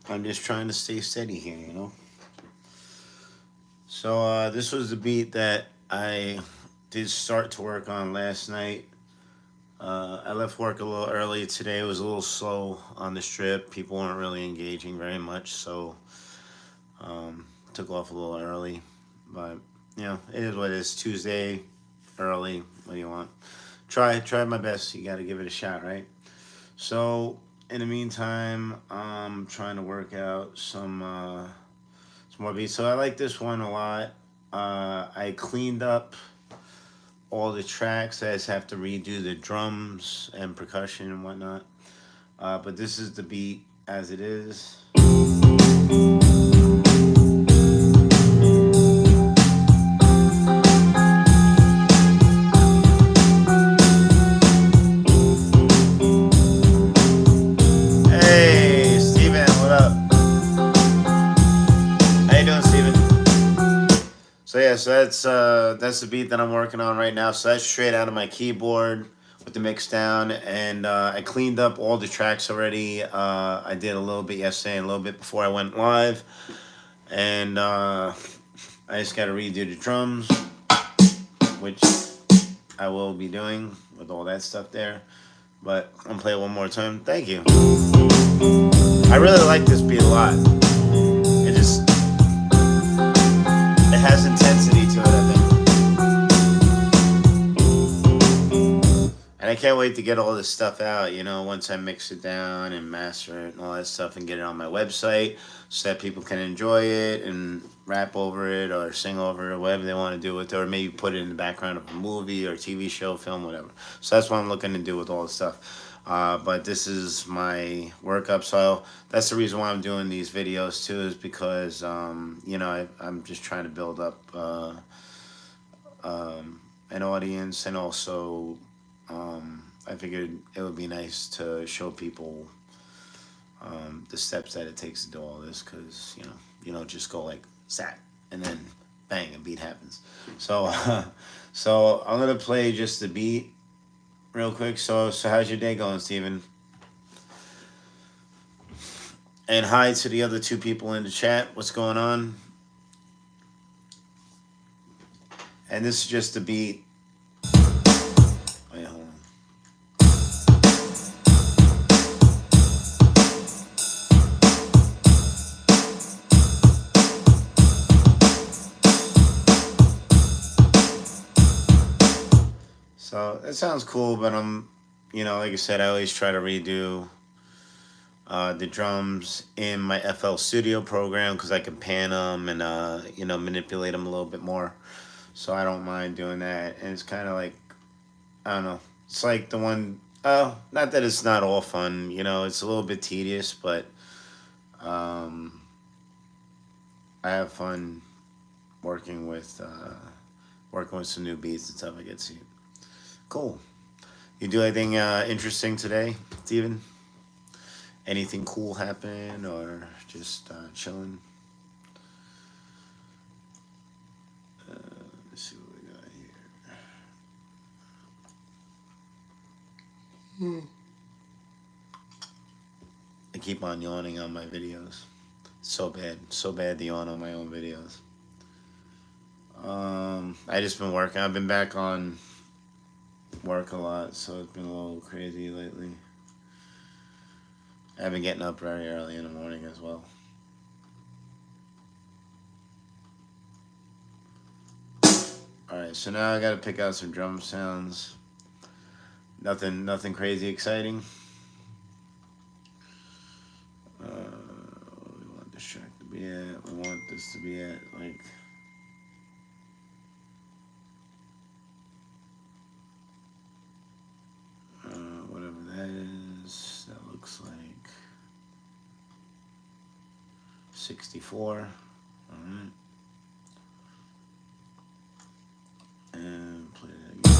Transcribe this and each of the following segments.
I'm just trying to stay steady here, you know. So this was the beat that I did start to work on last night. I left work a little early today. It was a little slow on the strip. People weren't really engaging very much, so took off a little early. But you know, it is what it is. Tuesday, early. What do you want? Try my best. You got to give it a shot, right? So in the meantime, I'm trying to work out some more beats. So I like this one a lot. I cleaned up all the tracks. I just have to redo the drums and percussion and whatnot. But this is the beat as it is. Hey, Steven, what up? How you doing, Steven? So yeah, so that's the beat that I'm working on right now. So that's straight out of my keyboard with the mix down, and I cleaned up all the tracks already. I did a little bit yesterday and a little bit before I went live, and I just got to redo the drums, which I will be doing with all that stuff there. But I'm gonna play it one more time. Thank you. I really like this beat a lot. It just it has intensity to it, I think. And I can't wait to get all this stuff out, you know, once I mix it down and master it and all that stuff and get it on my website so that people can enjoy it and rap over it or sing over it or whatever they want to do with it, or maybe put it in the background of a movie or TV show, film, whatever. So that's what I'm looking to do with all this stuff. But this is my workup, so that's the reason why I'm doing these videos too, is because, you know, I'm just trying to build up an audience, and also I figured it would be nice to show people the steps that it takes to do all this, because you don't just go like zap and then bang, a beat happens. So so I'm gonna play just the beat real quick. So how's your day going, Steven? And hi to the other two people in the chat. What's going on? And this is just the beat. Wait, hold on. So that sounds cool, but like I said, I always try to redo the drums in my FL Studio program because I can pan them and manipulate them a little bit more. So I don't mind doing that, and it's kind of like, I don't know. It's like the one. Oh, not that it's not all fun. It's a little bit tedious, but um, I have fun working with some new beats and stuff. I get to see. Cool. You do anything interesting today, Steven? Anything cool happen, or just chilling? Let's see what we got here. I keep on yawning on my videos. So bad to yawn on my own videos. I just been working. I've been back on work a lot, so it's been a little crazy lately. I've been getting up very early in the morning as well. Alright, so now I gotta pick out some drum sounds. Nothing crazy exciting. We want this track to be at. We want this to be at, like, whatever that is. That looks like 64. Alright. And play that again.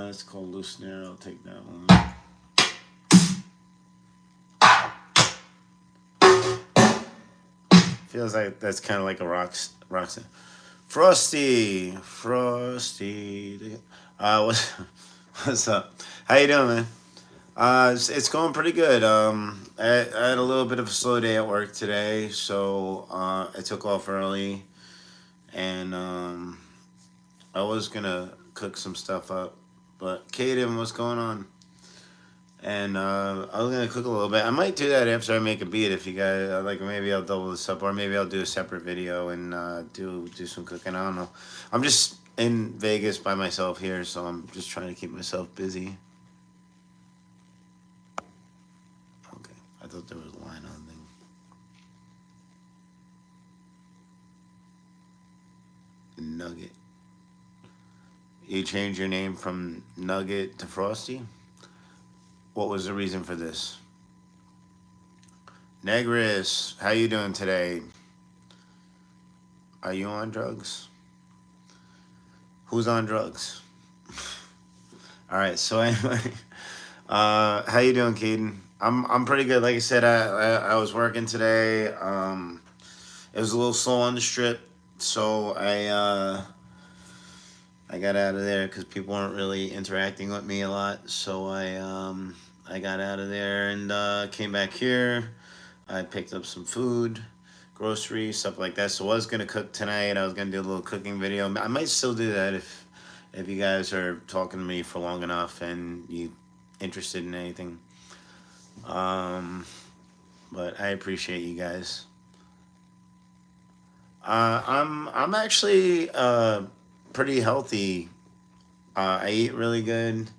It's called Loose Snare. I'll take that one. Feels like that's kind of like a rock. Frosty, Frosty. What's what's up? How you doing, man? It's going pretty good. I had a little bit of a slow day at work today, so I took off early, and I was gonna cook some stuff up, but Kaden, what's going on? And I was gonna cook a little bit. I might do that after I make a beat. If you guys like, maybe I'll double this up, or maybe I'll do a separate video and do some cooking. I don't know. I'm just in Vegas by myself here, so I'm just trying to keep myself busy. Okay, I thought there was a line on thing. Nugget. You changed your name from Nugget to Frosty. What was the reason for this? Negris, how you doing today? Are you on drugs? Who's on drugs? All right. So anyway, how you doing, Keaton? I'm pretty good. Like I said, I was working today. It was a little slow on the strip, so I got out of there because people weren't really interacting with me a lot. So I got out of there and came back here. I picked up some food, groceries, stuff like that. So I was gonna cook tonight. I was gonna do a little cooking video. I might still do that if you guys are talking to me for long enough and you interested in anything. Um, but I appreciate you guys. I'm actually pretty healthy. I eat really good.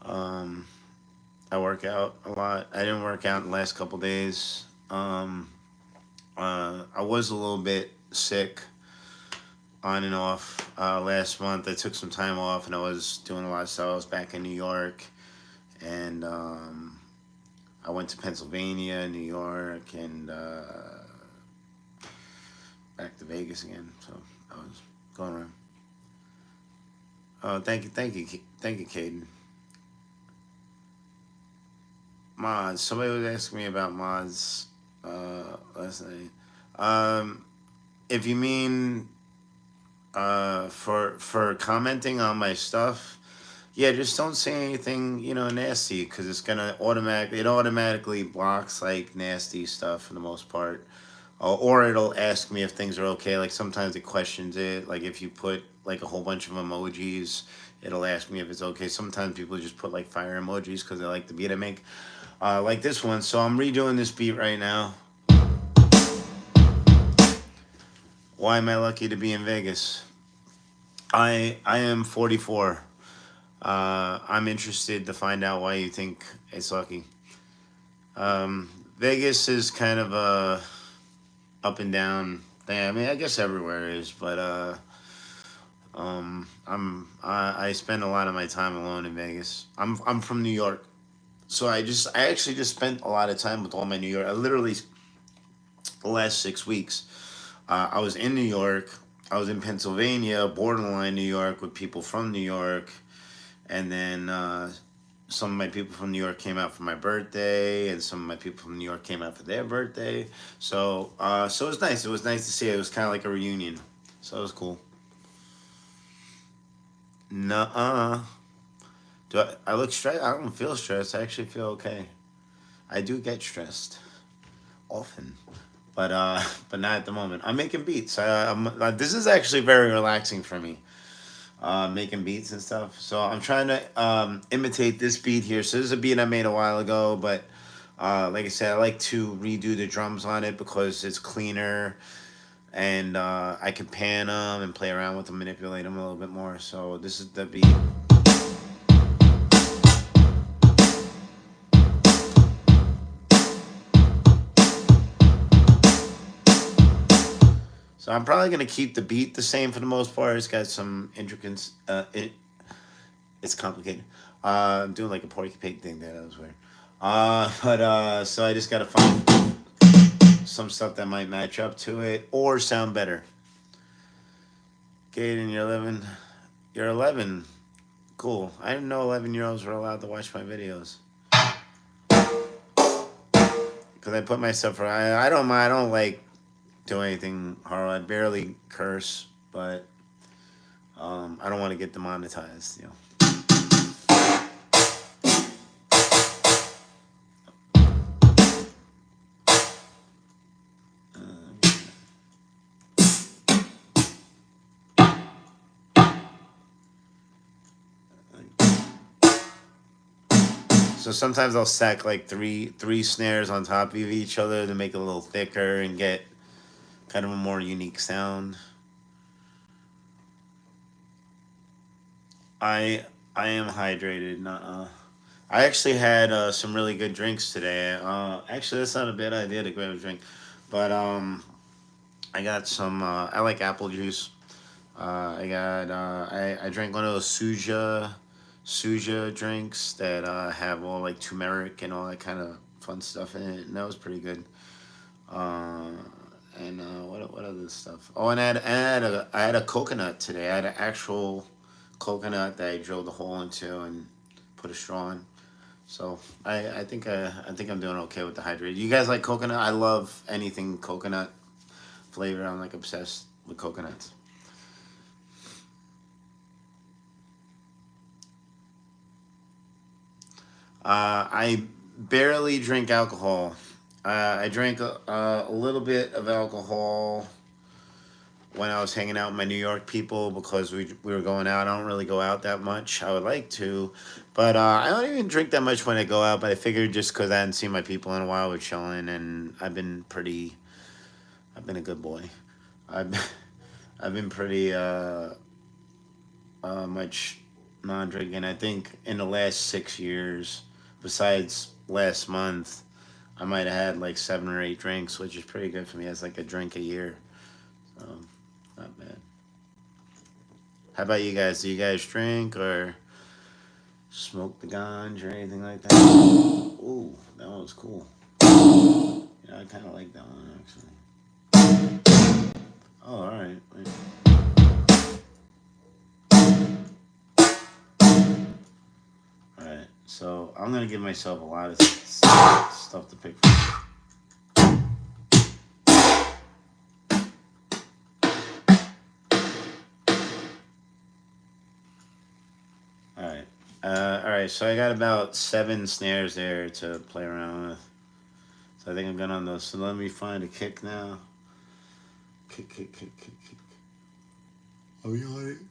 Um, I work out a lot. I didn't work out in the last couple days. I was a little bit sick on and off last month. I took some time off and I was doing a lot of stuff. I was back in New York and I went to Pennsylvania, New York, and back to Vegas again. So I was going around. Oh, thank you, Caden. Mods. Somebody was asking me about mods last night. Um, if you mean for commenting on my stuff, yeah, just don't say anything nasty because it automatically blocks like nasty stuff for the most part. Or it'll ask me if things are okay. Like sometimes it questions it. Like if you put like a whole bunch of emojis, it'll ask me if it's okay. Sometimes people just put like fire emojis because they like the beat I make. Like this one. So I'm redoing this beat right now. Why am I lucky to be in Vegas? I am 44. I'm interested to find out why you think it's lucky. Vegas is kind of a up and down thing. I mean, I guess everywhere is, but I spend a lot of my time alone in Vegas. I'm from New York, so I actually just spent a lot of time with all my New York. I literally the last 6 weeks. I was in New York. I was in Pennsylvania, borderline New York, with people from New York, and then some of my people from New York came out for my birthday, and some of my people from New York came out for their birthday. So it was nice. It was nice to see. It was kind of like a reunion. So it was cool. Nuh-uh. I look stressed? I don't feel stressed. I actually feel okay. I do get stressed often, but not at the moment. I'm making beats. This is actually very relaxing for me. Making beats and stuff. So I'm trying to imitate this beat here. So this is a beat I made a while ago, but like I said, I like to redo the drums on it because it's cleaner and I can pan them and play around with them, manipulate them a little bit more. So this is the beat. So I'm probably gonna keep the beat the same for the most part. It's got some intricate. It's complicated. I'm doing like a porcupine thing there. That was weird. But so I just gotta find some stuff that might match up to it or sound better. Gaten, you're 11. You're 11. Cool. I didn't know 11-year-olds were allowed to watch my videos. Because I put myself. I don't mind. I don't like do anything horrible. I barely curse. but I don't want to get demonetized. So sometimes I'll stack like three snares on top of each other to make it a little thicker and get kind of a more unique sound. I I am hydrated. I actually had some really good drinks today. Actually, that's not a bad idea to grab a drink, but I got some. I like apple juice. I drank one of those suja drinks that have all like turmeric and all that kind of fun stuff in it, and that was pretty good. Uh, and what other stuff? Oh, and I had a coconut today. I had an actual coconut that I drilled a hole into and put a straw in. So I think I'm doing okay with the hydrate. You guys like coconut? I love anything coconut flavor. I'm like obsessed with coconuts. I barely drink alcohol. I drank a little bit of alcohol when I was hanging out with my New York people because we were going out. I don't really go out that much. I would like to, but I don't even drink that much when I go out. But I figured just because I hadn't seen my people in a while, we're chilling, and I've been a good boy. I've I've been pretty much non-drinking. I think in the last 6 years, besides last month, I might have had like 7 or 8 drinks, which is pretty good for me. That's like a drink a year. So not bad. How about you guys? Do you guys drink or smoke the ganj or anything like that? Ooh, that one was cool. Yeah, I kind of like that one actually. Oh, all right. Wait. All right. So I'm gonna give myself a lot of stuff to pick from. All right. All right. So I got about 7 snares there to play around with. So I think I'm good on those. So let me find a kick now. Kick. I'm yawning.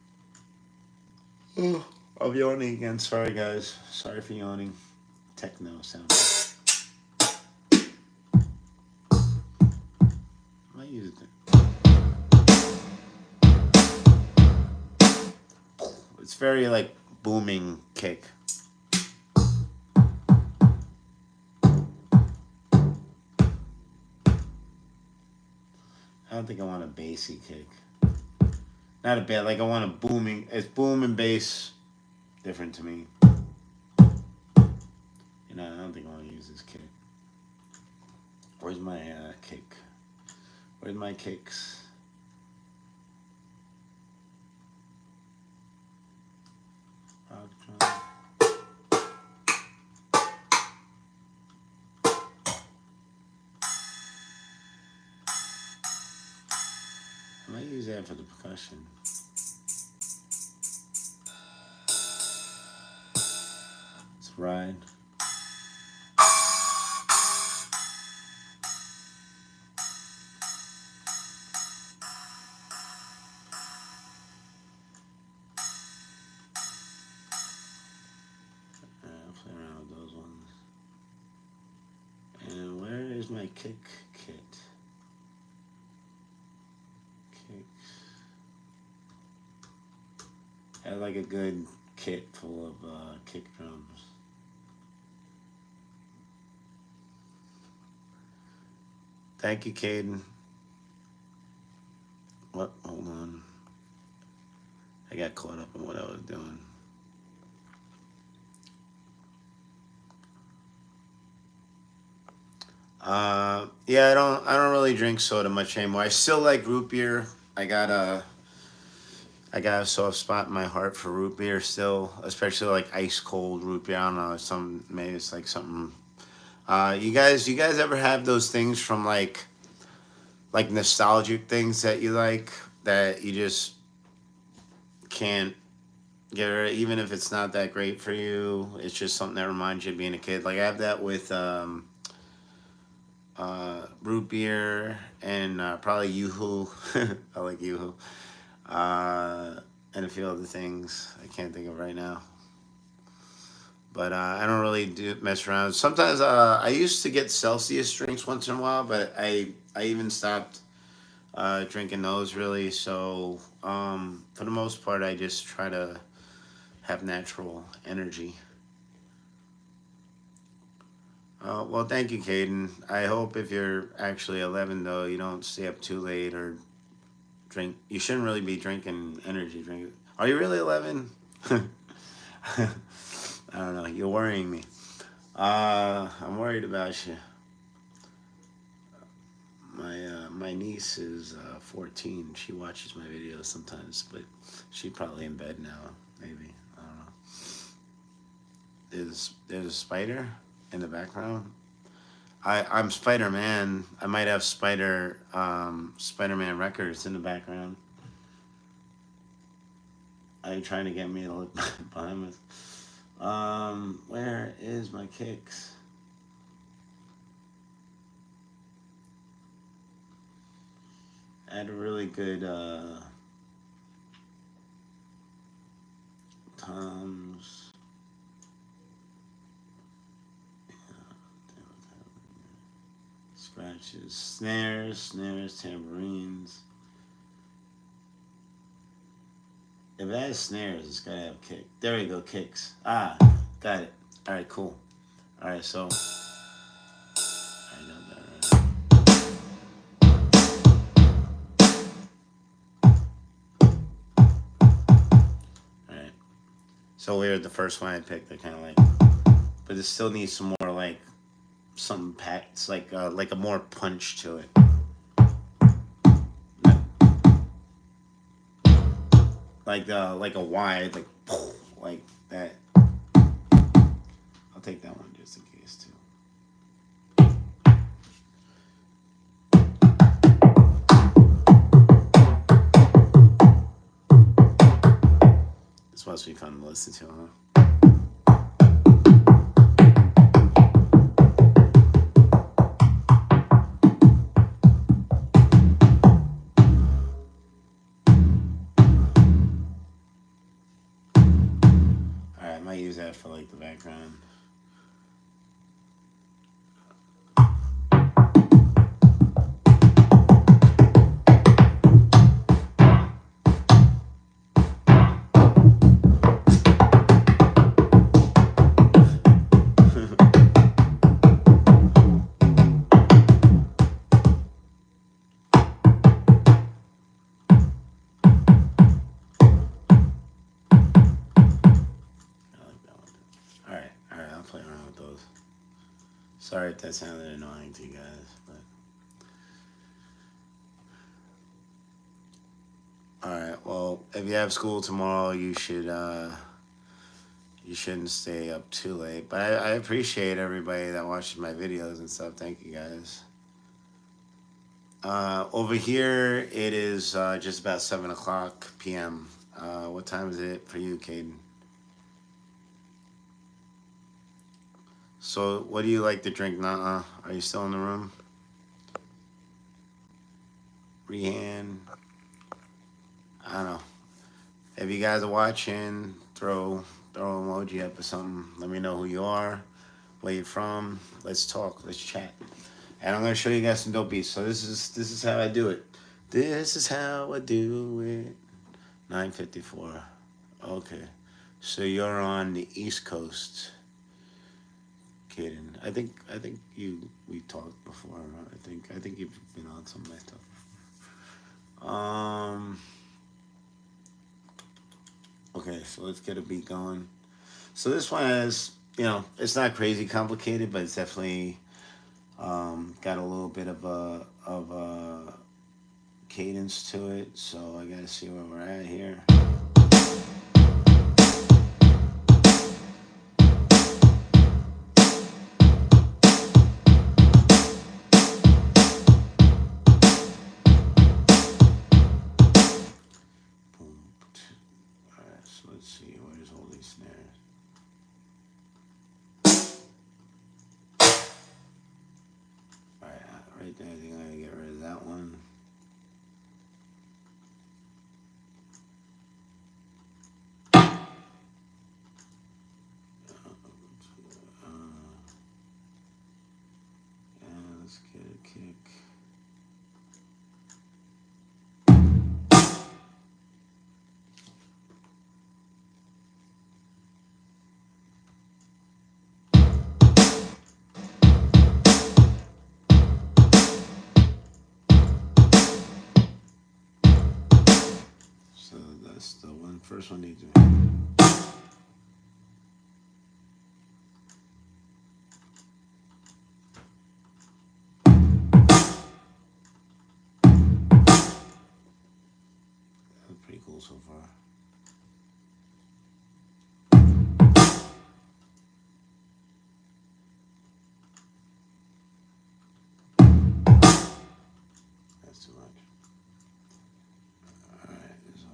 Oh, I'm yawning again. Sorry, guys. Sorry for yawning. Techno sound. I used it. It's very like booming kick. I don't think I want a bassy kick. Not a bad. Like I want a booming. It's boom and bass. Different to me. I don't think I want to use this kick. Where's my kick? Where's my kicks? Rock drum. I might use that for the percussion. Let's ride. I'll play around with those ones. And where is my kick kit? Kicks. I have like a good kit full of kick drums. Thank you, Caden. What? Hold on. I got caught up in what I was doing. Yeah, I don't really drink soda much anymore. I still like root beer. I got a soft spot in my heart for root beer still, especially like ice cold root beer. I don't know, maybe it's like something. You guys ever have those things from like nostalgic things that you like? that you just can't get rid of, even if it's not that great for you. It's just something that reminds you of being a kid. Like I have that with root beer and probably Yoo-hoo. I like Yoo-hoo. And a few other things I can't think of right now. But I don't really do mess around. Sometimes I used to get Celsius drinks once in a while, but I even stopped drinking those really. So for the most part, I just try to have natural energy. Well, thank you, Caden. I hope if you're actually 11, though, you don't stay up too late or drink. You shouldn't really be drinking energy drink. Are you really 11? I don't know. You're worrying me. I'm worried about you. My niece is 14. She watches my videos sometimes, but she's probably in bed now. Maybe I don't know. There's a spider in the background? I'm Spider Man. I might have Spider Man records in the background. Are you trying to get me to look behind us? Where is my kicks? I had a really good toms. Scratches, snares, tambourines. If it has snares, it's gotta have kick. There we go, kicks. Ah, got it. All right, cool. All right, so I got that right. All right. So weird. The first one I picked, I kind of like, but it still needs some more like something packed. It's like a more punch to it. Like a wide like that. I'll take that one just in case too. This must be fun to listen to, huh? Alright, I might use that for like the background. Sorry if that sounded annoying to you guys, but all right. Well, if you have school tomorrow, you shouldn't stay up too late. But I appreciate everybody that watches my videos and stuff. Thank you guys. Over here, it is just about 7:00 p.m. What time is it for you, Caden? So, what do you like to drink, Nah? Are you still in the room? Rehan? I don't know. If you guys are watching, throw an emoji up or something. Let me know who you are, where you're from. Let's talk. Let's chat. And I'm gonna show you guys some dope beats. So this is how I do it. This is how I do it. 9:54. Okay. So you're on the East Coast. Caden. I think we talked before. I think you've been on some of my stuff. Okay, so let's get a beat going. So this one is, it's not crazy complicated, but it's definitely got a little bit of a cadence to it. So I gotta see where we're at here. That's the one. First one needs to. That's pretty cool so far. That's too much. All right. So.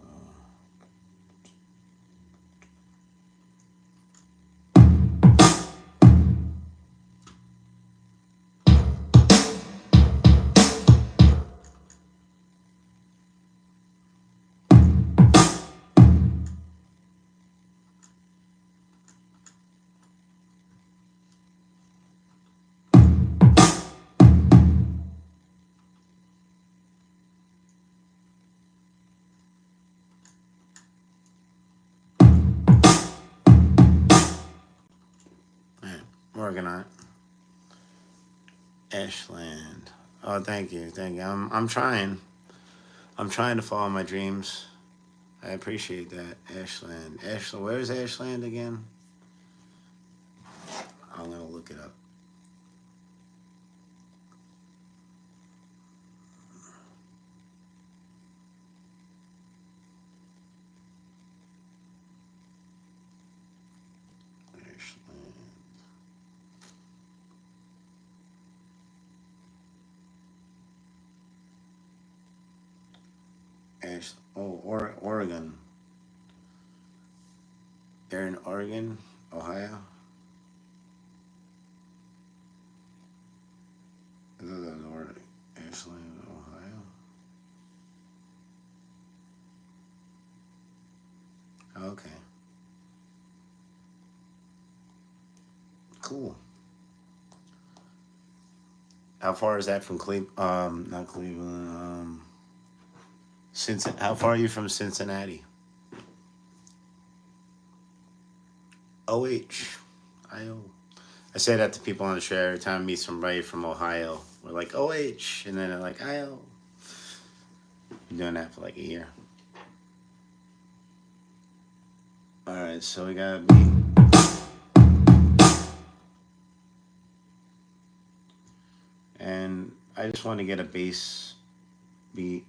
Right, working on it. Ashland. Oh, thank you, thank you. I'm trying. I'm trying to follow my dreams. I appreciate that, Ashland. Ashland, where's Ashland again? I'm gonna look it up. Ashland. Oregon. They're in Oregon, Ohio. This is in Oregon. Ashland, Ohio. Okay, cool. How far is that from Cleveland? Not Cleveland. Cincinnati. How far are you from Cincinnati? OH. IO. I say that to people on the show every time I meet somebody from Ohio. We're like OH, and then they're like IO. Been doing that for like a year. All right, so we gotta be. And I just want to get a bass beat.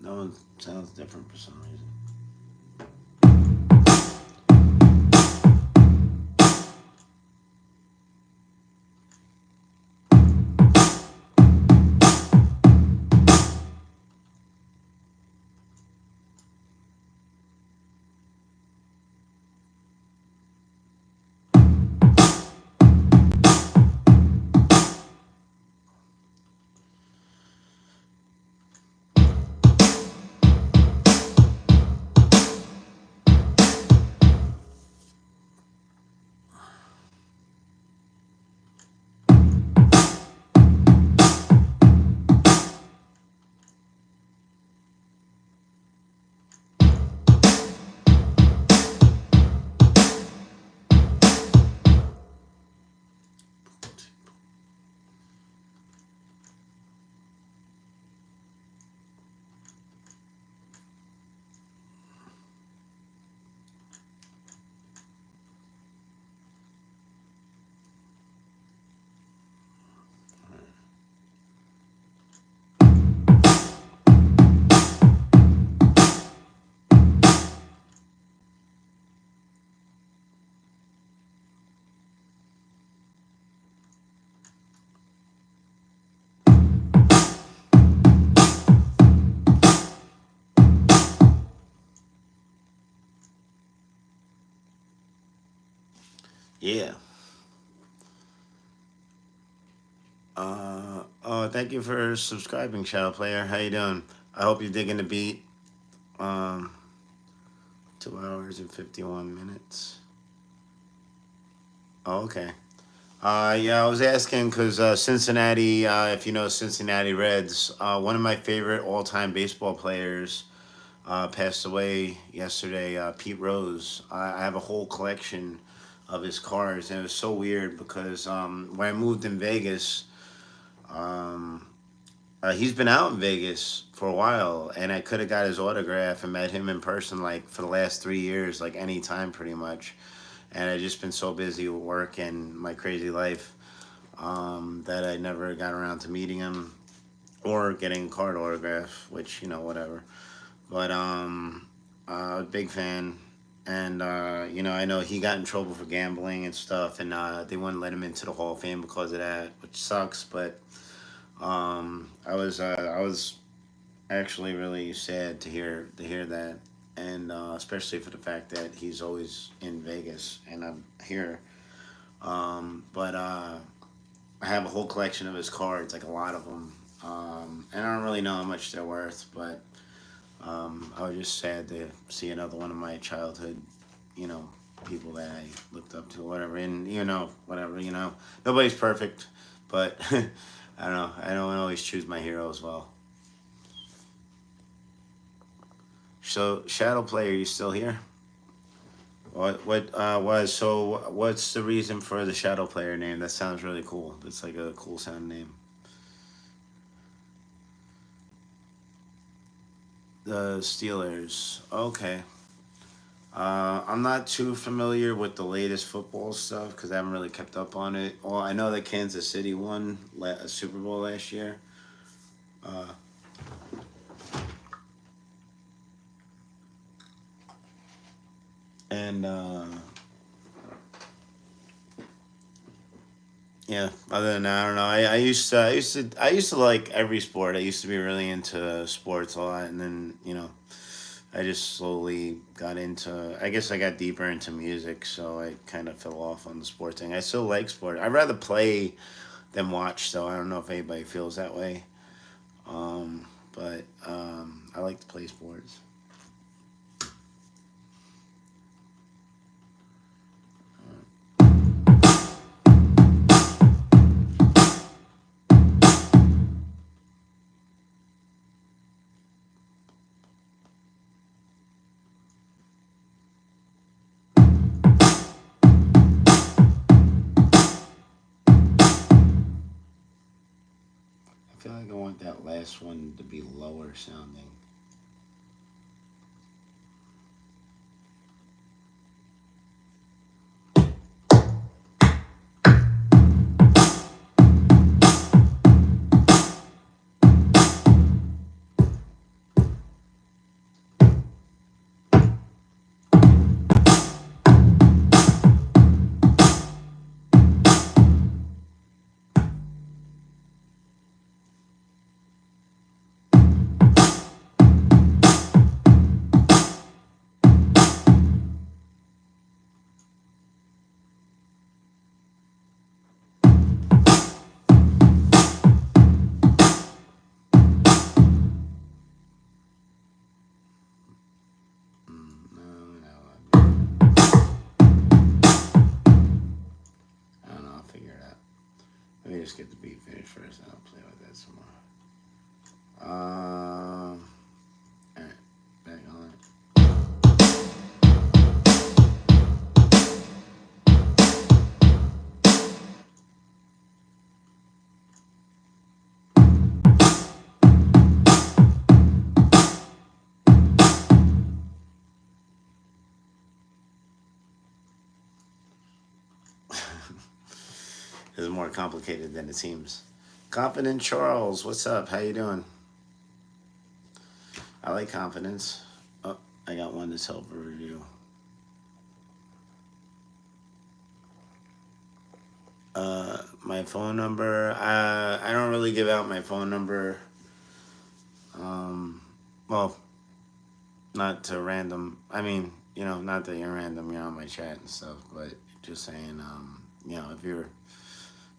No one sounds different for some reason. Yeah. Oh, thank you for subscribing, Shadow Player. How you doing? I hope you're digging the beat. Um, 2 hours and 51 minutes. Oh, okay. Yeah, I was asking because Cincinnati, if you know Cincinnati Reds, one of my favorite all-time baseball players passed away yesterday. Pete Rose. I have a whole collection of his cards, and it was so weird because when I moved in Vegas, um, he's been out in Vegas for a while, and I could have got his autograph and met him in person like for the last 3 years, like any time pretty much. And I just been so busy with work and my crazy life that I never got around to meeting him or getting a card autograph, which whatever. But big fan, and I know he got in trouble for gambling and stuff, and they wouldn't let him into the Hall of Fame because of that, which sucks. But I was actually really sad to hear that, and especially for the fact that he's always in Vegas and I'm here. But I have a whole collection of his cards, like a lot of them, and I don't really know how much they're worth, but I was just sad to see another one of my childhood, you know, people that I looked up to, whatever. And whatever. Nobody's perfect, but I don't know. I don't always choose my heroes well. So, Shadow Player, you still here? What's the reason for the Shadow Player name? That sounds really cool. That's like a cool sound name. The Steelers. Okay. I'm not too familiar with the latest football stuff because I haven't really kept up on it. Well, I know that Kansas City won a Super Bowl last year. Uh, and yeah, other than that, I don't know. I used to like every sport. I used to be really into sports a lot, and then I just slowly got into. I guess I got deeper into music, so I kind of fell off on the sports thing. I still like sport. I'd rather play than watch, though. I don't know if anybody feels that way. But I like to play sports. I feel like I want that last one to be lower sounding. No, no, I don't know. I'll figure it out. Let me just get the beat finished first, and I'll play with that some more. All right, back on it. This is more complicated than it seems. Confident Charles, what's up? How you doing? I like confidence. Oh, I got one that's help a review. My phone number. I don't really give out my phone number. Um, well, not to random. I mean, not that you're random, you're on my chat and stuff, but just saying, if you're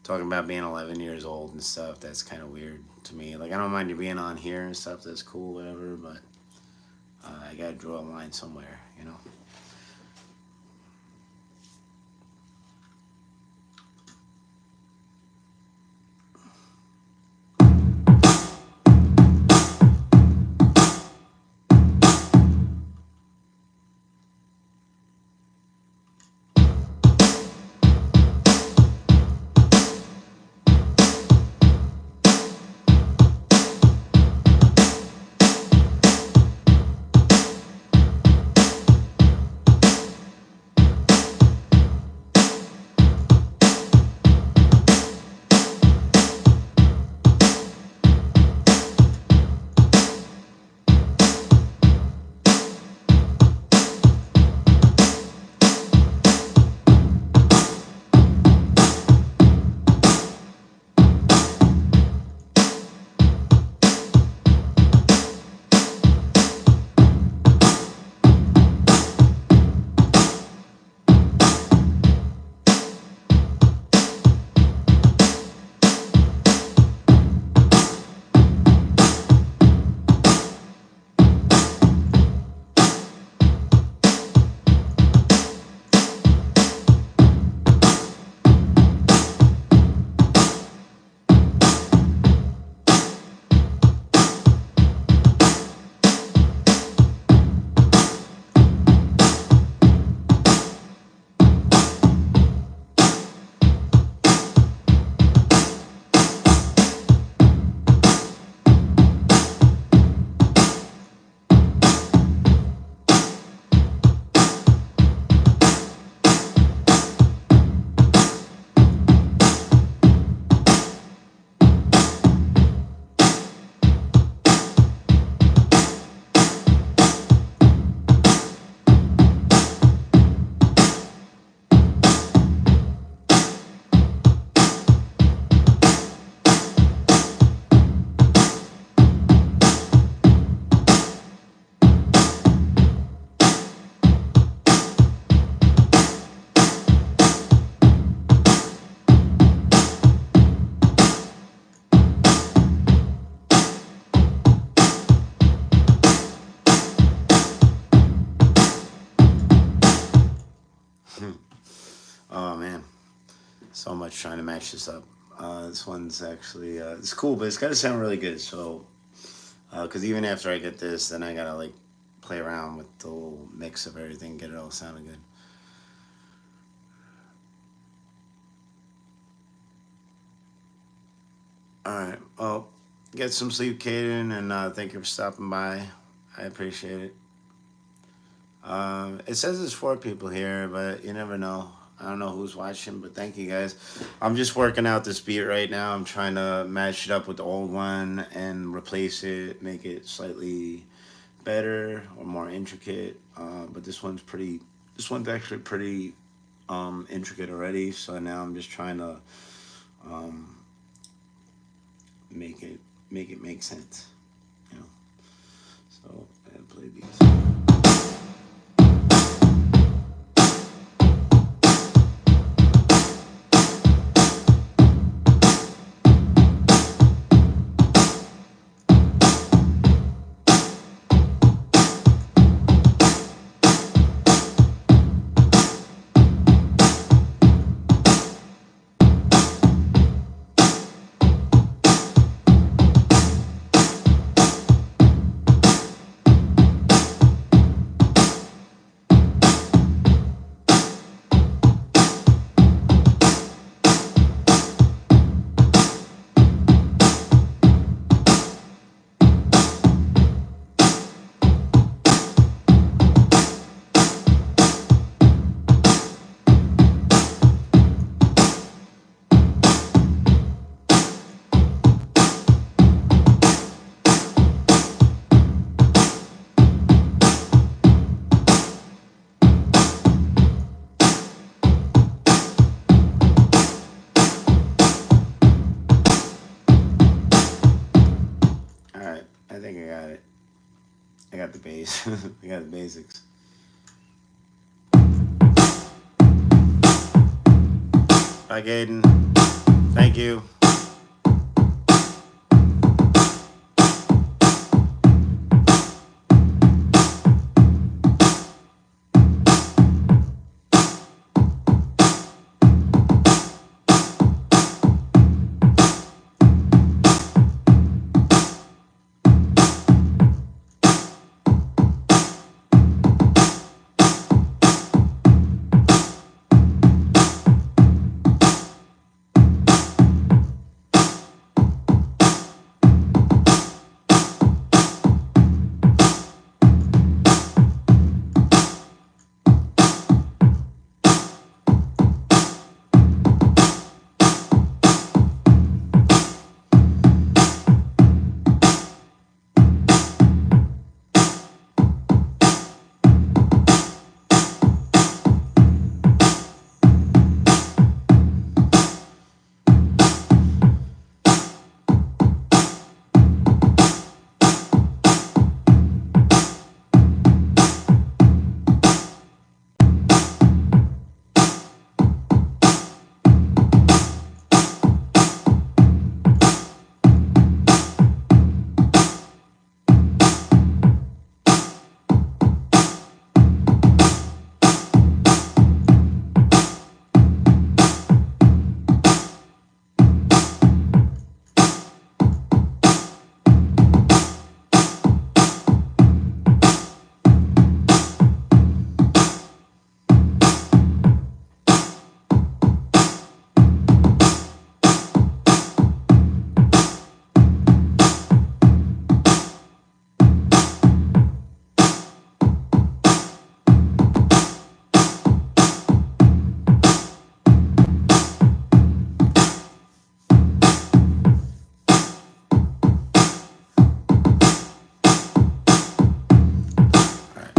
talking about being 11 years old and stuff, that's kind of weird to me. Like, I don't mind you being on here and stuff, that's cool, whatever, but I gotta draw a line somewhere. Oh, man. So much trying to match this up. This one's actually, it's cool, but it's got to sound really good. So, because even after I get this, then I got to, like, play around with the little mix of everything, get it all sounding good. All right. Well, get some sleep, Caden, and thank you for stopping by. I appreciate it. It says there's 4 people here, but you never know. I don't know who's watching, but thank you guys. I'm just working out this beat right now. I'm trying to match it up with the old one and replace it, make it slightly better or more intricate. But this one's pretty. This one's actually pretty intricate already. So now I'm just trying to um, make it make sense. You know. So I play these. All right, I think I got it. I got the base. I got the basics. Bye, Gaden. Thank you.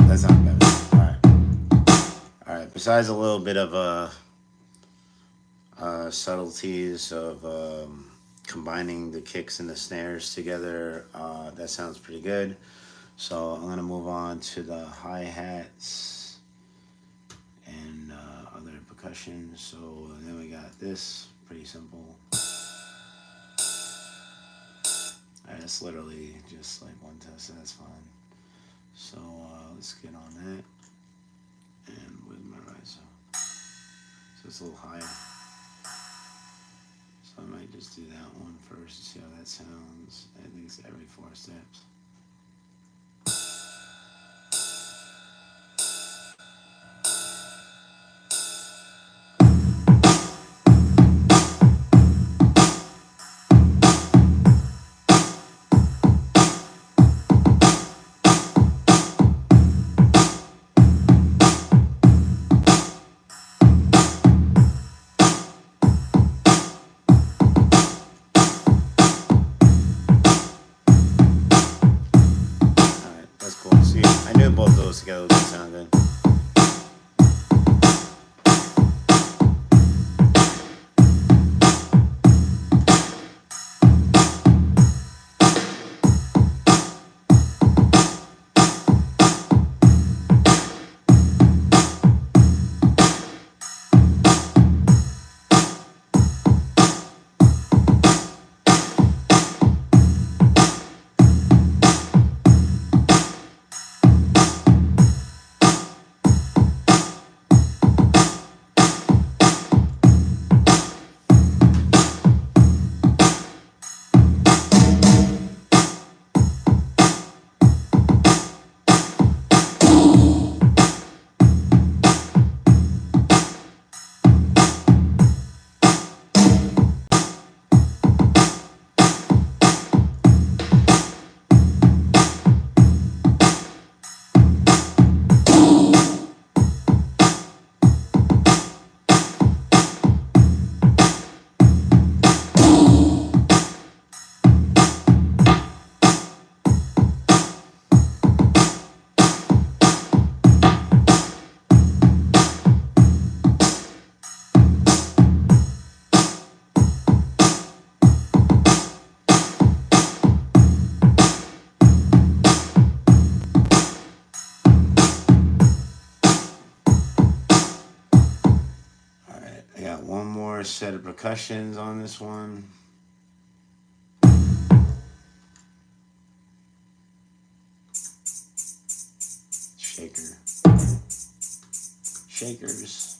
That's not bad. All right. All right. Besides a little bit of subtleties of combining the kicks and the snares together, that sounds pretty good. So I'm gonna move on to the hi hats and other percussion. So then we got this, pretty simple. That's literally just like one test, so that's fine. So let's get on that. And with my riser. So it's a little higher. So I might just do that one first to see how that sounds. I think it's every 4 steps. That's cool. See, I knew both those together would sound good. more set of percussions on this one. Shaker. Shakers.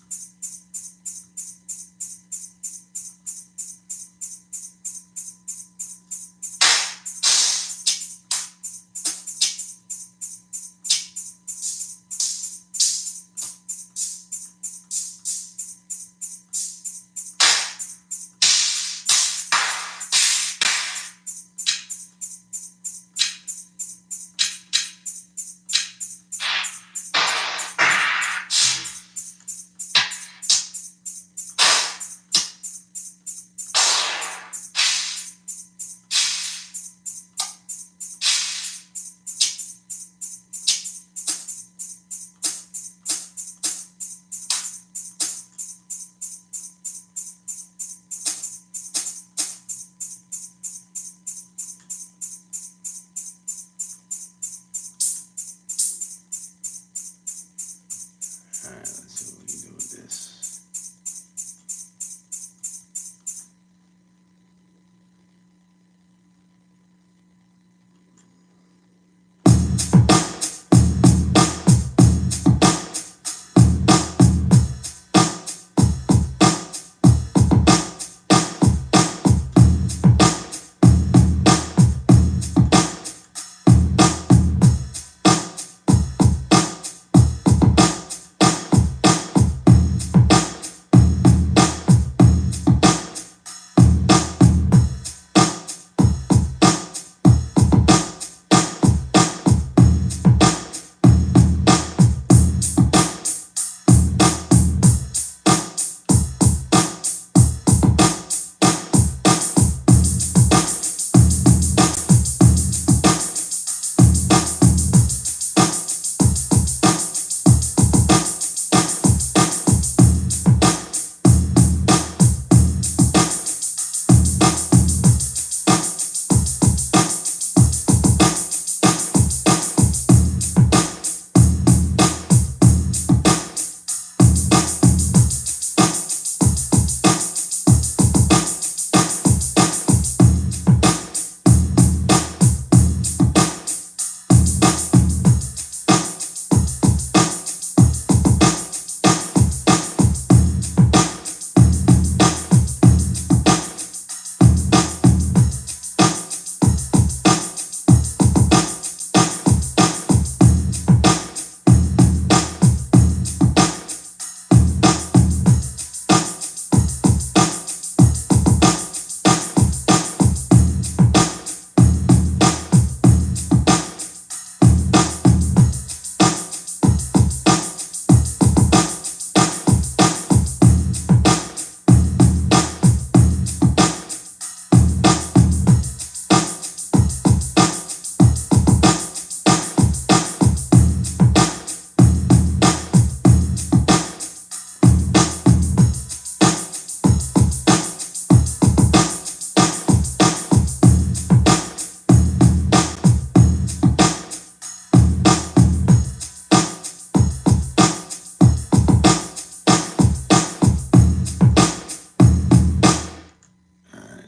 Alright, let's see what we can do with this.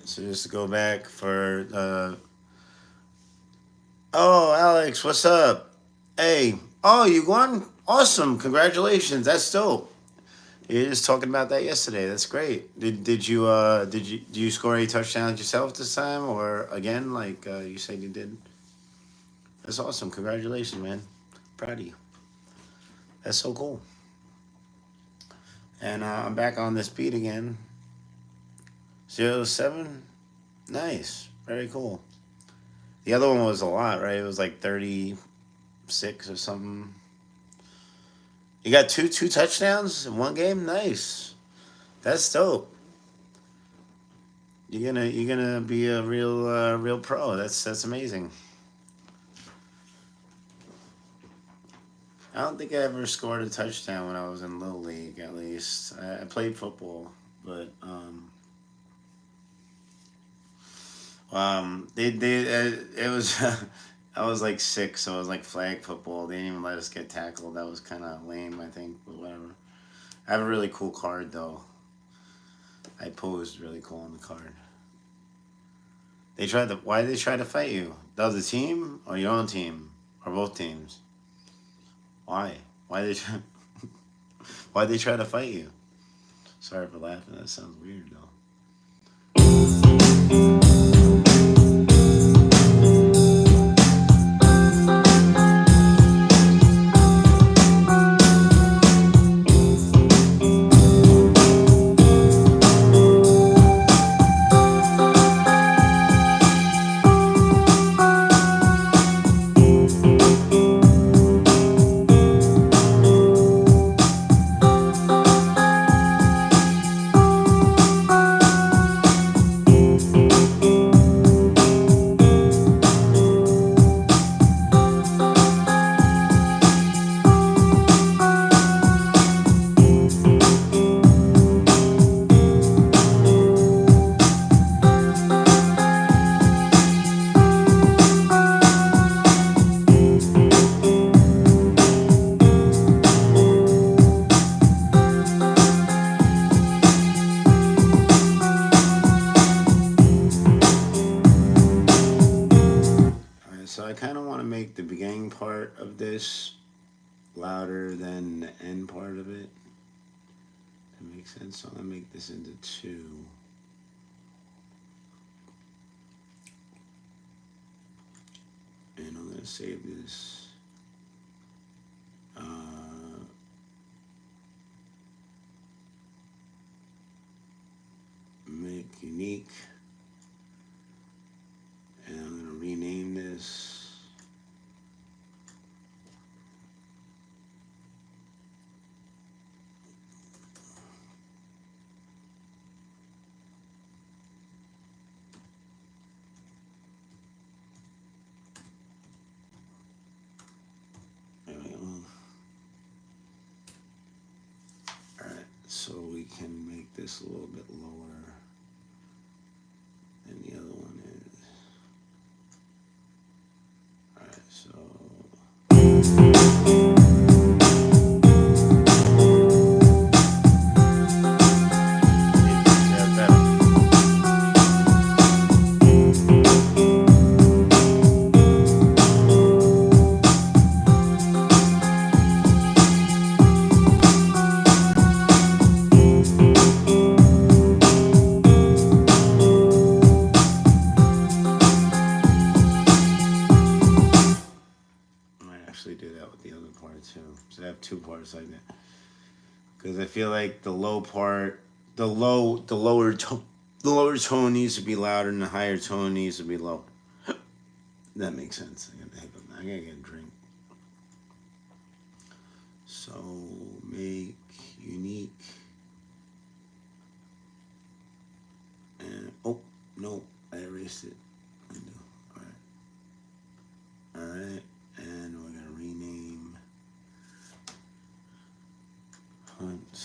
So just to go back for oh, Alex, what's up? Hey, oh, you won? Awesome! Congratulations. That's dope. You were just talking about that yesterday. That's great. Did you score any touchdowns yourself this time or again like you said you did? That's awesome. Congratulations, man. Proud of you. That's so cool. And I'm back on this beat again. 0 7. Nice. Very cool. The other one was a lot, right? It was like 36 or something. You got two touchdowns in one game. Nice. That's dope. You're gonna be a real pro. That's amazing. I don't think I ever scored a touchdown when I was in little league. At least I played football, but it was I was like 6, so it was like flag football. They didn't even let us get tackled. That was kind of lame, I think, but whatever. I have a really cool card though. I posed really cool on the card. They tried to. Why did they try to fight you? The other team or your own team or both teams? Why? Why they try? Why they try to fight you? Sorry for laughing. That sounds weird though. Alright, so I kind of want to make the beginning part of this louder than the end part of it. That makes sense. So I'm gonna make this into two. And I'm gonna save this. Make unique. And I'm gonna rename this. There we go. Alright, so we can make this a little bit lower than the other one is. Alright, so do that with the other part too. So I have two parts like that. Because I feel like the low part, the lower tone needs to be louder, and the higher tone needs to be low. That makes sense. I gotta get a drink. So make unique, and oh no, I erased it. Undo. All right, and we're gonna rename Hunt.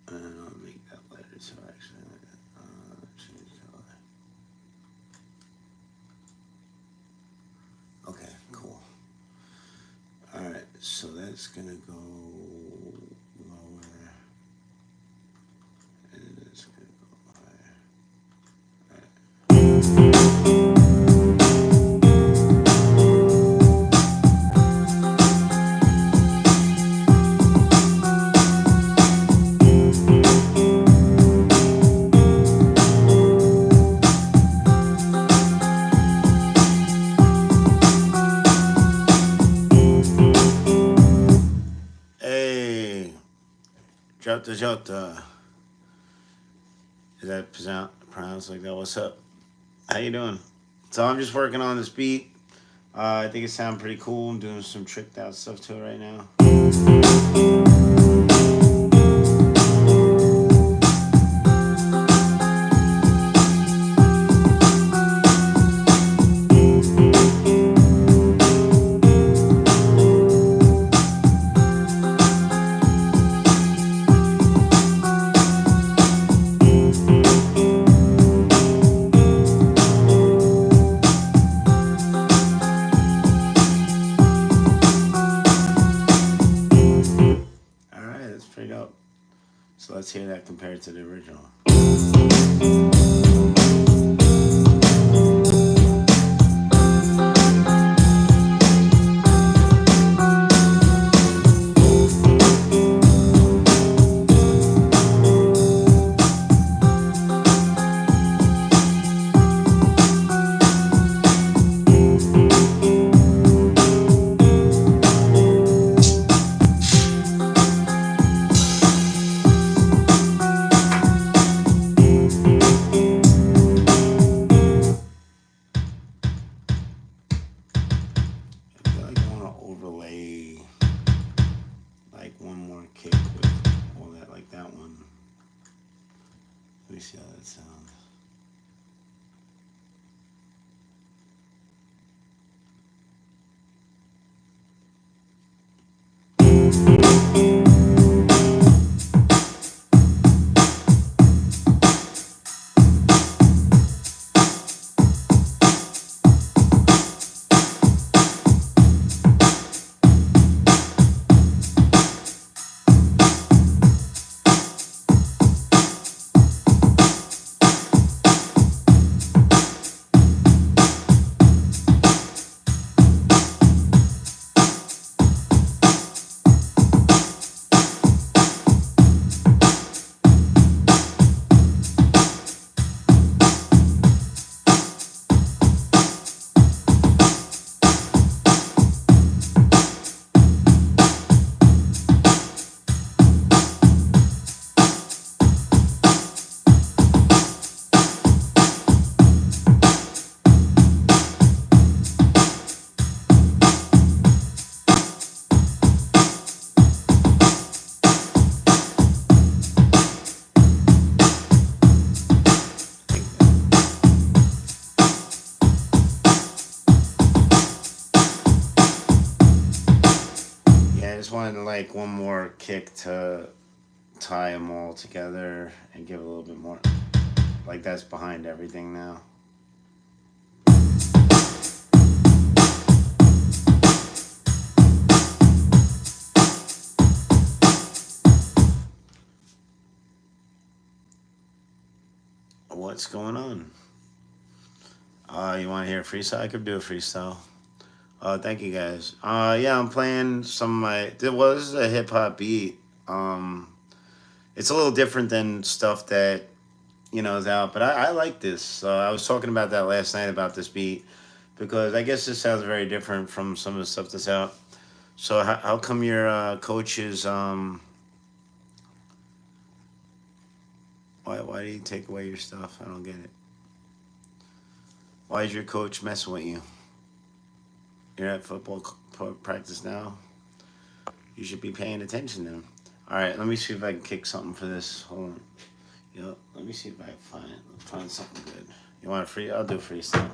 And I'll make that lighter, so actually, change color. Okay, cool. Alright, so that's gonna go lower, and it's gonna go higher. Hey, Jota. Is that pronounced like that? What's up? How you doing? So I'm just working on this beat. I think it sounds pretty cool. I'm doing some tricked out stuff to it right now. hear that compared to the original. I feel like I want to overlay like one more kick with all that, like that one. Let me see how that sounds. Yeah, I just wanted like one more kick to tie them all together and give a little bit more. Like that's behind everything now. What's going on? You want to hear a freestyle? I could do a freestyle. Thank you guys. Yeah, I'm playing some of my. There was a hip hop beat. It's a little different than stuff that is out, but I like this. I was talking about that last night about this beat because I guess this sounds very different from some of the stuff that's out. So how come your coach is why do you take away your stuff? I don't get it. Why is your coach messing with you? You're at football practice now. You should be paying attention to him. All right, let me see if I can kick something for this. Hold on. Yo, let me see if I can find something good. You want a free? I'll do freestyle.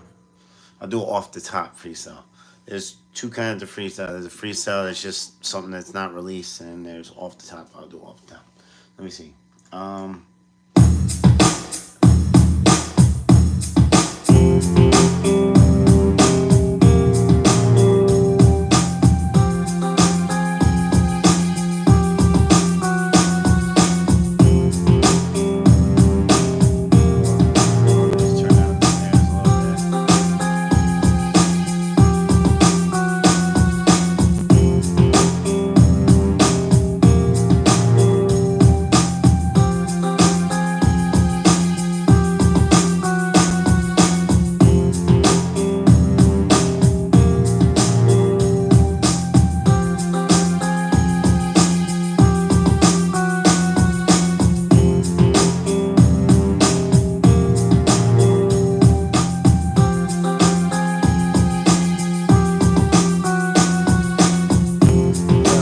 I'll do off the top freestyle. There's two kinds of freestyle. There's a freestyle that's just something that's not released, and there's off the top. I'll do off the top. Let me see. Let's turn down the snares a little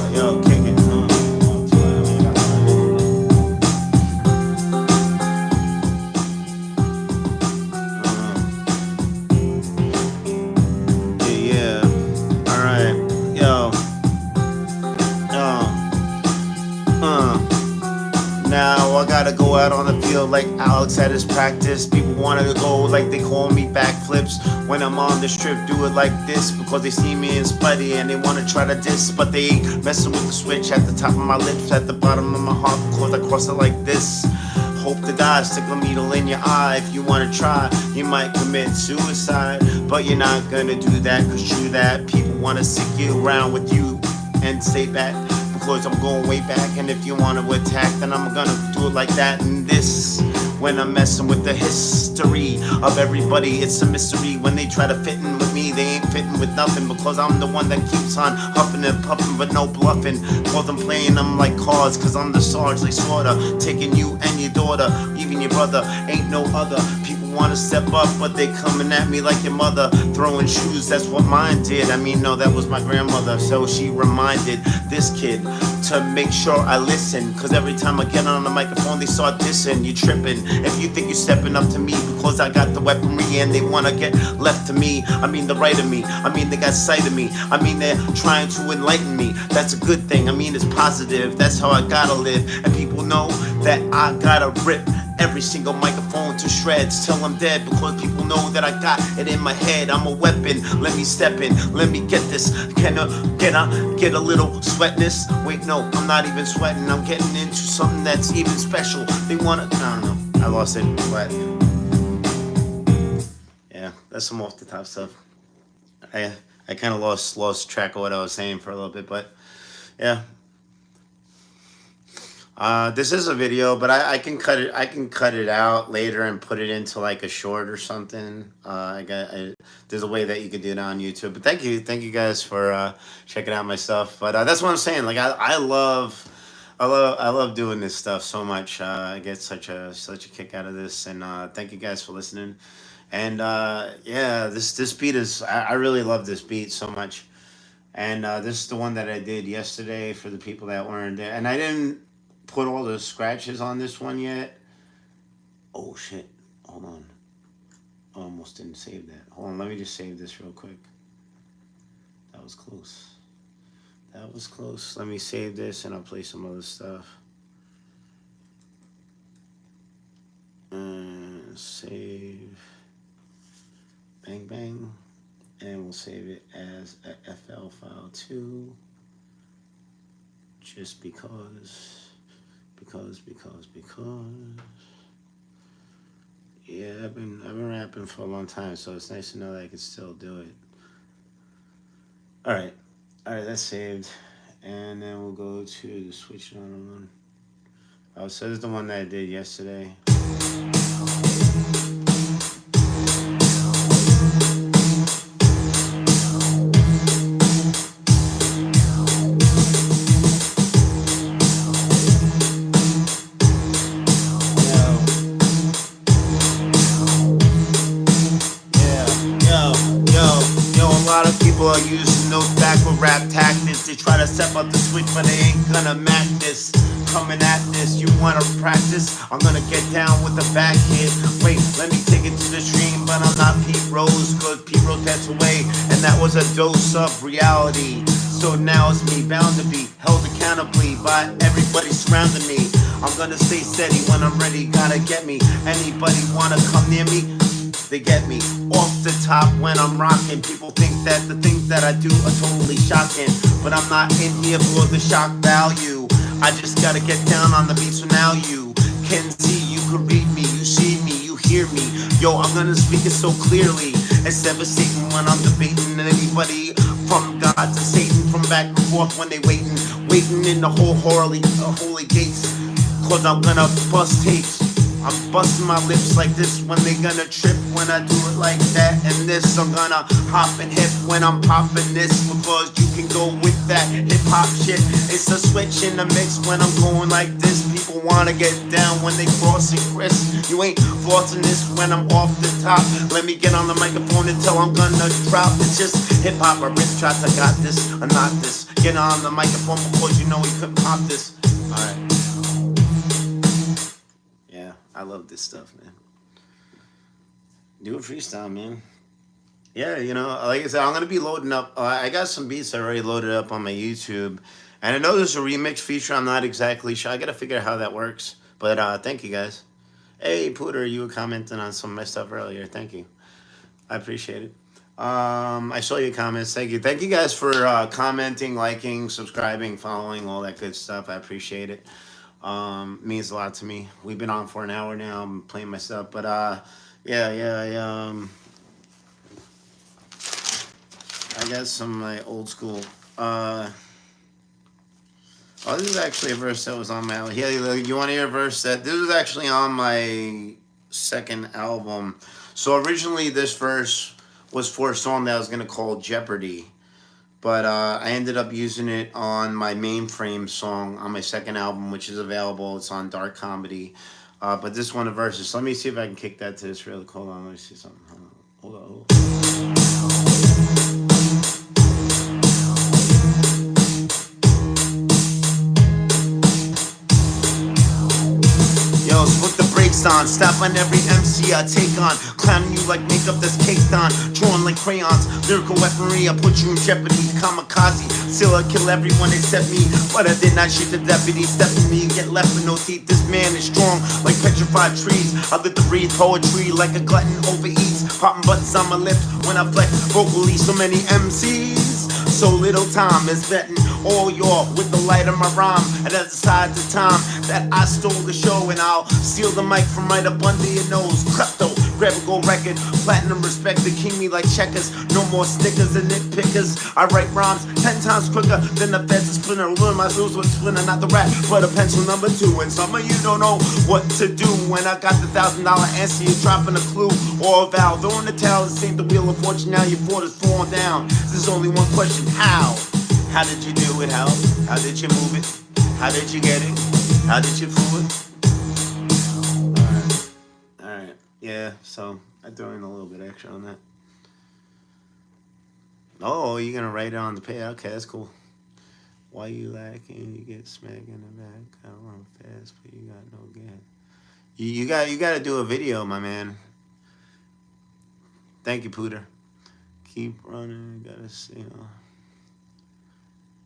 bit. Yo, kick it. Too loud. I got yeah. All right. Yo. Yo. Now I gotta go out on the field like Alex at his practice. People wanted to go like they call me back flips. When I'm on the strip, do it like this because they see me in Spidey and they wanna try to diss, but they ain't messing with the switch at the top of my lips, at the bottom of my heart because I cross it like this. Hope to die, stick a needle in your eye. If you wanna try, you might commit suicide, but you're not gonna do that, cause true that people wanna sick you around with you and stay back because I'm going way back. And if you want to attack, then I'm gonna do it like that. And this, when I'm messing with the history of everybody, it's a mystery. When they try to fit in with me, they ain't fitting with nothing because I'm the one that keeps on huffing and puffing, but no bluffing. Cause I'm playing them like cards, cause I'm the Sarge, like sorta taking you and your daughter, even your brother. Ain't no other. People wanna step up, but they coming at me like your mother, throwing shoes. That's what mine did. I mean, no, that was my grandmother. So she reminded this kid to make sure I listen, cause every time I get on the microphone they start dissing. You tripping if you think you're stepping up to me because I got the weaponry and they wanna get left to me. I mean the right of me, I mean they got sight of me, I mean they're trying to enlighten me. That's a good thing, I mean it's positive, that's how I gotta live. And people know that I gotta rip every single microphone to shreds till I'm dead, because people know that I got it in my head. I'm a weapon, let me step in, let me get this. Can I get a little sweatness? Wait, no, I'm not even sweating, I'm getting into something that's even special. They wanna, I don't know, I lost it, but yeah, that's some off the top stuff. I kind of lost track of what I was saying for a little bit, but yeah. This is a video, but I can cut it. I can cut it out later and put it into like a short or something. There's a way that you could do it on YouTube. But thank you guys for checking out my stuff. But that's what I'm saying. Like I love doing this stuff so much. I get such a kick out of this, and thank you guys for listening. And yeah, this beat is I really love this beat so much. And this is the one that I did yesterday for the people that weren't there. And I didn't put all the scratches on this one yet. Oh shit. Hold on. I almost didn't save that. Hold on, let me just save this real quick. That was close. That was close. Let me save this and I'll play some other stuff. Save. Bang bang. And we'll save it as a FL file too. Just because. Yeah, I've been rapping for a long time, so it's nice to know that I can still do it. All right, that's saved, and then we'll go to the switch on one. Oh, so this is the one that I did yesterday. People are using those backward rap tactics. They try to step up the switch, but they ain't gonna match this. Coming at this, you wanna practice? I'm gonna get down with the back hit. Wait, let me take it to the stream, but I'm not Pete Rose, cause Pete Rose passed away, and that was a dose of reality. So now it's me, bound to be held accountably by everybody surrounding me. I'm gonna stay steady when I'm ready, gotta get me. Anybody wanna come near me? They get me off the top when I'm rocking. People think that the things that I do are totally shocking, but I'm not in here for the shock value. I just gotta get down on the beat, so now you can see, you can read me, you see me, you hear me. Yo, I'm gonna speak it so clearly, instead of Satan when I'm debating anybody from God to Satan, from back and forth when they waiting in the whole holy gates. Cause I'm gonna bust tapes. I'm busting my lips like this when they gonna trip when I do it like that. And this, I'm gonna hop and hip when I'm popping this, because you can go with that hip hop shit. It's a switch in the mix when I'm going like this. People wanna get down when they crossing Chris. You ain't flossing this when I'm off the top. Let me get on the microphone until I'm gonna drop. It's just hip hop or rip shots. I got this or not this. Get on the microphone because you know we couldn't pop this. Alright. I love this stuff, man. Do a freestyle, man. Yeah, you know, like I said, I'm gonna be loading up. I got some beats already loaded up on my YouTube, and I know there's a remix feature. I'm not exactly sure. I gotta figure out how that works. But thank you guys. Hey, Pooter, you were commenting on some of my stuff earlier. Thank you. I appreciate it. I saw your comments. Thank you. Thank you guys for commenting, liking, subscribing, following, all that good stuff. I appreciate it. Means a lot to me. We've been on for an hour now. I'm playing myself, but yeah, yeah. I got some of my old school. Uh, oh, this is actually a verse that was on my. Yeah, you want to hear a verse that this was actually on my second album. So originally, this verse was for a song that I was gonna call Jeopardy, but I ended up using it on my mainframe song on my second album, which is available. It's on Dark Comedy. But this one, the verses. Let me see if I can kick that to this real quick. Hold on, let me see something. Hold on. Hold on. Yo, put the brakes on, stop on every MC I take on. Clowning you like makeup that's caked on. Drawn like crayons, lyrical weaponry. I put you in jeopardy, kamikaze. Still I kill everyone except me. But I did not shoot the deputy. Step in me and get left with no teeth. This man is strong like petrified trees. I live to breathe poetry like a glutton overeats. Popping buttons on my lips when I flex vocally. So many MCs. So little time is betting all y'all with the light of my rhyme. And that's aside the time that I stole the show, and I'll steal the mic from right up under your nose. Klepto, grab a gold record, platinum respect the king me like checkers. No more stickers and nitpickers. I write rhymes 10 times quicker than the feds is splinter. Learn my rules with splinter, not the rap, but a pencil number 2. And some of you don't know what to do when I got the $1,000 answer. You're dropping a clue or a vowel. Throwing the towel, this ain't the wheel of fortune. Now your fort is falling down. There's only one question: how? How did you do it? How did you move it? How did you get it? How did you fool it? Alright. Yeah, so I threw in a little bit extra on that. Oh, you're gonna write it on the page. Okay, that's cool. Why you lacking? You get smacked in the back. I run fast, but you got no gas. You got to do a video, my man. Thank you, Pooter. Keep running. Gotta see.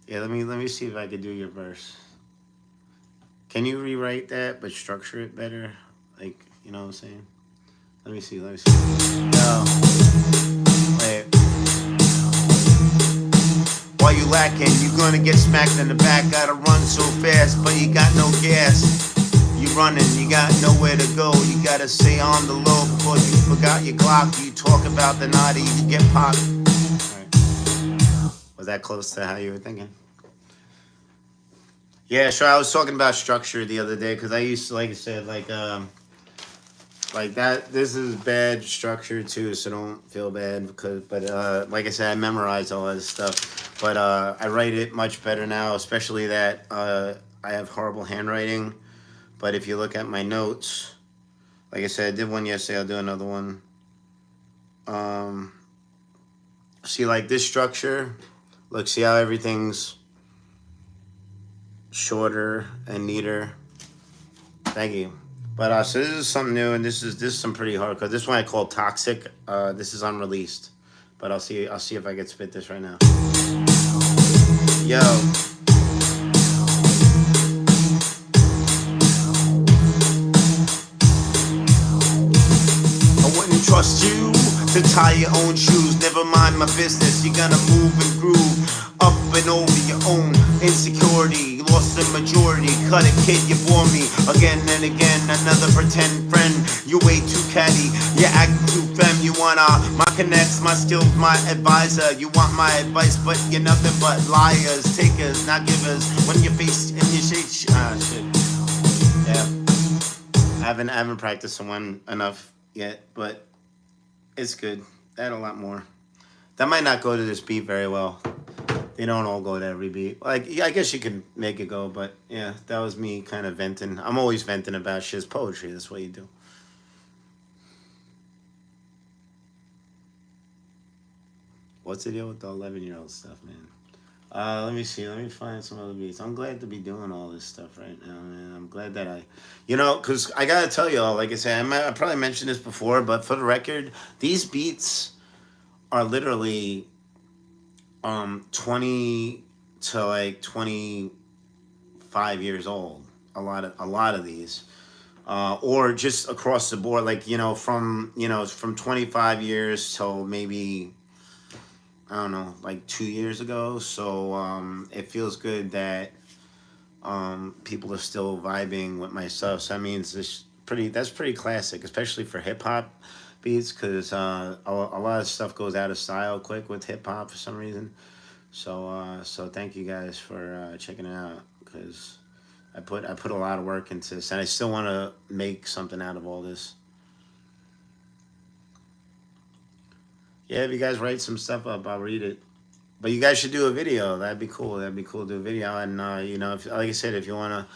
Yeah, let me see if I could do your verse. Can you rewrite that but structure it better? Like, you know what I'm saying? Let me see. No. Wait. Why you lacking? You gonna get smacked in the back. Gotta run so fast, but you got no gas. You running, you got nowhere to go. You gotta stay on the low because you forgot your Glock. You talk about the naughty, you get popped. Right. Was that close to how you were thinking? Yeah, sure. I was talking about structure the other day because I used to, like I said, like that. This is bad structure too, so don't feel bad because. But like I said, I memorized all this stuff, but I write it much better now, especially that I have horrible handwriting. But if you look at my notes, like I said, I did one yesterday. I'll do another one. Um, See, like this structure. Look, see how everything's shorter and neater. Thank you. But so this is something new, and this is some pretty hardcore. This one I call Toxic. This is unreleased, but I'll see if I can spit this right now. Yo. I wouldn't trust you to tie your own shoes. Never mind my business. You're gonna move and groove up and over your own insecurity. Lost the majority. Cut it, kid, you bore me again and again. Another pretend friend. You way too catty. You act too femme. You wanna my connects, my skills, my advisor. You want my advice, but you're nothing but liars, takers, not givers. When your face in your shit. Yeah. I haven't practiced one enough yet, but it's good. Add a lot more. That might not go to this beat very well. They don't all go to every beat. Like, yeah, I guess you could make it go, but yeah, that was me kind of venting. I'm always venting about shit's poetry. That's what you do. What's the deal with the 11-year-old stuff, man? Let me see. Let me find some other beats. I'm glad to be doing all this stuff right now, man. I'm glad that because I gotta tell y'all, like I said, I probably mentioned this before, but for the record, these beats are literally 20 to like 25 years old. A lot of these. or just across the board, like from 25 years till maybe I don't know, like 2 years ago. So it feels good that people are still vibing with my stuff. So that means that's pretty classic, especially for hip hop beats, because a lot of stuff goes out of style quick with hip hop for some reason. So thank you guys for checking it out, because I put a lot of work into this, and I still want to make something out of all this. Yeah, if you guys write some stuff up, I'll read it. But you guys should do a video. That'd be cool. That'd be cool to do a video. And if, like I said, if you wanna,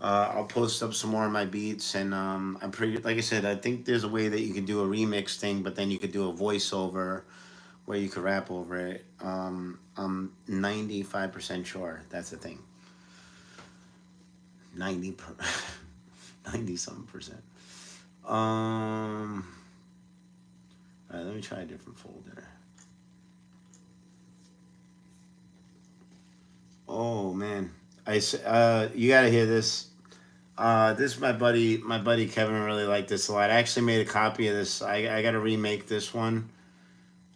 I'll post up some more of my beats. And I'm pretty, like I said, I think there's a way that you could do a remix thing, but then you could do a voiceover where you could rap over it. I'm 95% sure that's a thing. 90 per, 90 something percent. All right, let me try a different folder. Oh man, you gotta hear this. This is my buddy. My buddy Kevin really liked this a lot. I actually made a copy of this. I gotta remake this one.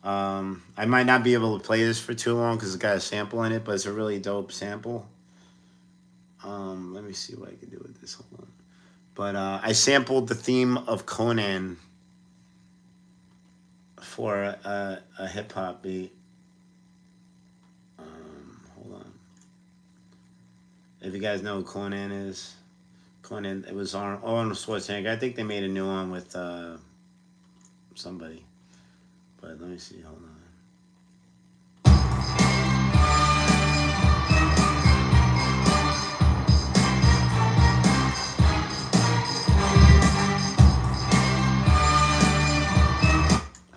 I might not be able to play this for too long because it's got a sample in it, but it's a really dope sample. Let me see what I can do with this. Hold on. But I sampled the theme of Conan for a hip hop beat. Hold on. If you guys know who Conan is, Conan, it was on Arnold Schwarzenegger. I think they made a new one with somebody. But let me see. Hold on.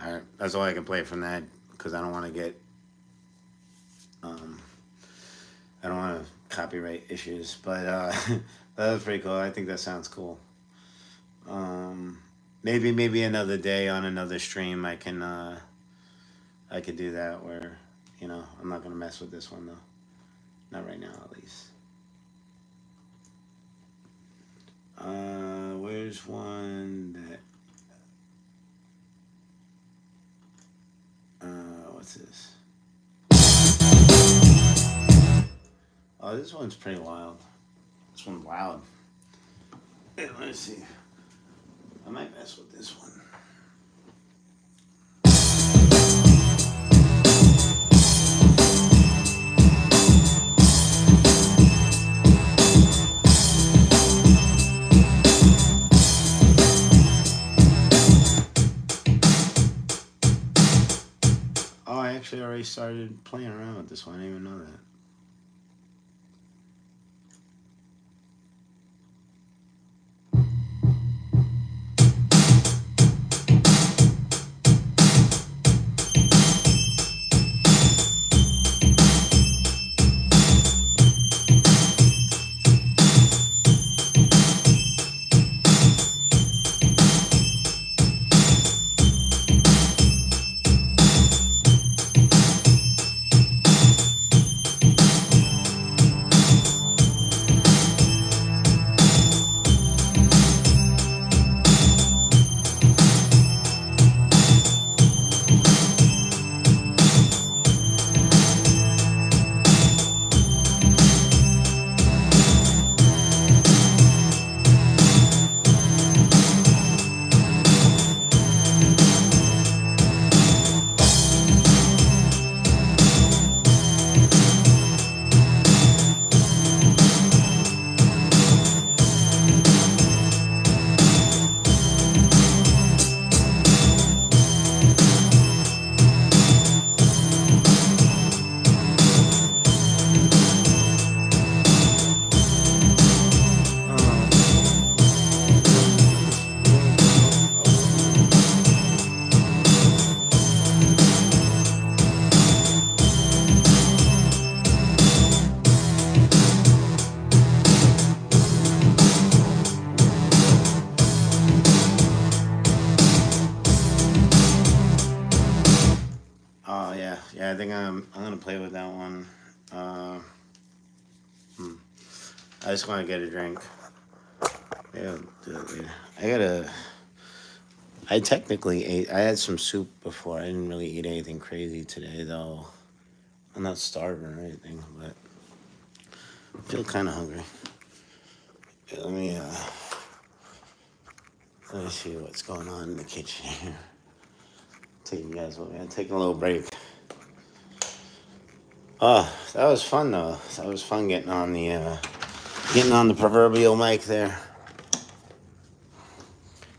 All right, that's all I can play from that because I don't want to get um, I don't want to copyright issues. But that was pretty cool. I think that sounds cool. Um, maybe another day on another stream I could do that where I'm not gonna mess with this one though. Not right now at least. Where's one that what's this? Oh, this one's pretty wild. This one's loud. Hey, let me see. I might mess with this one. Oh, I actually already started playing around with this one. I didn't even know that. Oh yeah. I think I'm gonna play with that one. Uh, hmm. I just want to get a drink. Yeah, I'll do it later. I gotta. I technically ate. I had some soup before. I didn't really eat anything crazy today, though. I'm not starving or anything, but I feel kind of hungry. Yeah, let me see what's going on in the kitchen here. Taking you guys with me. I'm taking a little break. Oh, that was fun though. That was fun getting on the proverbial mic there.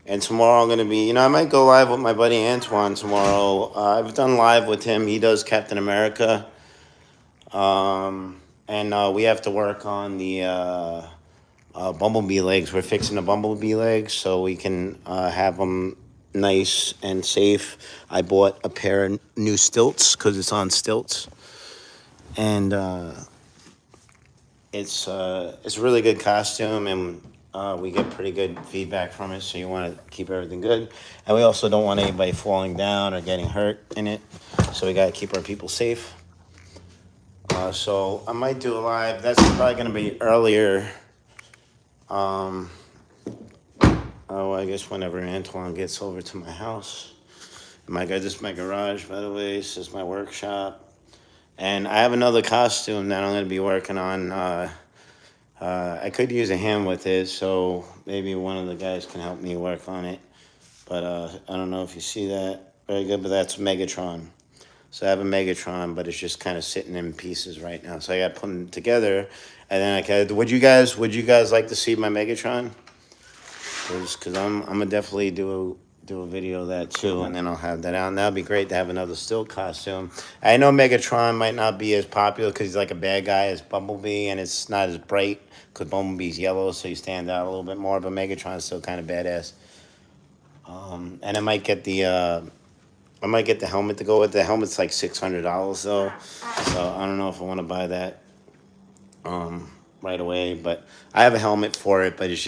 And tomorrow I'm gonna be, I might go live with my buddy Antoine tomorrow. I've done live with him. He does Captain America, and we have to work on the bumblebee legs. We're fixing the bumblebee legs so we can have them nice and safe. I bought a pair of new stilts because it's on stilts, and it's a really good costume, and we get pretty good feedback from it. So you want to keep everything good, and we also don't want anybody falling down or getting hurt in it. So we got to keep our people safe. So I might do a live. That's probably going to be earlier. Um, oh, I guess whenever Antoine gets over to my house. This is my garage, by the way. This is my workshop, and I have another costume that I'm going to be working on. I could use a hand with it, so maybe one of the guys can help me work on it. But I don't know if you see that very good, but that's Megatron. So I have a Megatron, but it's just kind of sitting in pieces right now. So I got to put them together, and then I could. Would you guys like to see my Megatron? Because I'm gonna definitely do a video of that too, and then I'll have that out. And that'd be great to have another still costume. I know Megatron might not be as popular because he's like a bad guy as Bumblebee, and it's not as bright because Bumblebee's yellow, so you stand out a little bit more. But Megatron's still kind of badass. And I might get the helmet to go with. The helmet's like $600 though, so I don't know if I want to buy that right away. But I have a helmet for it, but it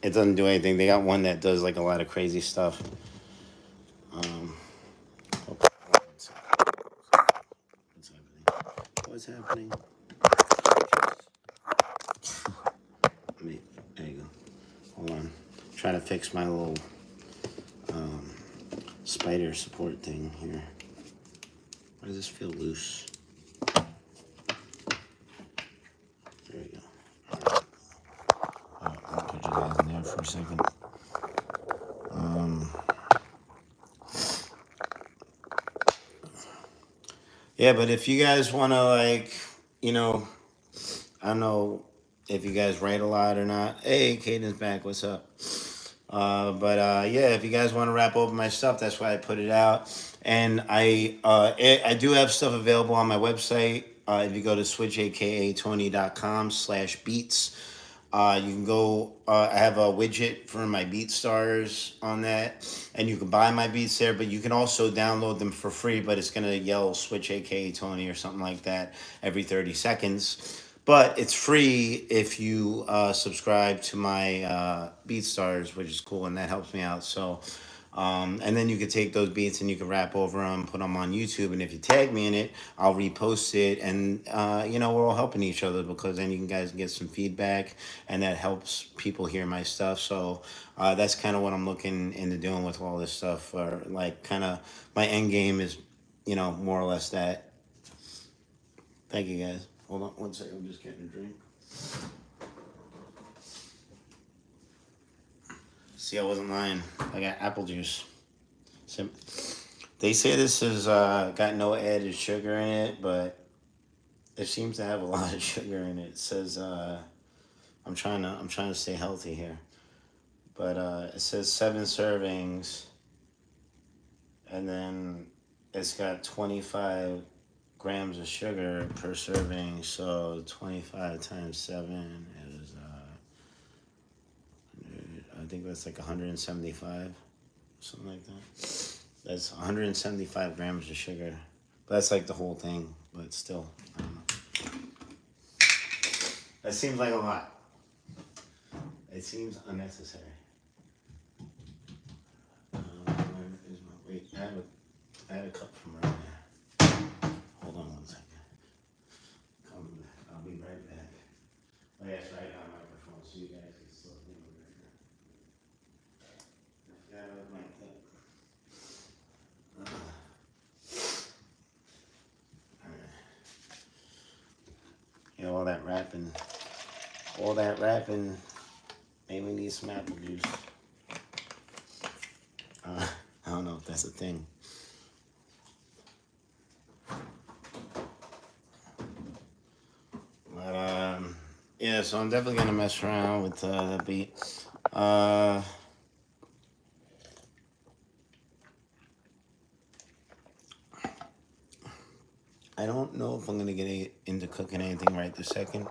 doesn't do anything. They got one that does like a lot of crazy stuff. Um, what's happening? What's happening? There you go. Hold on. Trying to fix my little um, spider support thing here. Why does this feel loose? There we go. I'll put you guys in there for a second. Um, yeah, but if you guys want to, you know, I don't know if you guys write a lot or not. Hey, Caden's back. What's up? But yeah, if you guys want to wrap over my stuff, that's why I put it out. And I do have stuff available on my website. If you go to switch.a.a.tony.com/beats, you can go. I have a widget for my Beat Stars on that, and you can buy my beats there. But you can also download them for free. But it's gonna yell "Switch a.k.a. Tony" or something like that every 30 seconds. But it's free if you subscribe to my BeatStars, which is cool, and that helps me out. So, and then you could take those beats and you can rap over them, put them on YouTube, and if you tag me in it, I'll repost it, and we're all helping each other because then you can guys get some feedback, and that helps people hear my stuff. So that's kind of what I'm looking into doing with all this stuff. Or like, kind of my end game is, more or less that. Thank you guys. Hold on one second. I'm just getting a drink. See, I wasn't lying. I got apple juice. They say this has got no added sugar in it, but it seems to have a lot of sugar in it. It says I'm trying to stay healthy here, but it says 7 servings, and then it's got 25 grams of sugar per serving. So 25 times 7 is I think that's like 175, something like that. That's 175 grams of sugar. But that's like the whole thing, but still, I don't know. That seems like a lot. It seems unnecessary. Where is my, wait, I had a cup from earlier. Hold on one second. I'll be right back. Oh, yeah, it's right on my microphone, so you guys can still hear me right now. Yeah, all that rapping made me need some apple juice. I don't know if that's a thing. But yeah, so I'm definitely gonna mess around with the beat. Uh, I don't know if I'm gonna into cooking anything right this second.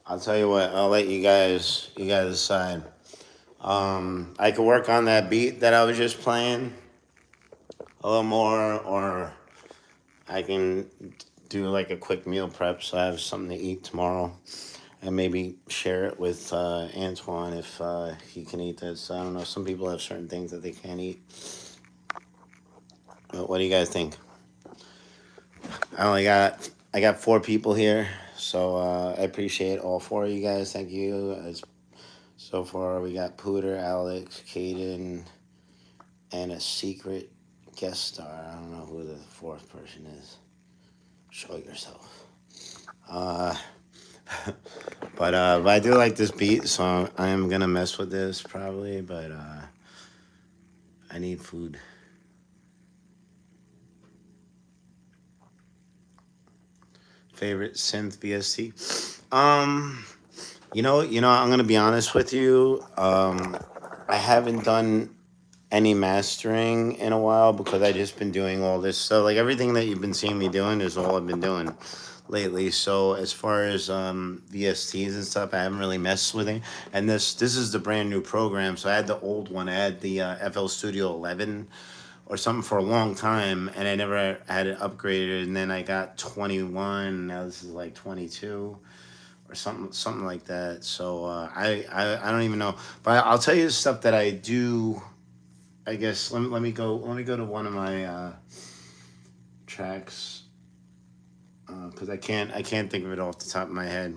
I'll tell you what. I'll let you guys decide. I could work on that beat that I was just playing a little more, or I can do like a quick meal prep so I have something to eat tomorrow, and maybe share it with Antoine if he can eat this. I don't know. Some people have certain things that they can't eat. But what do you guys think? I got four people here, so I appreciate all four of you guys. Thank you. So far, we got Pooter, Alex, Caden, and a secret guest star. I don't know who the fourth person is. Show yourself. Uh, but I do like this beat, so I am gonna mess with this probably. But I need food. Favorite synth VST? Um, I'm gonna be honest with you. I haven't done any mastering in a while because I just been doing all this. So like everything that you've been seeing me doing is all I've been doing lately. So as far as VSTs and stuff, I haven't really messed with it. And this is the brand new program. So I had the old one. I had the FL Studio 11 or something for a long time, and I never had it upgraded. And then I got 21. Now this is like 22 or something like that. So I don't even know. But I'll tell you the stuff that I do. I guess let me go to one of my tracks because I can't think of it off the top of my head.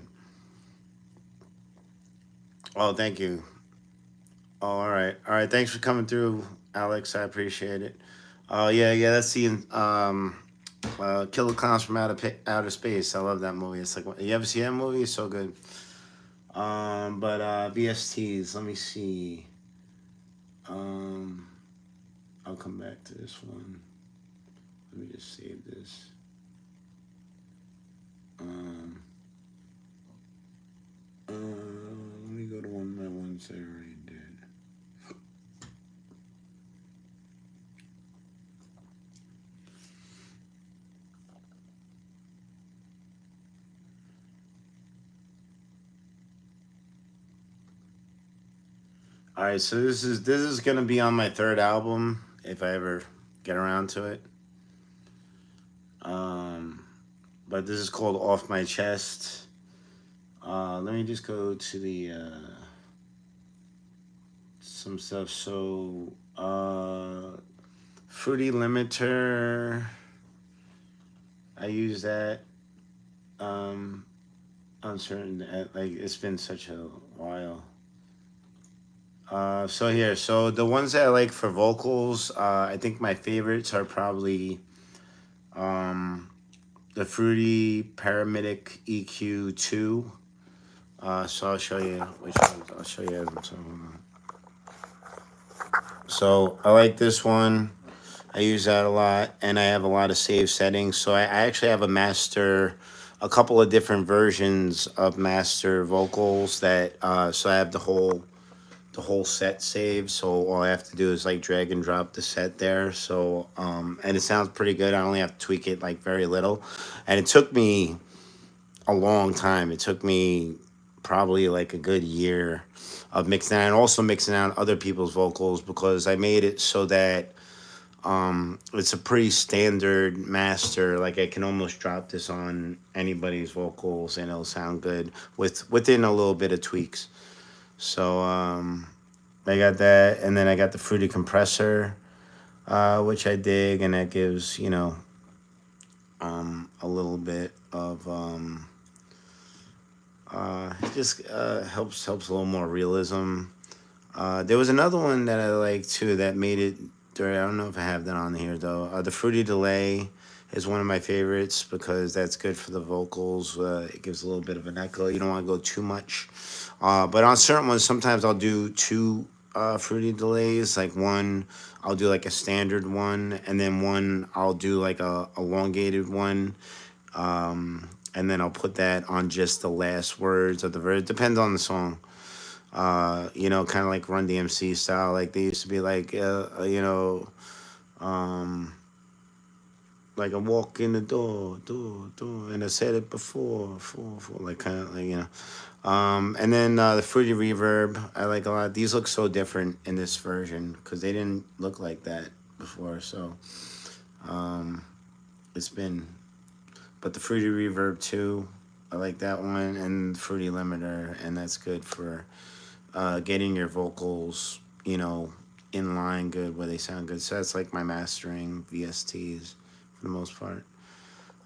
Oh, thank you. Oh, all right. Thanks for coming through, Alex. I appreciate it. Oh yeah. That's the Killer Clowns from Outer Space. I love that movie. It's like you ever see that movie? It's so good. But VSTs. Let me see. Um, I'll come back to this one. Let me just save this. Um, let me go to one of my ones I already did. All right, so this is gonna be on my third album if I ever get around to it. Um, but this is called Off My Chest. Let me just go to the some stuff. So Fruity Limiter, I use that. Um, Uncertain. Like it's been such a while. So the ones that I like for vocals, I think my favorites are probably um, the Fruity Paramedic EQ2. So I'll show you which ones. I'll show you some. So I like this one. I use that a lot, and I have a lot of save settings. So I actually have a couple of different versions of master vocals that. So I have the whole set saved. So all I have to do is like drag and drop the set there. So and it sounds pretty good. I only have to tweak it like very little, and it took me a long time. It took me probably like a good year of mixing and also mixing out other people's vocals because I made it so that it's a pretty standard master. Like I can almost drop this on anybody's vocals and it'll sound good within a little bit of tweaks. So I got that, and then I got the Fruity Compressor, which I dig, and that gives a little bit of it just helps a little more realism. There was another one that I like too that made it. I don't know if I have that on here though. The Fruity Delay is one of my favorites because that's good for the vocals. It gives a little bit of an echo. You don't want to go too much. But on certain ones, sometimes I'll do two fruity delays. Like one, I'll do like a standard one, and then one I'll do like a elongated one. And then I'll put that on just the last words of the verse. It depends on the song. Kind of like Run DMC style. Like they used to be like I walk in the door, and I said it before, like kind of like and then the fruity reverb I like a lot. These look so different in this version because they didn't look like that before. So it's been, but the fruity reverb too, I like that one, and fruity limiter, and that's good for getting your vocals, in line good where they sound good. So that's like my mastering VSTs for the most part.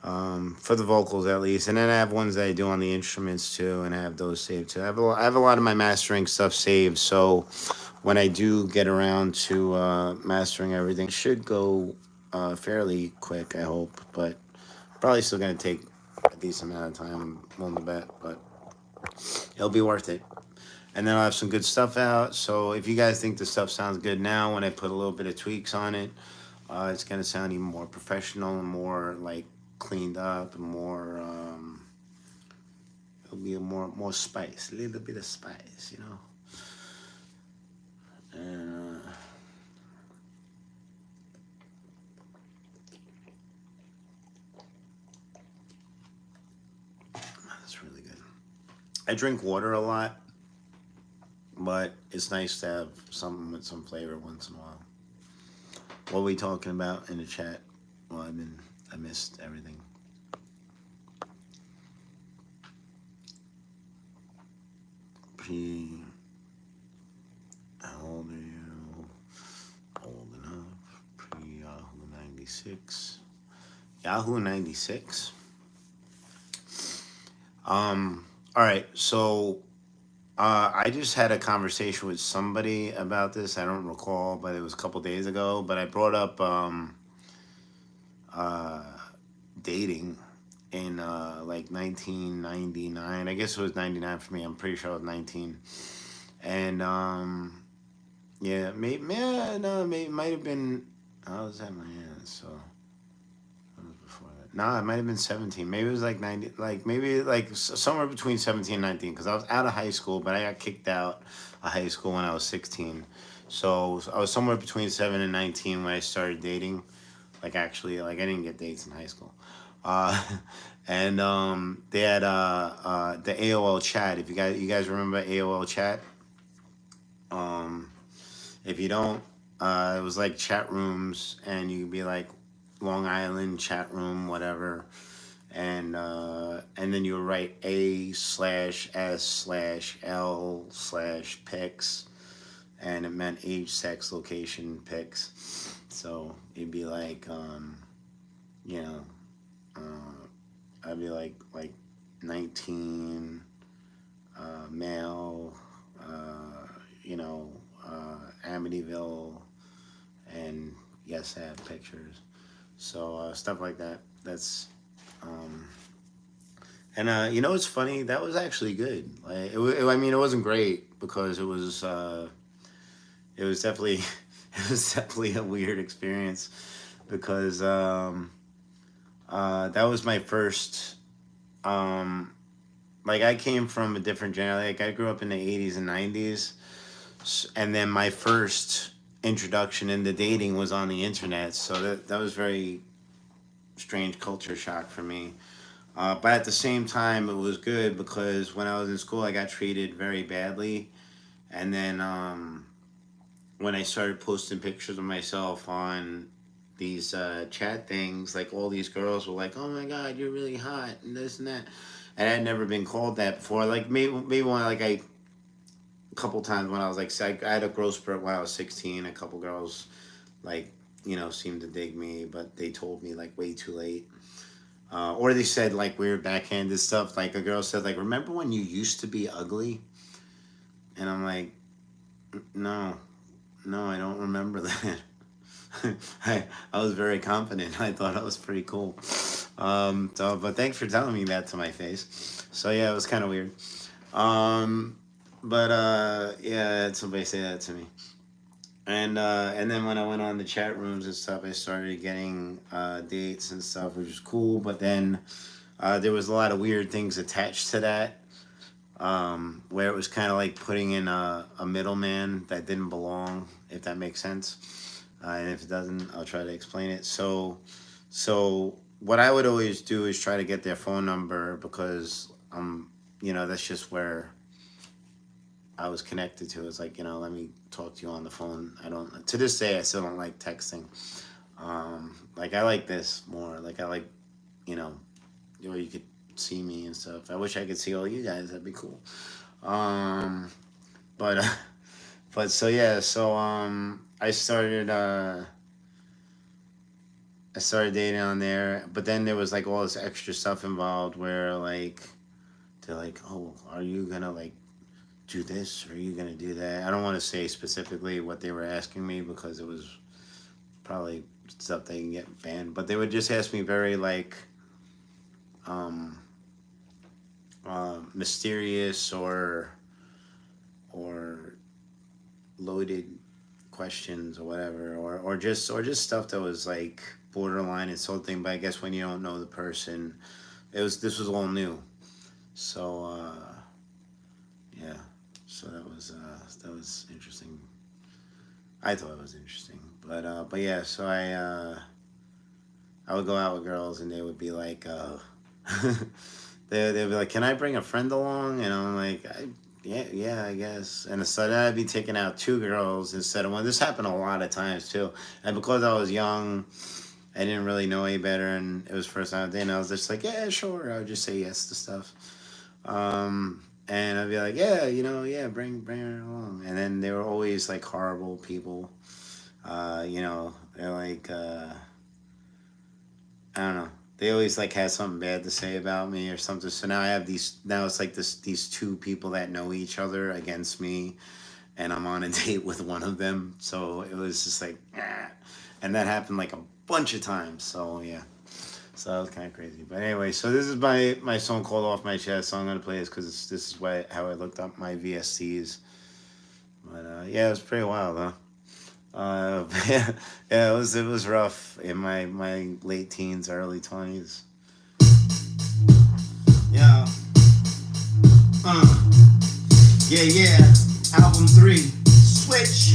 For the vocals at least, and then I have ones that I do on the instruments too, and I have those saved too. I have a lot of my mastering stuff saved, so when I do get around to mastering everything, it should go fairly quick. I hope, but probably still gonna take a decent amount of time. I'm willing to bet, but it'll be worth it. And then I'll have some good stuff out. So if you guys think the stuff sounds good now, when I put a little bit of tweaks on it, it's gonna sound even more professional and more like cleaned up and more. It'll be a more spice, a little bit of spice. And that's really good. I drink water a lot, but it's nice to have something with some flavor once in a while. What are we talking about in the chat? Well, I missed everything. P, how old are you? Old enough. Pre Yahoo 96. Yahoo 96. All right, so I just had a conversation with somebody about this. I don't recall, but it was a couple days ago. But I brought up uh, dating in like 1999. I guess it was 99 for me. I'm pretty sure I was 19. And yeah, maybe, yeah, no, maybe it might have been. I was at my aunt, so it was before that. Nah, it might have been 17. Maybe it was like 90, like maybe like somewhere between 17 and 19, because I was out of high school, but I got kicked out of high school when I was 16. So I was somewhere between 7 and 19 when I started dating. Like actually, like I didn't get dates in high school. Uh, and they had the AOL chat. If you guys remember AOL chat, um, if you don't, it was like chat rooms, and you could be like Long Island chat room, whatever, and then you would write A/S/L/L/pics, and it meant age, sex, location, pics. So it'd be like, you know, I'd be like 19, male, you know, Amityville, and yes, I have pictures. So stuff like that. That's um, and it's funny. That was actually good. Like I mean, it wasn't great because it was definitely it was definitely a weird experience because that was my first like I came from a different generation. Like I grew up in the 80s and 90s, and then my first introduction into dating was on the internet. So that was very strange culture shock for me. But at the same time, it was good because when I was in school, I got treated very badly. And then when I started posting pictures of myself on these chat things, like all these girls were like, "Oh my God, you're really hot," and this and that. And I had never been called that before. Like maybe when like a couple times when I was like, I had a growth spurt when I was 16. A couple girls like seemed to dig me, but they told me like way too late. Or they said like weird backhanded stuff. Like a girl said like, "Remember when you used to be ugly?" And I'm like, no, I don't remember that. I was very confident. I thought I was pretty cool. But thanks for telling me that to my face. So yeah, it was kind of weird. Um, yeah, somebody say that to me. And then when I went on the chat rooms and stuff, I started getting dates and stuff, which was cool. But then there was a lot of weird things attached to that, where it was kind of like putting in a middleman that didn't belong, if that makes sense. And if it doesn't, I'll try to explain it. So what I would always do is try to get their phone number because that's just where I was connected to. It's like, let me talk to you on the phone. I don't, to this day, I still don't like texting. Like I like this more. Like I like, where you could see me and stuff. I wish I could see all you guys. That'd be cool. Um, but, uh, but so yeah, so I started dating on there, but then there was like all this extra stuff involved where like they're like, oh, are you gonna like do this? Or are you gonna do that? I don't want to say specifically what they were asking me because it was probably stuff they can get banned, but they would just ask me very like um, mysterious or loaded questions or whatever, or just stuff that was like borderline insulting. But I guess when you don't know the person, this was all new. So yeah, so that was interesting. I thought it was interesting, but yeah. So I would go out with girls and they would be like, they'd be like, "Can I bring a friend along?" And I'm like, yeah, I guess. And so then I'd be taking out two girls instead of one. This happened a lot of times too. And because I was young, I didn't really know any better, and it was first time dating. I was just like, yeah, sure. I would just say yes to stuff. And I'd be like, yeah, yeah, bring her along. And then they were always like horrible people. They're like, I don't know. They always like had something bad to say about me or something. So now I have now it's like these two people that know each other against me, and I'm on a date with one of them. So it was just like, ah. And that happened like a bunch of times. So yeah, so that was kind of crazy. But anyway, so this is my song called "Off My Chest." So I'm gonna play this because this is how I looked up my VSTs. But yeah, it was pretty wild, huh? Yeah, it was rough in my late teens, early 20s. Yeah, uh, yeah. Album 3, Switch.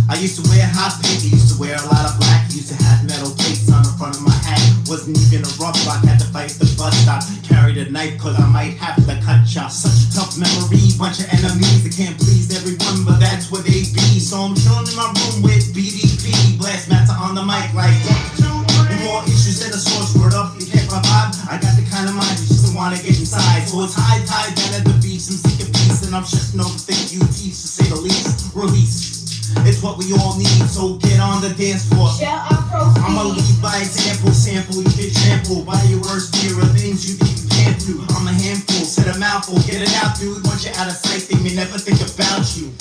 I used to wear hot pink, used to wear a lot of black, used to have metal plates on the front of my hat. Wasn't even a rough rock, had to fight the bus stop. Carried a knife cause I might have to cut ya. Such a tough memory, bunch of enemies that can't please everyone, but that's where they be. So I'm chilling in my room with BDP, blast matter on the mic like 1, 2, 3. More issues than a source, word up, you can't vibe. I got the kind of mind you just wanna get inside. So it's high tide down at the beach, I'm sick of peace, and I'm shutting over things you teach, to say the least. Release. It's what we all need, so get on the dance floor. I'ma lead by example, sample, you get trampled by your worst fear of things you think you can't do. I'm a handful, set a mouthful, get it out, dude. Once you're out of sight, they may never think about you.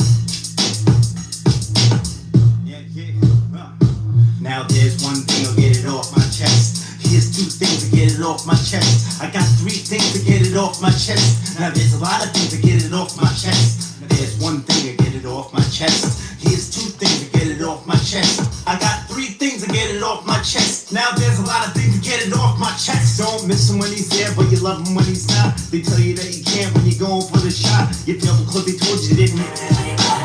Now there's one thing, I'll get it off my chest. Here's 2 things to get it off my chest. I got 3 things to get it off my chest. Now there's a lot of things to get it off my chest. There's 1 thing to get it off my chest. Here's 2 things to get it off my chest. I got 3 things to get it off my chest. Now there's a lot of things to get it off my chest. Don't miss him when he's there, but you love him when he's not. They tell you that you can't when you're going for the shot. You feel because they told you didn't.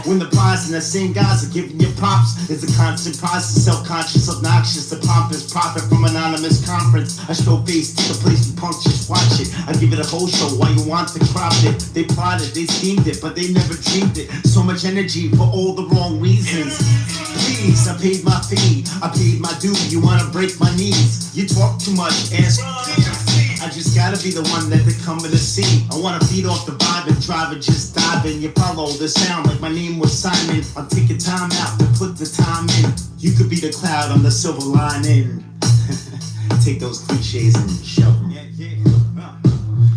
When the prize and the same guys are giving you props, it's a constant process, self-conscious, obnoxious, the pompous profit from anonymous conference. I show face, take a place, you punks just watch it. I give it a whole show while you want to crop it. They plotted, they schemed it, but they never dreamed it. So much energy for all the wrong reasons. Please, I paid my fee, I paid my due. You wanna break my knees? You talk too much, ask. I just gotta be the one that they're coming to see. I wanna feed off the vibe and drive it, just dive in. You follow the sound like my name was Simon. I'm taking time out to put the time in. You could be the cloud on the silver lining. Take those cliches and shove them.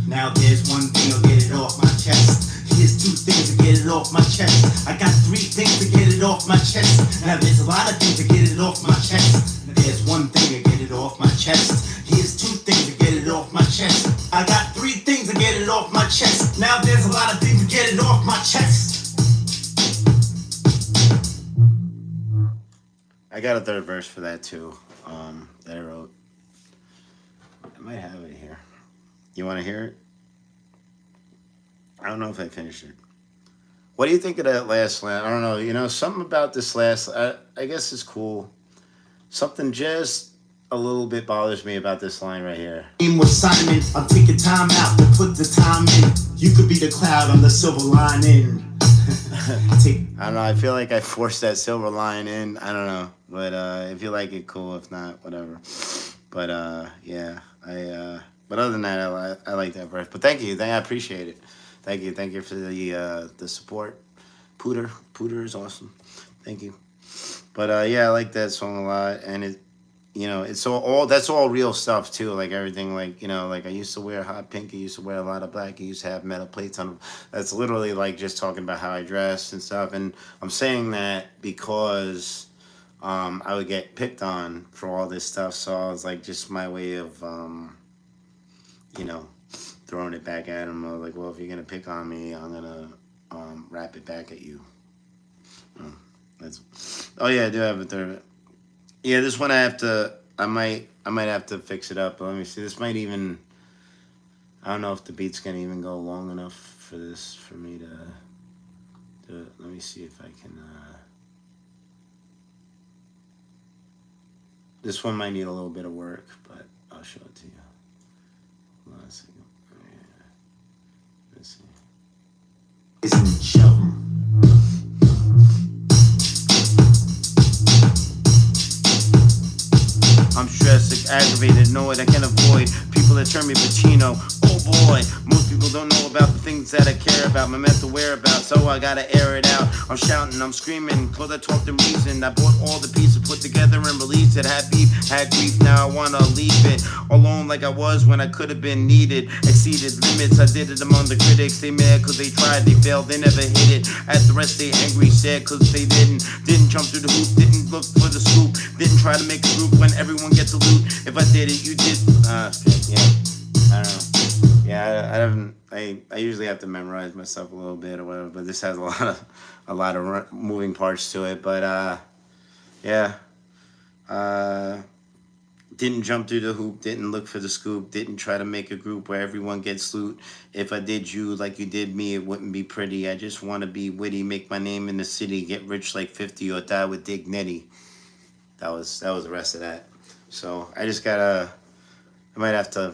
Now there's 1 thing, I'll get it off my chest. Here's 2 things to get it off my chest. I got 3 things to get it off my chest. Now there's a lot of things to get it off off my chest. There's one thing to get it off my chest. Here's two things to get it off my chest. I got three things to get it off my chest. Now there's a lot of things to get it off my chest. I got a third verse for that too. That I wrote. I might have it here. You want to hear it? I don't know if I finished it. What do you think of that last line? I don't know. You know, something about this last. I guess it's cool. Something just a little bit bothers me about this line right here. With Simon, I'm taking time out to put the time in. You could be the cloud on the silver lining. I don't know. I feel like I forced that silver line in. I don't know, but if you like it, cool. If not, whatever. But yeah, But other than that, I like that verse. But thank you. I appreciate it. Thank you for the support. Pooter is awesome. Thank you. But yeah, I like that song a lot, and it's all that's all real stuff too. Like everything, like like I used to wear hot pink. I used to wear a lot of black. I used to have metal plates on. That's literally like just talking about how I dress and stuff. And I'm saying that because I would get picked on for all this stuff. So I was like, just my way of throwing it back at him. I was like, well, if you're gonna pick on me, I'm gonna rap it back at you. Oh yeah, I do have a third. Yeah, this one I might have to fix it up. But let me see. This might even. I don't know if the beat's gonna even go long enough for this for me to do it. Let me see if I can. This one might need a little bit of work, but I'll show it to you. Hold on a second. Yeah. Let's see. Isn't shelving. I'm stressed, aggravated, annoyed, I can't avoid people that turn me Pacino. Oh boy, most people don't know about the things that I care about, my mental whereabouts, so I gotta air it out. I'm shouting, I'm screaming, cause I talked and reason. I bought all the pieces, put together and released it. Had beef, had grief, now I wanna leave it alone like I was when I could have been needed. Exceeded limits, I did it among the critics. They mad cause they tried, they failed, they never hit it. At the rest they angry, sad cause they didn't jump through the hoop, didn't look for the scoop, didn't try to make a group when everyone gets a loot. If I did it, you did. Yeah, I don't know. Yeah, I haven't. I usually have to memorize myself a little bit or whatever, but this has a lot of moving parts to it. But yeah, didn't jump through the hoop, didn't look for the scoop, didn't try to make a group where everyone gets loot. If I did you like you did me, it wouldn't be pretty. I just want to be witty, make my name in the city, get rich like 50 or die with dignity. That was the rest of that. So I might have to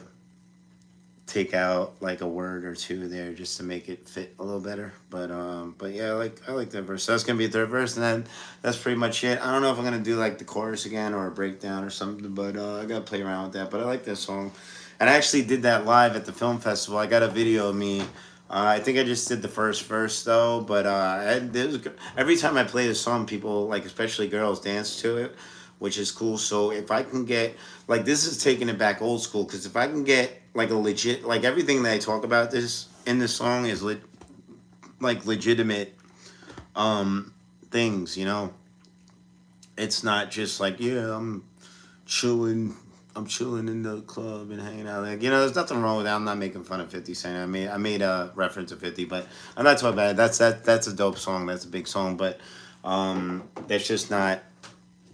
take out like a word or two there just to make it fit a little better. But yeah, I like that verse. So that's gonna be a third verse, and then that's pretty much it. I don't know if I'm gonna do like the chorus again or a breakdown or something, but I gotta play around with that. But I like that song, and I actually did that live at the film festival. I got a video of me. I think I just did the first verse though, but every time I play the song, people like, especially girls, dance to it, which is cool. So if I can get like, this is taking it back old school, because if I can get like a legit, like everything that I talk about this in this song is like legitimate things, it's not just like, yeah, chilling I'm chilling in the club and hanging out. Like, there's nothing wrong with that. I'm not making fun of 50 Cent. I made a reference to 50, but I'm not talking about it. That's a dope song. That's a big song, but that's just not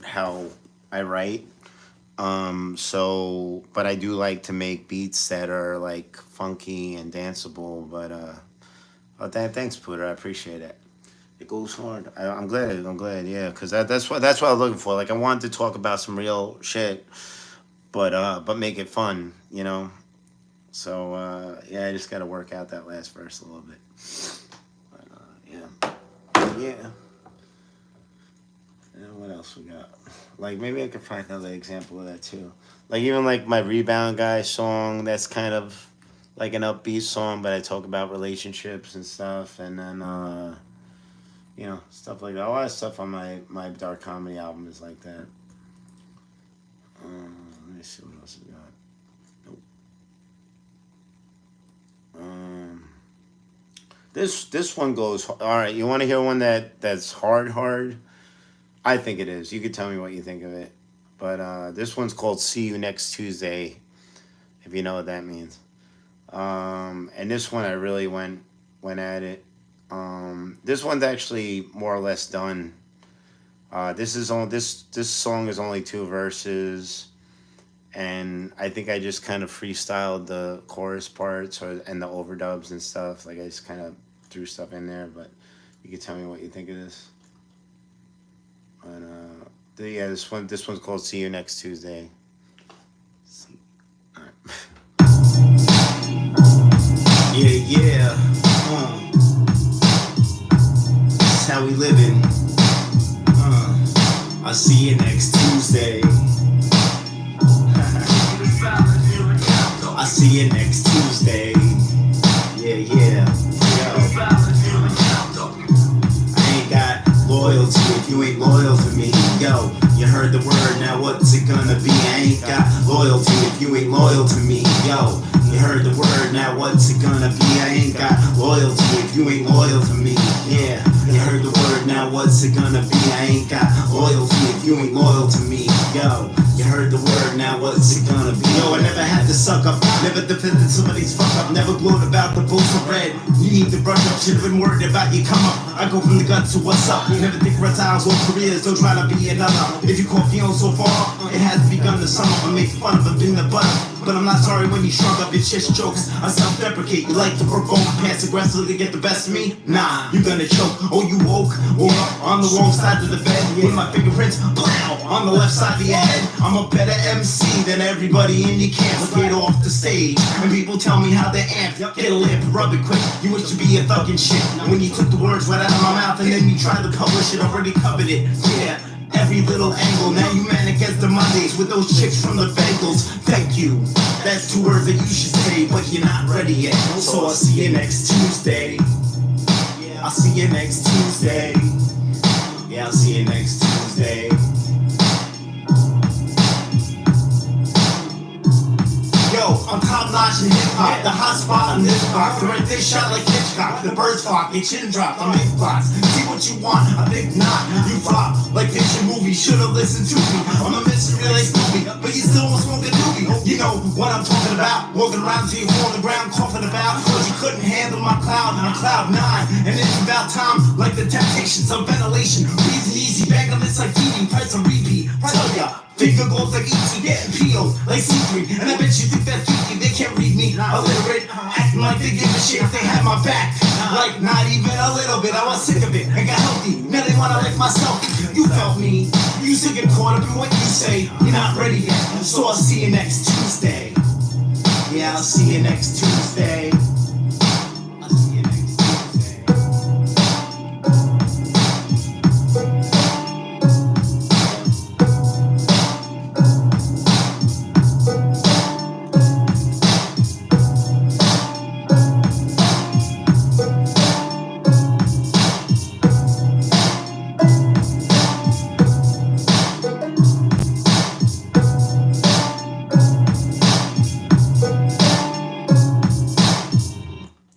how I write. But I do like to make beats that are like funky and danceable. Thanks, Pooter. I appreciate it. It goes hard. I'm glad. Yeah, because that's what I was looking for. Like, I wanted to talk about some real shit, but make it fun. So yeah, I just got to work out that last verse a little bit. Yeah. And what else we got? Like, maybe I could find another example of that too. Like, even like my Rebound Guy song, that's kind of like an upbeat song, but I talk about relationships and stuff, and then stuff like that. A lot of stuff on my dark comedy album is like that. Let me see what else we got. Nope. This one goes all right. You want to hear one that's hard? I think it is. You could tell me what you think of it. But this one's called "See You Next Tuesday," if you know what that means. And this one I really went at it. This one's actually more or less done. This song is only two verses, and I think I just kind of freestyled the chorus parts and the overdubs and stuff. Like I just kind of threw stuff in there, but you can tell me what you think of this. But yeah, this one's called "See You Next Tuesday." All right. Yeah, yeah. This is how we living. I'll see you next Tuesday. I'll see you next Tuesday. Yeah, yeah. Yo. I ain't got loyalty if you ain't loyal to me. Yo, you heard the word, now what's it gonna be? I ain't got loyalty if you ain't loyal to me. Yo, you heard the word, now what's it gonna be? I ain't got loyalty if you ain't loyal to me. Yeah, you heard the word, now what's it gonna be? I ain't got loyalty if you ain't loyal to me. Yo, you heard the word, now what's it gonna be? Yo, I never had to suck up, never defended somebody's fuck up, never blown about the bulls of red. You need to brush up, should've been worried about you come up. I go from the guts to what's up. You never think reptiles or careers, don't try to be another. If you caught feeling so far, it has begun to sum up and make fun of it in the butter. But I'm not sorry when you shrug up, it's just jokes. I self-deprecate, you like to provoke, pass aggressively to get the best of me? Nah, you gonna choke. Oh, you woke on the wrong side of the bed with my fingerprints, blow, on the left side of your head. I'm a better MC than everybody in your camp. Get off the stage, and people tell me how they amped. Get a lamp, rub it quick. You wish to be a thug and shit. When you took the words right out of my mouth and then you tried to publish it, already covered it. Yeah. Every little angle, now you manic as the Mondays with those chicks from the Bengals. Thank you, that's two words that you should say, but you're not ready yet. So I'll see you next Tuesday. I'll see you next Tuesday. Yeah, I'll see you next Tuesday. Yo, I'm top notch in hip hop, the hot spot on this block. The right they shot like Hitchcock, the birds flock, they chin drop, I'm in blocks. See what you want, I think not. You flop like fiction movie, should've listened to me. I'm a mystery like Scooby, but you still won't smoke a doobie. You know what I'm talking about, walking around till you fall on the ground, coughing about, cause you couldn't handle my cloud. I'm cloud 9, and it's about time, like the temptations of ventilation. Breathing easy, bag on this like TV, price a repeat. Tell ya. Finger goals like E.T. getting peeled like C3. And I bet you think that's geeky, they can't read me. Illiterate, acting like they give a shit if they had my back. Like not even a little bit, I was sick of it. I got healthy, now they wanna lick myself. You felt me, you used to get caught up in what you say. You're not ready yet, so I'll see you next Tuesday. Yeah, I'll see you next Tuesday. I'll see you next Tuesday.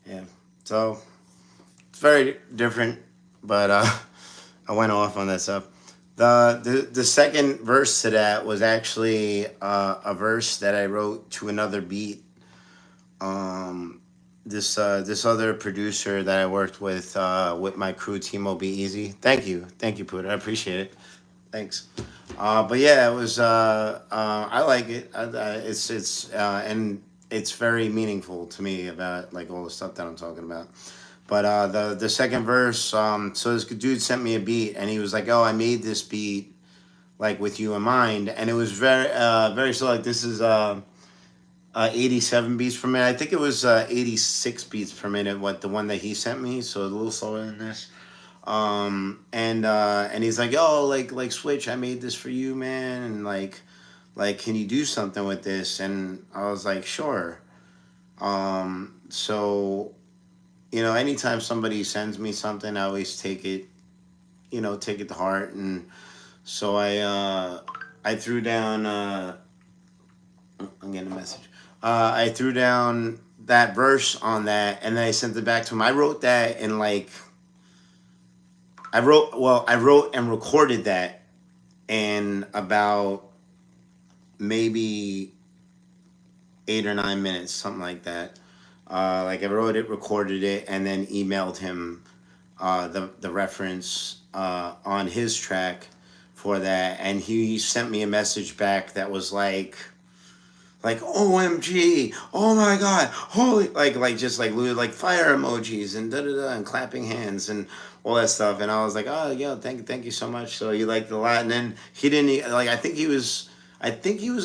Yeah. So it's very different, but I went off on that stuff. The second verse to that was actually a verse that I wrote to another beat. This other producer that I worked with my crew, Timo Be Easy. Thank you, Puda. I appreciate it. Thanks. But yeah, it was. I like it. And it's very meaningful to me about like all the stuff that I'm talking about. But the second verse, so this dude sent me a beat, and he was like, "Oh, I made this beat like with you in mind," and it was very so like this is 87 beats per minute. I think it was 86 beats per minute. What the one that he sent me, so a little slower than this. And he's like, "Oh, like Switch, I made this for you, man, and like can you do something with this?" And I was like, "Sure." So anytime somebody sends me something, I always take it to heart, and so I threw down. I'm getting a message. I threw down that verse on that, and then I sent it back to him. I wrote that in like I wrote and recorded that in about maybe 8 or 9 minutes, something like that. Like I wrote it, recorded it, and then emailed him the reference on his track for that, and he sent me a message back that was like OMG, oh my god, holy, like just like fire emojis and da da da and clapping hands and all that stuff. And I was like, oh yeah, thank you so much. So he liked it a lot. And then he didn't like. I think he was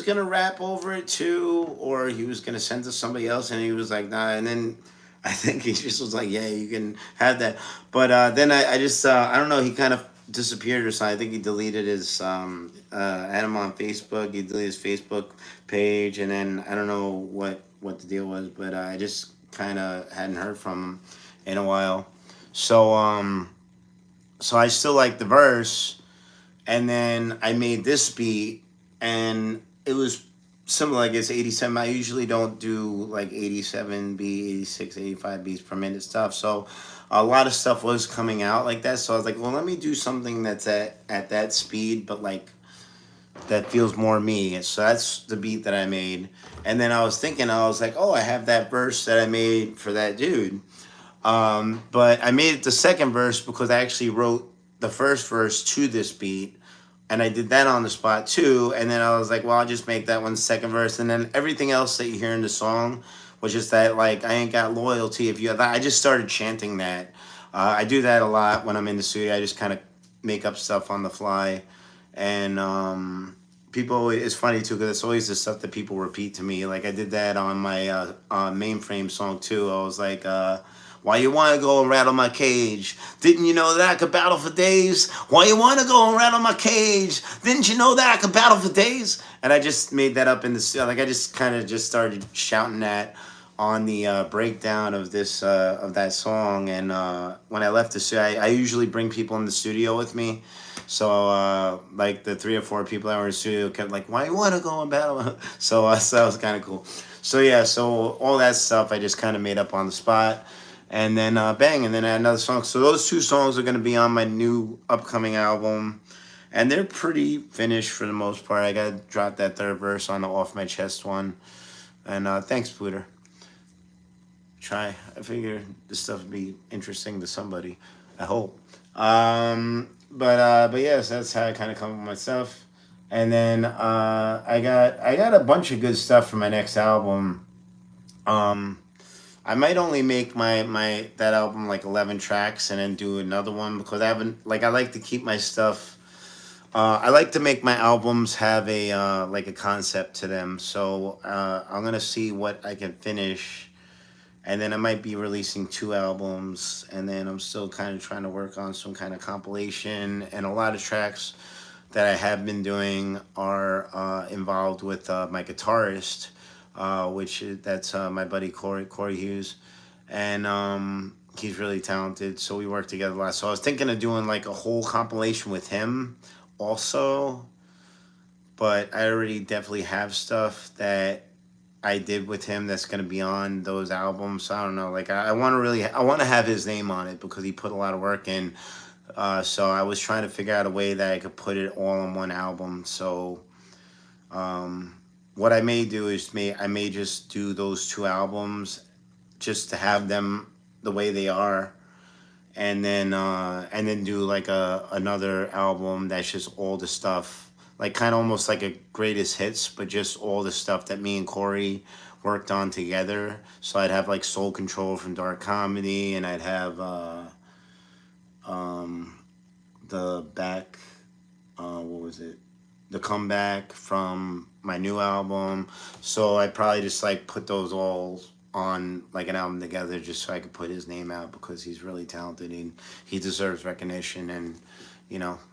gonna rap over it too, or he was gonna send to somebody else. And he was like, nah. And then I think he just was like, yeah, you can have that. But then I just I don't know. He kind of disappeared or something. I think he deleted his I had him on Facebook. He deleted his Facebook page, and then I don't know what the deal was, but I just kind of hadn't heard from him in a while. So so I still like the verse, and then I made this beat, and it was similar. Like it's 87. I usually don't do like 87 beat, 86, 85 beats per minute stuff. So a lot of stuff was coming out like that. So I was like, well, let me do something that's at that speed, but like that feels more me. So that's the beat that I made. And then I was thinking, I was like, oh, I have that verse that I made for that dude. But I made it the second verse because I actually wrote the first verse to this beat. And I did that on the spot too. And then I was like, well, I'll just make that one second verse. And then everything else that you hear in the song was just that, like, I ain't got loyalty. If you, I just started chanting that. I do that a lot when I'm in the studio. I just kind of make up stuff on the fly. And people, it's funny too, because it's always the stuff that people repeat to me. Like I did that on my mainframe song too. I was like, why you want to go and rattle my cage? Didn't you know that I could battle for days? Why you want to go and rattle my cage? Didn't you know that I could battle for days? And I just made that up in the, like I just kind of just started shouting that on the breakdown of this of that song. And when I left the studio, I usually bring people in the studio with me. So like the 3 or 4 people that were in the studio kept like, why you want to go and battle? So that was kind of cool. So yeah, so all that stuff I just kind of made up on the spot. And then bang, and then I had another song. So those 2 songs are going to be on my new upcoming album. And they're pretty finished for the most part. I got to drop that third verse on the Off My Chest one. And thanks, Pooter. Try. I figure this stuff would be interesting to somebody. I hope. But yes, that's how I kind of come up with my stuff. And then I got a bunch of good stuff for my next album. I might only make my that album like 11 tracks and then do another one because I haven't like I like to keep my stuff. I like to make my albums have a like a concept to them. So I'm gonna see what I can finish, and then I might be releasing 2 albums, and then I'm still kind of trying to work on some kind of compilation. And a lot of tracks that I have been doing are involved with my guitarist, that's my buddy Corey Hughes, and he's really talented. So we work together a lot. So I was thinking of doing like a whole compilation with him, also, but I already definitely have stuff that I did with him that's gonna be on those albums. So I don't know. Like I want to really, I want to have his name on it because he put a lot of work in. So I was trying to figure out a way that I could put it all on one album. So what I may do is I may just do those 2 albums just to have them the way they are, and then do like another album that's just all the stuff, like kind of almost like a greatest hits, but just all the stuff that me and Corey worked on together. So I'd have like Soul Control from Dark Comedy, and I'd have um, the back, what was it? The Comeback from my new album. So I probably just like put those all on like an album together just so I could put his name out because he's really talented and he deserves recognition. And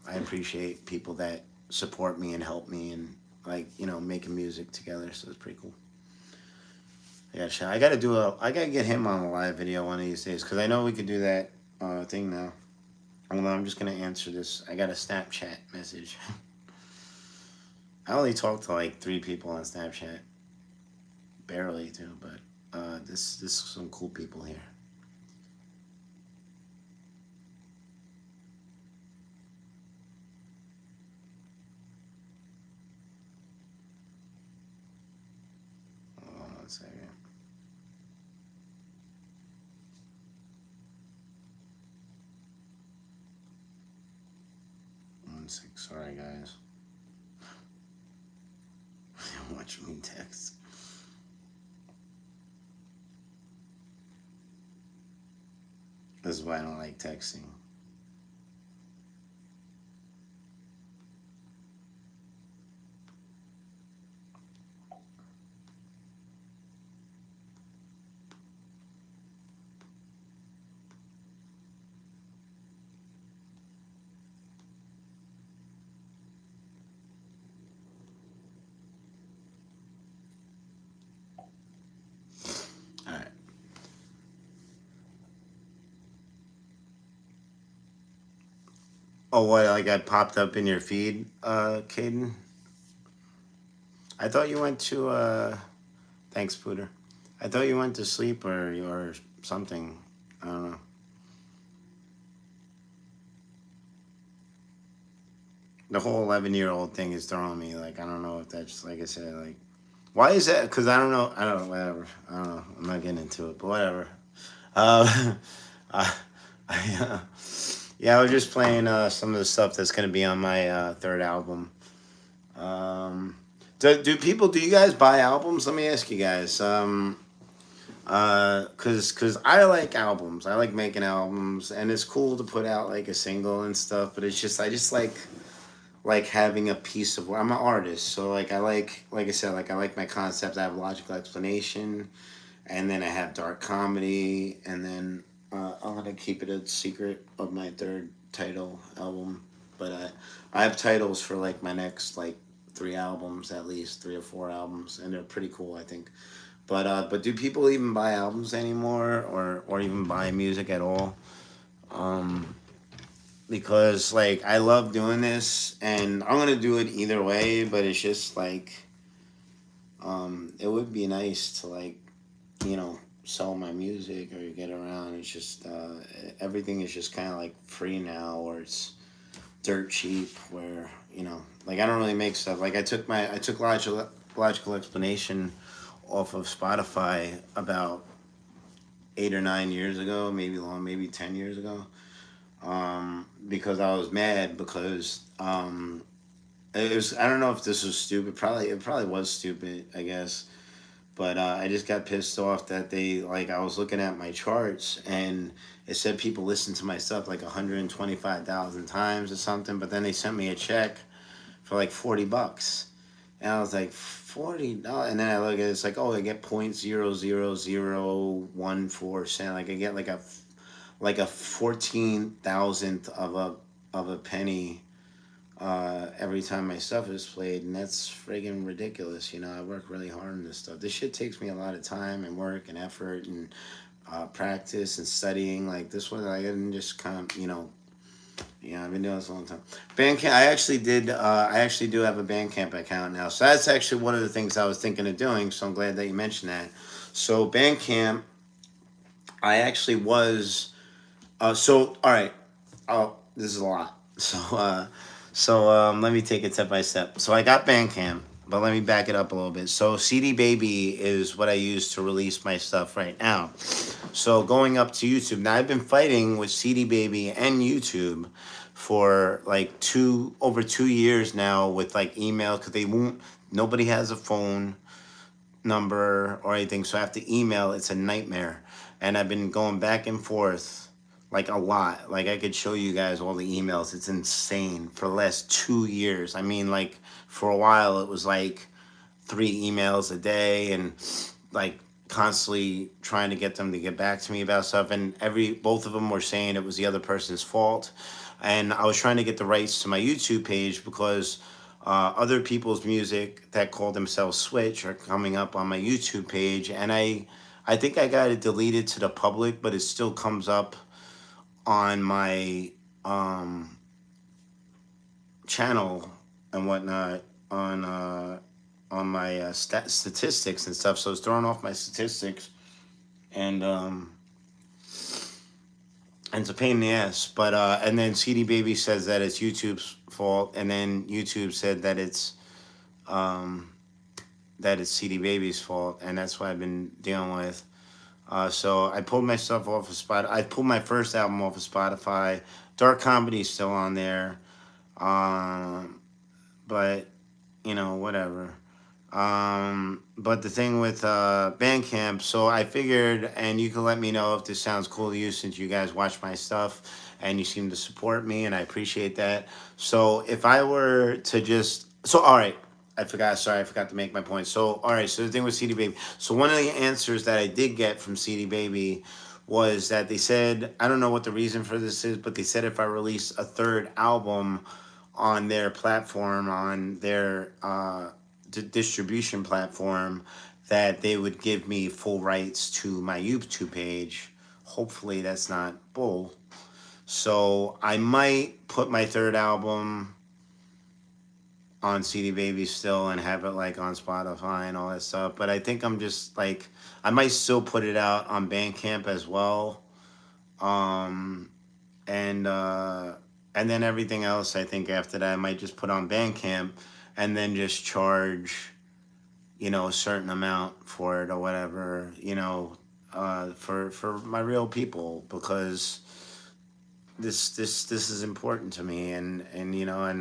I appreciate people that support me and help me and like making music together. So it's pretty cool. Yeah, I gotta get him on a live video one of these days because I know we could do that thing now. Hold on, I'm just gonna answer this. I got a Snapchat message. I only talked to like 3 people on Snapchat. Barely too, but this is some cool people here. One second. One sec. Sorry, guys. Watch me text. This is why I don't like texting. All right. Oh, what? Like I popped up in your feed, Caden? I thought you went to. Thanks, Pooter. I thought you went to sleep or something. I don't know. The whole 11-year-old thing is throwing me. Like I don't know if that's like I said. Like why is that? Because I don't know. I don't know. Whatever. I don't know. I'm not getting into it. But whatever. Uh, I, I, yeah, I was just playing some of the stuff that's gonna be on my third album. Um, do you guys buy albums? Let me ask you guys. Cause I like albums. I like making albums, and it's cool to put out like a single and stuff. But it's just I just like having a piece of. I'm an artist, so like I said, like I like my concept. I have logical explanation, and then I have dark comedy, and then I'm gonna keep it a secret of my third title album. But I have titles for like my next like three albums, at least 3 or 4 albums, and they're pretty cool, I think. But do people even buy albums anymore, or even buy music at all? Um, because like I love doing this, and I'm gonna do it either way. But it's just like it would be nice to like sell my music or get around. It's just everything is just kind of like free now, or it's dirt cheap. Where like I don't really make stuff. Like I took logical explanation off of Spotify about 8 or 9 years ago, maybe 10 years ago, because I was mad because it was. I don't know if this was stupid. It probably was stupid, I guess. But I just got pissed off that they like I was looking at my charts and it said people listen to my stuff like 125,000 times or something. But then they sent me a check for like $40. And I was like, $40. And then I look at it, it's like, oh, I get 0.00014 cent. Like I get like a 14,000th of a penny every time my stuff is played, and that's friggin' ridiculous. I work really hard on this stuff. This shit takes me a lot of time and work and effort and practice and studying. Like this one, I didn't just come, yeah, I've been doing this a long time. Bandcamp. I actually did. I actually do have a Bandcamp account now, so that's actually one of the things I was thinking of doing. So I'm glad that you mentioned that. So Bandcamp, I actually was. So all right. Oh, this is a lot. So let me take it step by step. So I got Bandcamp, but let me back it up a little bit. So CD Baby is what I use to release my stuff right now. So going up to YouTube. Now I've been fighting with CD Baby and YouTube for like over 2 years now with like email because they won't. Nobody has a phone number or anything, so I have to email. It's a nightmare, and I've been going back and forth like a lot. Like I could show you guys all the emails. It's insane for the last 2 years. I mean, like for a while it was like 3 emails a day, and like constantly trying to get them to get back to me about stuff. And both of them were saying it was the other person's fault. And I was trying to get the rights to my YouTube page because other people's music that call themselves Switch are coming up on my YouTube page, and I think I got it deleted to the public, but it still comes up on my channel and whatnot on my statistics and stuff. So it's throwing off my statistics, and it's a pain in the ass. But and then CD Baby says that it's YouTube's fault, and then YouTube said that it's that it's CD Baby's fault, and that's what I've been dealing with. So I pulled my stuff off of Spotify. I pulled my first album off of Spotify. Dark Comedy's still on there, but whatever. But the thing with Bandcamp, so I figured, and you can let me know if this sounds cool to you since you guys watch my stuff and you seem to support me, and I appreciate that. So if I were to just, so all right, I forgot. Sorry, I forgot to make my point. So all right, so the thing with CD Baby. So one of the answers that I did get from CD Baby was that they said, I don't know what the reason for this is, but they said if I release a third album on their platform, on their distribution platform, that they would give me full rights to my YouTube page. Hopefully that's not bull. So I might put my third album on CD Baby still and have it like on Spotify and all that stuff. But I think I'm just like, I might still put it out on Bandcamp as well. Um, and uh, and then everything else, I think after that, I might just put on Bandcamp and then just charge, a certain amount for it or whatever, for my real people, because this is important to me, and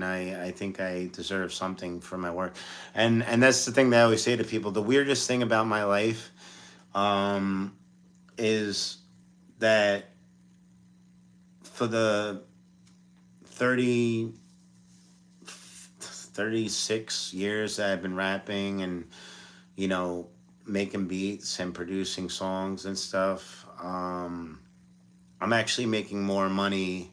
I think I deserve something for my work, and that's the thing that I always say to people. The weirdest thing about my life, is that for the 30 36 years that I've been rapping and making beats and producing songs and stuff, I'm actually making more money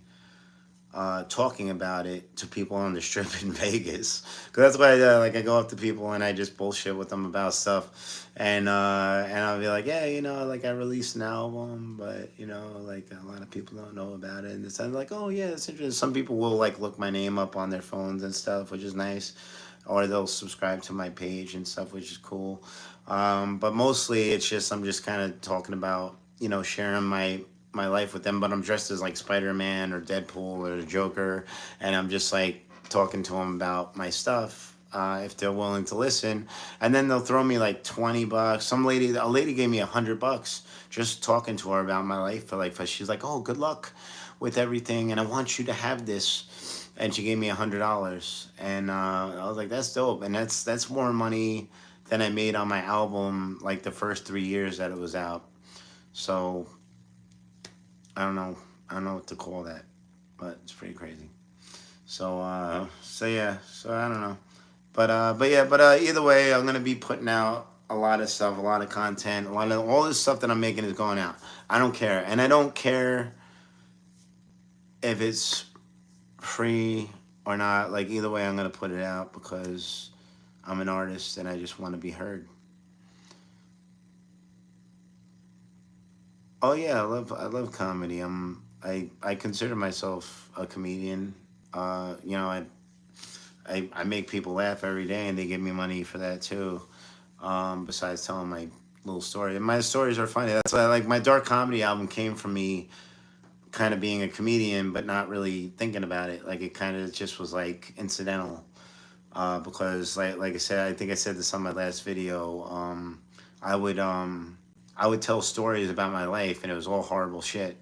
talking about it to people on the strip in Vegas. Because that's why I go up to people and I just bullshit with them about stuff, and I'll be like, yeah, like I released an album, but like a lot of people don't know about it, and it's like, oh yeah, it's interesting. Some people will like look my name up on their phones and stuff, which is nice, or they'll subscribe to my page and stuff, which is cool. But mostly it's just I'm just kind of talking about sharing my life with them, but I'm dressed as like Spider-Man or Deadpool or the Joker, and I'm just like talking to them about my stuff, if they're willing to listen, and then they'll throw me like $20. A lady gave me $100 just talking to her about my life she's like, oh, good luck with everything, and I want you to have this, and she gave me $100, and I was like, that's dope, and that's more money than I made on my album like the first 3 years that it was out. So I don't know. I don't know what to call that, but it's pretty crazy. So yeah. So I don't know, but either way, I'm gonna be putting out a lot of stuff, a lot of content, a lot of all this stuff that I'm making is going out. I don't care, and I don't care if it's free or not. Like either way, I'm gonna put it out because I'm an artist and I just want to be heard. Oh yeah, I love comedy. I consider myself a comedian. I make people laugh every day, and they give me money for that too. Besides telling my little story, and my stories are funny. That's why like my dark comedy album came from me kind of being a comedian, but not really thinking about it. Like it kind of just was like incidental. Because like I said, I think I said this on my last video. I would um, I would tell stories about my life, and it was all horrible shit.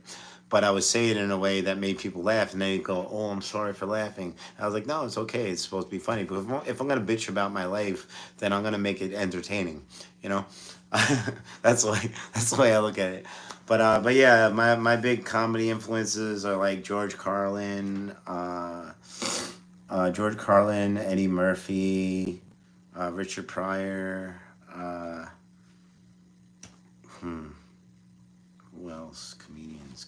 But I would say it in a way that made people laugh, and they'd go, "Oh, I'm sorry for laughing." I was like, "No, it's okay. It's supposed to be funny." But if I'm gonna bitch about my life, then I'm gonna make it entertaining. You know, that's the way I look at it. But yeah, my big comedy influences are like George Carlin, Eddie Murphy, Richard Pryor. Uh, hmm, who else? Comedians.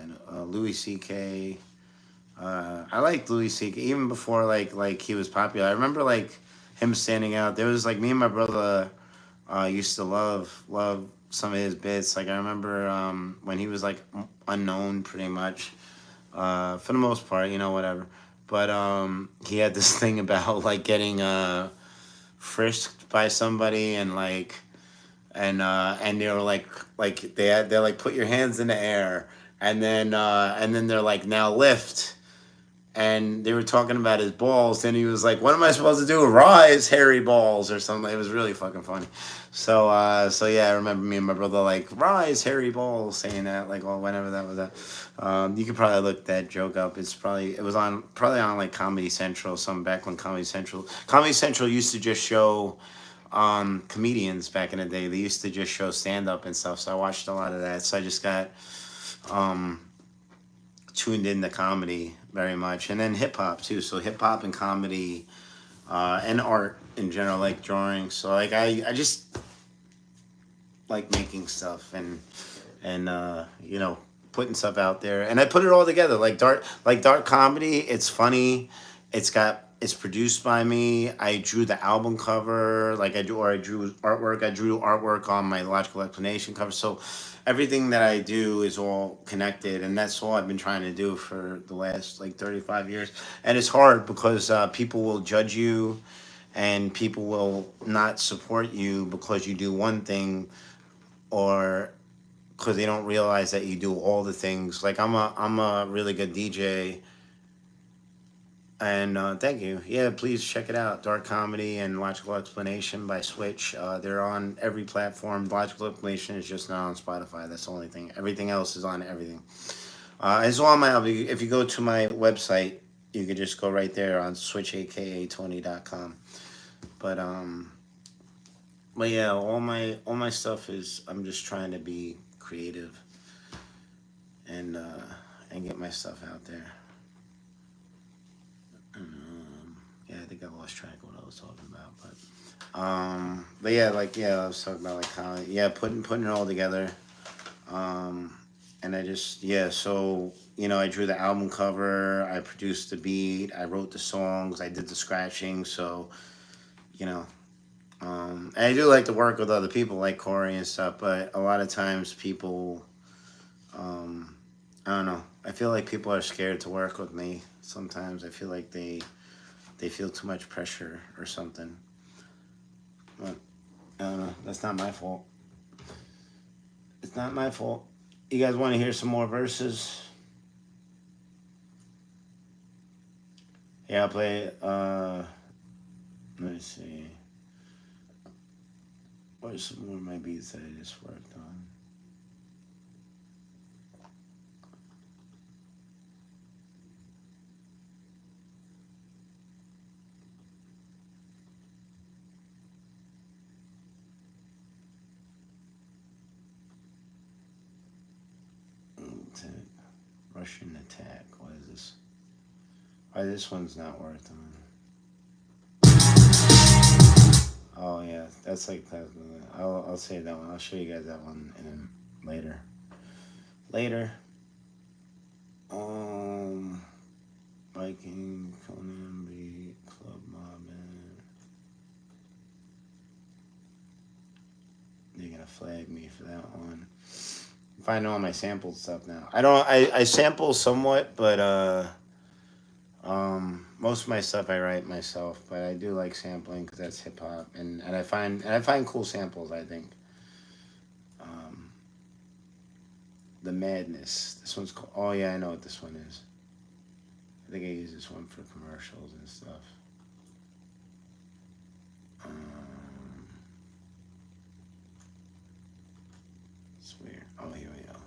I know Louis C.K. I liked Louis C.K. even before like he was popular. I remember like him standing out. There was like me and my brother used to love some of his bits. Like I remember when he was like unknown pretty much, for the most part, whatever. But he had this thing about like getting frisked by somebody, and and they were they're like put your hands in the air, and then they're like now lift, and they were talking about his balls, and he was like, "What am I supposed to do? Rise, hairy balls," or something. It was really fucking funny. So yeah, I remember me and my brother like, "Rise, hairy balls," saying that like, well, whenever that was that. You could probably look that joke up. It was on probably on like Comedy Central, some back when Comedy Central used to just show comedians back in the day. They used to just show stand up and stuff. So I watched a lot of that. So I just got um tuned into comedy very much, and then hip hop too. So hip hop and comedy, and art in general, like drawing. So like I just like making stuff and putting stuff out there, and I put it all together like dark comedy. It's funny. It's produced by me. I drew the album cover, like I drew artwork. I drew artwork on my logical explanation cover. So everything that I do is all connected, and that's all I've been trying to do for the last like 35 years. And it's hard because people will judge you, and people will not support you because you do one thing, or because they don't realize that you do all the things. Like I'm a really good DJ, and thank you. Yeah, please check it out. Dark Comedy and Logical Explanation by Switch. They're on every platform. Logical Explanation is just not on Spotify. That's the only thing. Everything else is on everything. It's all on my. If you go to my website, you could just go right there on Switch, a.k.a. But um, but yeah, all my stuff is. I'm just trying to be creative and uh, and get my stuff out there. Yeah, I think I lost track of what I was talking about, but yeah, I was talking about like how putting it all together, um, and I just so I drew the album cover, I produced the beat, I wrote the songs, I did the scratching, so you know, and I do like to work with other people like Corey and stuff, but a lot of times people, um, I don't know, I feel like people are scared to work with me. Sometimes I feel like they feel too much pressure or something. But I don't know. That's not my fault. It's not my fault. You guys want to hear some more verses? Yeah, I'll play. Let me see. What's some more of my beats that I just worked on? Attack. Russian attack. What is this? Why this one's not worked on? Oh yeah, that's like that. I'll say that one. I'll show you guys that one later. Later. Um, Viking, Conan, B, Club Mob, and they're gonna flag me for that one. I'm finding all my sampled stuff now. I don't. I sample somewhat, but most of my stuff I write myself. But I do like sampling because that's hip hop, and I find cool samples. I think. Um, the Madness. This one's called. Oh yeah, I know what this one is. I think I use this one for commercials and stuff. Um, it's weird. Oh, here we go.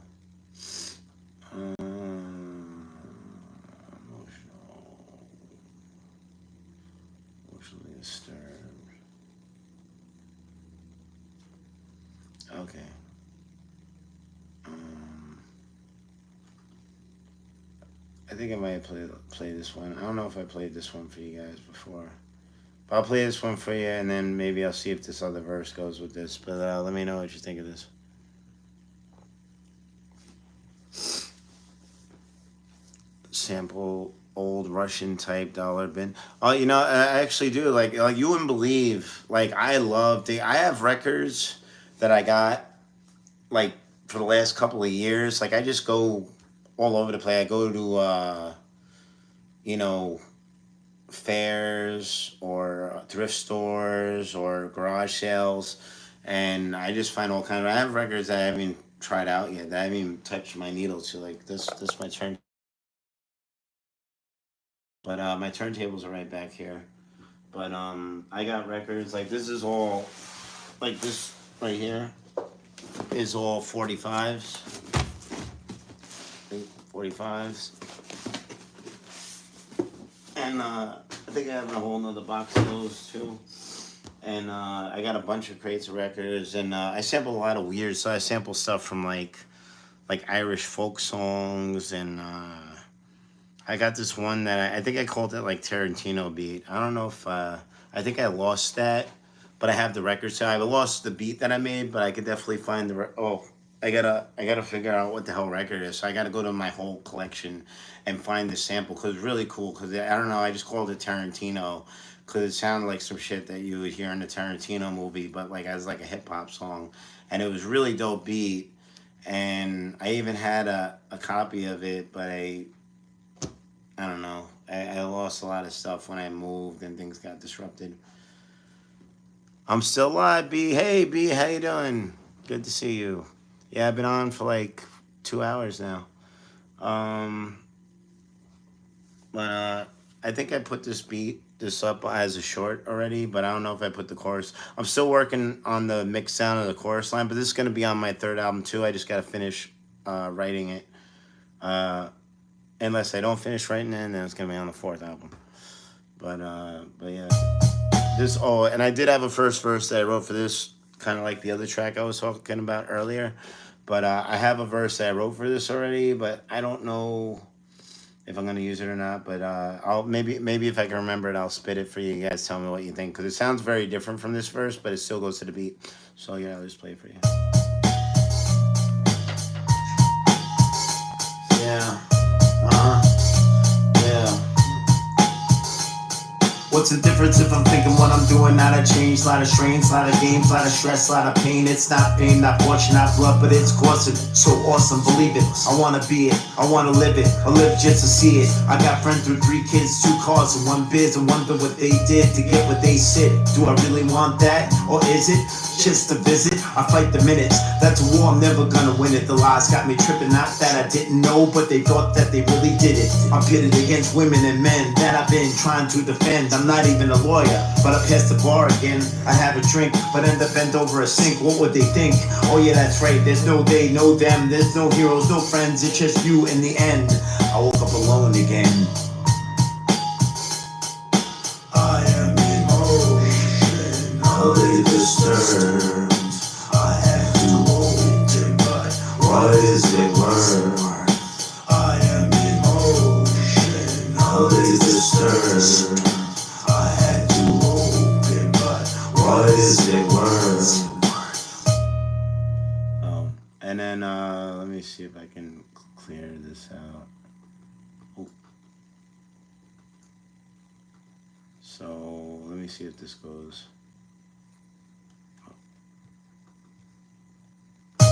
Emotional, emotionally disturbed. Okay. Um, I think I might have play this one. I don't know if I played this one for you guys before. But I'll play this one for you, and then maybe I'll see if this other verse goes with this. But let me know what you think of this. Sample old Russian type dollar bin. Oh, I actually do. Like you wouldn't believe. Like I have records that I got like for the last couple of years. Like I just go all over the place. I go to you know fairs or thrift stores or garage sales, and I just find all kind of. I have records that I haven't tried out yet. That I haven't even touched my needle to. Like this might turn But my turntables are right back here. But I got records like this is all like this right here is all 45s, 45s, and I think I have a whole nother box of those too. And I got a bunch of crates of records, and I sample a lot of weird. So I sample stuff from like Irish folk songs, and I got this one that I think I called it like Tarantino beat. I don't know if I think I lost that, but I have the record. So I lost the beat that I made, but I could definitely find oh. I gotta figure out what the hell record is. So I gotta go to my whole collection and find the sample because it's really cool. Because I don't know, I just called it Tarantino because it sounded like some shit that you would hear in a Tarantino movie, but like as like a hip hop song, and it was really dope beat. And I even had a copy of it, but I don't know. I lost a lot of stuff when I moved and things got disrupted. I'm still alive, B. Hey, B, how you doing? Good to see you. Yeah, I've been on for like 2 hours now. Um, but I think I put this up as a short already, but I don't know if I put the chorus. I'm still working on the mix sound of the chorus line, but this is gonna be on my third album too. I just gotta finish writing it. Uh, Unless I don't finish writing it, then it's gonna be on the fourth album. But yeah, this. Oh, and I did have a first verse that I wrote for this, kind of like the other track I was talking about earlier. But I have a verse that I wrote for this already, but I don't know if I'm gonna use it or not. But I'll maybe if I can remember it, I'll spit it for you. You guys tell me what you think because it sounds very different from this verse, but it still goes to the beat. So yeah, I'll just play it for you. Yeah. Uh huh. Yeah. What's the difference if I'm thinking what I'm doing? Not a change, lot of strains, lot of games, lot of stress, lot of pain. It's not fame, not fortune, not blood, but it's coursing. So awesome, believe it. I wanna be it, I wanna live it, I live just to see it. I got friends with 3 kids, 2 cars, and 1 biz, and wonder what they did to get what they said. Do I really want that, or is it just a visit? I fight the minutes. That's a war, I'm never gonna win it. The lies got me tripping, not that I didn't know, but they thought that they really did it. I'm pitted against women and men that I've been trying to defend. I'm not even a lawyer, but I passed the bar again. I have a drink, but end up bent over a sink. What would they think? Oh yeah, that's right. There's no they, no them. There's no heroes, no friends. It's just you in the end. I woke up alone again. I am emotionally disturbed. I have to hold it, but what is it worth? I am emotionally disturbed. I had to hold it, but what is it worth? And then let me see if I can clear this out. Oh. So let me see if this goes. I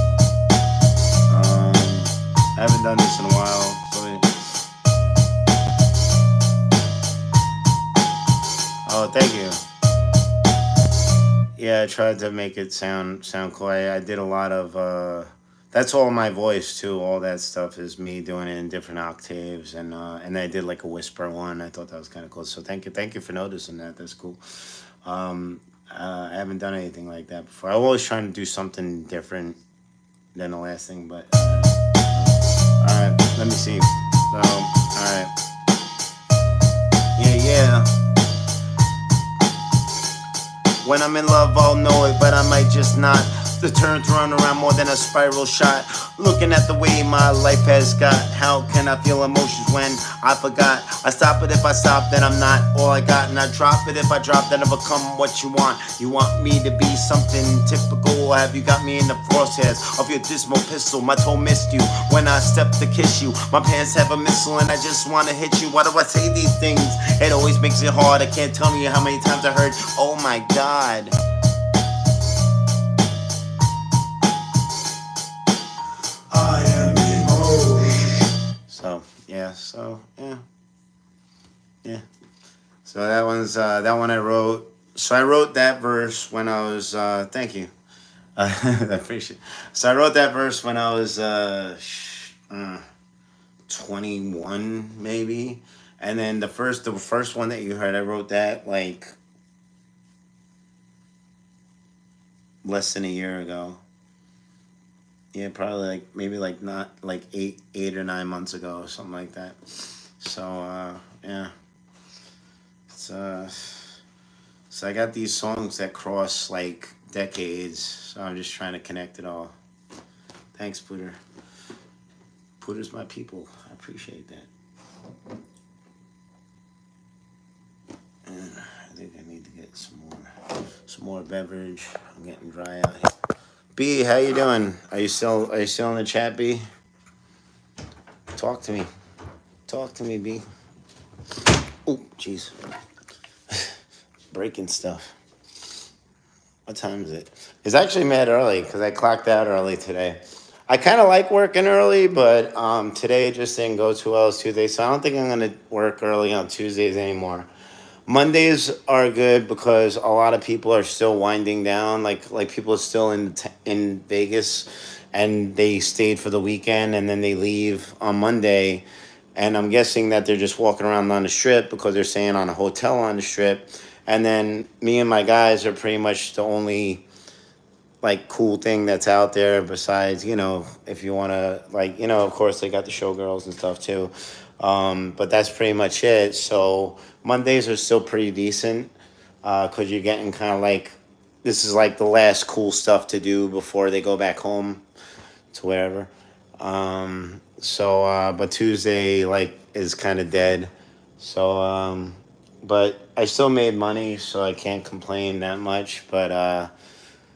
haven't done this in a while. Oh, thank you. Yeah, I tried to make it sound cool. I did a lot of. That's all my voice too. All that stuff is me doing it in different octaves, and I did like a whisper one. I thought that was kind of cool. So thank you for noticing that. That's cool. I haven't done anything like that before. I'm always trying to do something different than the last thing, but all right. Let me see. So all right. Yeah, yeah. When I'm in love, I'll know it, but I might just not. The turns run around more than a spiral shot. Looking at the way my life has got. How can I feel emotions when I forgot? I stop it if I stop, then I'm not all I got. And I drop it if I drop, then I become what you want. You want me to be something typical? Or have you got me in the crosshairs of your dismal pistol? My toe missed you when I stepped to kiss you. My pants have a missile and I just wanna hit you. Why do I say these things? It always makes it hard. I can't tell you how many times I heard, oh my God. I am emotion. Yeah. So that one I wrote. So I wrote that verse when I was. Thank you. I appreciate it. So I wrote that verse when I was 21 maybe, And then the first one that you heard, I wrote that like less than a year ago. Yeah, probably like maybe like not like 8 or 9 months ago or something like that. So yeah, it's so I got these songs that cross like decades. So I'm just trying to connect it all. Thanks, Pooter. Pooter's my people. I appreciate that. And I think I need to get some more beverage. I'm getting dry out here. B, how you doing? Are you still in the chat, B? Talk to me. Talk to me, B. Oh, jeez. Breaking stuff. What time is it? It's actually mad early because I clocked out early today. I kind of like working early, but today it just didn't go too well as Tuesday, so I don't think I'm gonna work early on Tuesdays anymore. Mondays are good because a lot of people are still winding down. Like people are still in Vegas, and they stayed for the weekend, and then they leave on Monday, and I'm guessing that they're just walking around on the strip because they're staying on a hotel on the strip, and then me and my guys are pretty much the only like cool thing that's out there besides, if you want to, like, of course they got the showgirls and stuff too, but that's pretty much it. So Mondays are still pretty decent because you're getting kind of like, this is like the last cool stuff to do before they go back home to wherever. But Tuesday like is kind of dead. So but I still made money, so I can't complain that much. But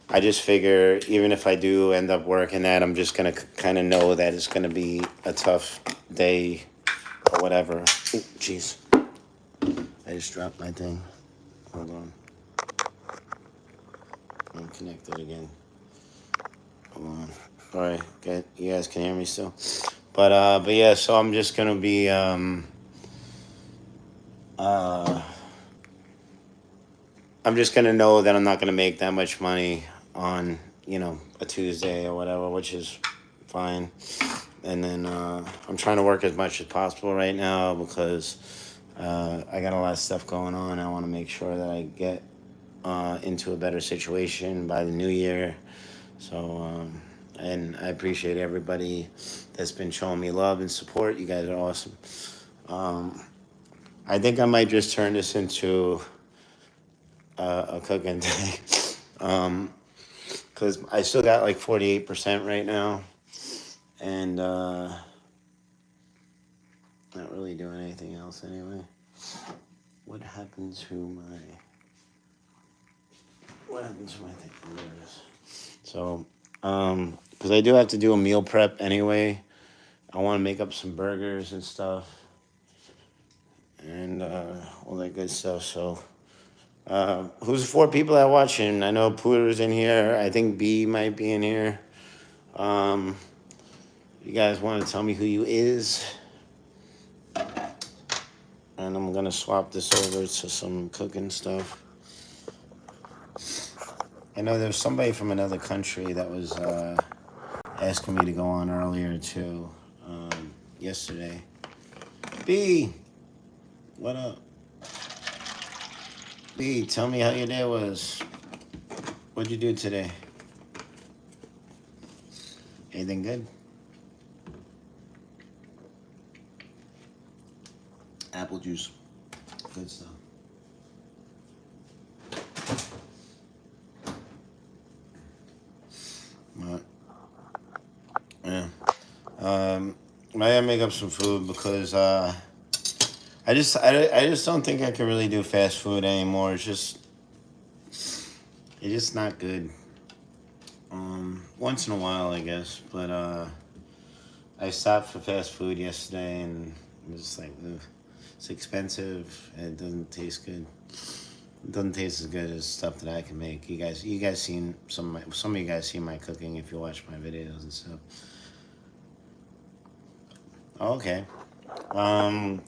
I just figure even if I do end up working that, I'm just gonna kind of know that it's gonna be a tough day or whatever. Jeez, I just dropped my thing. Hold on, I'm connected again. Hold on. All right, good. You guys can hear me still. But yeah. So I'm just gonna be uh, I'm just gonna know that I'm not gonna make that much money on a Tuesday or whatever, which is fine. And then I'm trying to work as much as possible right now because I got a lot of stuff going on. I want to make sure that I get into a better situation by the new year. So and I appreciate everybody that's been showing me love and support. You guys are awesome. I think I might just turn this into a cooking thing. Because I still got like 48% right now, and not really doing anything else anyway. What happened to my thing? There it is. So, because I do have to do a meal prep anyway. I want to make up some burgers and stuff, and all that good stuff. So, who's the 4 people that watching? I know Pooter's in here. I think B might be in here. You guys want to tell me who you is? And I'm gonna swap this over to some cooking stuff. I know there's somebody from another country that was asking me to go on earlier too, yesterday. B, what up? B, tell me how your day was. What'd you do today? Anything good? Apple juice. Good stuff. What? Yeah. I gotta make up some food because I just don't think I can really do fast food anymore. It's just not good. Once in a while, I guess, but I stopped for fast food yesterday, and it was just like, ugh. It's expensive and it doesn't taste good. It doesn't taste as good as stuff that I can make. You guys seen some of you guys seen my cooking if you watch my videos and stuff. Okay.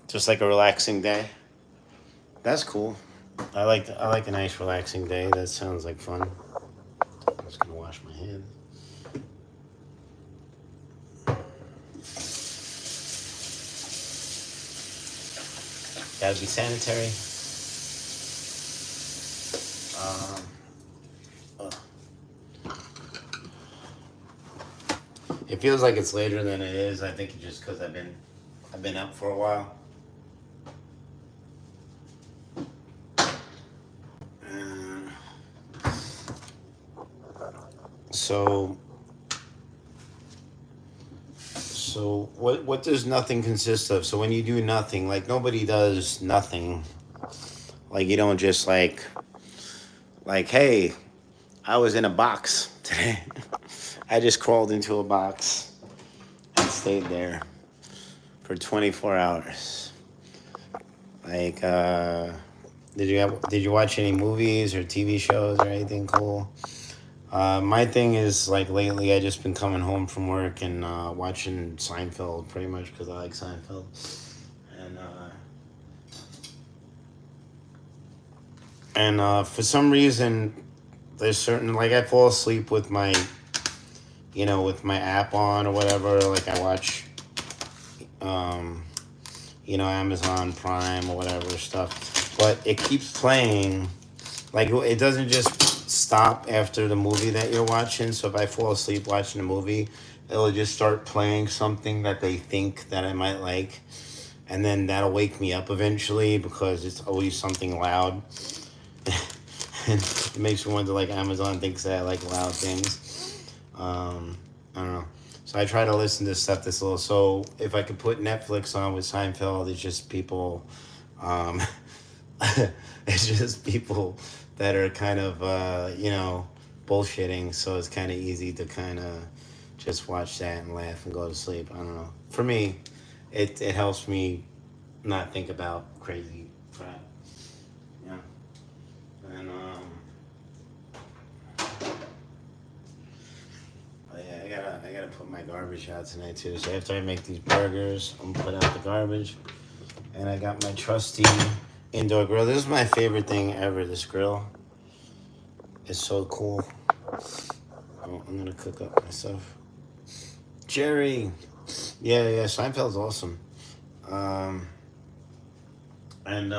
Just like a relaxing day. That's cool. I like a nice relaxing day. That sounds like fun. I'm just gonna wash my hands. gotta be sanitary. Um, uh, it feels like it's later than it is. I think it's just because I've been up for a while. Uh, so what does nothing consist of? So when you do nothing, like nobody does nothing. Like you don't just like hey, I was in a box today. I just crawled into a box and stayed there for 24 hours. Like, did you watch any movies or TV shows or anything cool? My thing is like lately, I just been coming home from work and watching Seinfeld pretty much because I like Seinfeld. And for some reason, there's certain like I fall asleep with my with my app on or whatever. Like I watch um, Amazon Prime or whatever stuff. But it keeps playing. Like it doesn't just stop after the movie that you're watching. So if I fall asleep watching a movie, it'll just start playing something that they think that I might like, and then that'll wake me up eventually because it's always something loud. And it makes me wonder, like Amazon thinks that I like loud things. I don't know. So I try to listen to stuff that's a little. So if I could put Netflix on with Seinfeld, it's just people. Um, it's just people that are kind of bullshitting. So it's kind of easy to kind of just watch that and laugh and go to sleep. I don't know. For me, it helps me not think about crazy crap. Yeah. And oh yeah, I gotta put my garbage out tonight too. So after I make these burgers, I'm gonna put out the garbage. And I got my trusty indoor grill. This is my favorite thing ever. This grill is so cool. Oh, I'm gonna cook up myself. Jerry, yeah. Seinfeld's awesome. Um, and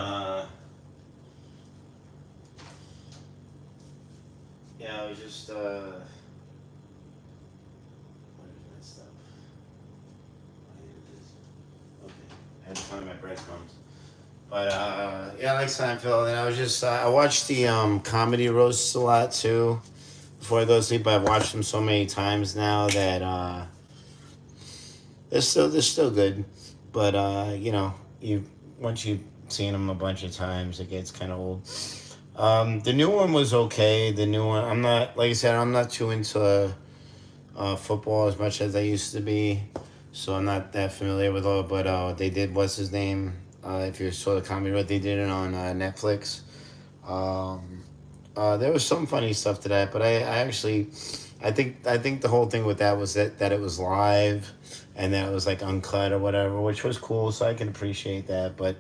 yeah, I was just what is my stuff? Okay, I had to find my breadcrumbs. But yeah, I like Seinfeld, and I was just I watched the comedy roasts a lot too. Before I go to sleep, I've watched them so many times now that they're still good. But you once you've seen them a bunch of times, it gets kind of old. The new one was okay. The new one, I'm not like I said, I'm not too into football as much as I used to be, so I'm not that familiar with all. But they did what's his name? If you saw the comedy, what they did it on Netflix. Um, there was some funny stuff to that, but I actually, I think the whole thing with that was that it was live, and that it was like uncut or whatever, which was cool. So I can appreciate that, but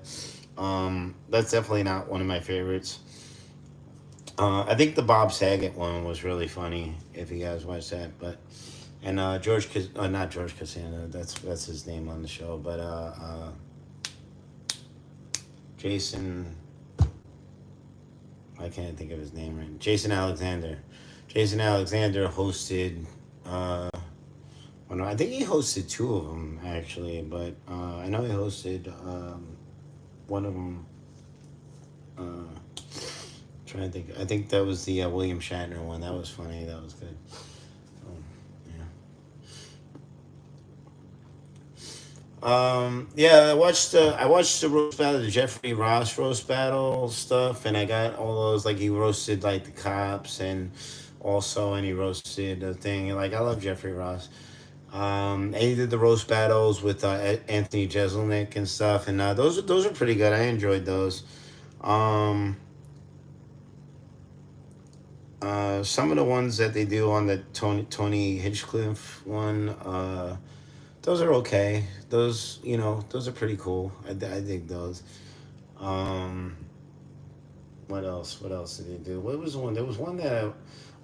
that's definitely not one of my favorites. I think the Bob Saget one was really funny if you guys watched that, but and not George Costanza, that's his name on the show, but Jason, I can't think of his name right. Jason Alexander. Jason Alexander hosted. Well, no, I think he hosted two of them actually, but I know he hosted one of them. Trying to think. I think that was the William Shatner one. That was funny. That was good. Um, yeah, I watched the roast battle, the Jeffrey Ross roast battle stuff, and I got all those like he roasted like the cops and he roasted the thing. Like I love Jeffrey Ross. And he did the roast battles with Anthony Jeselnik and stuff, and those are pretty good. I enjoyed those. Um, some of the ones that they do on the Tony Hinchcliffe one, those are okay. Those are pretty cool. I dig those. Um, what else? What else did they do? What was the one? There was one that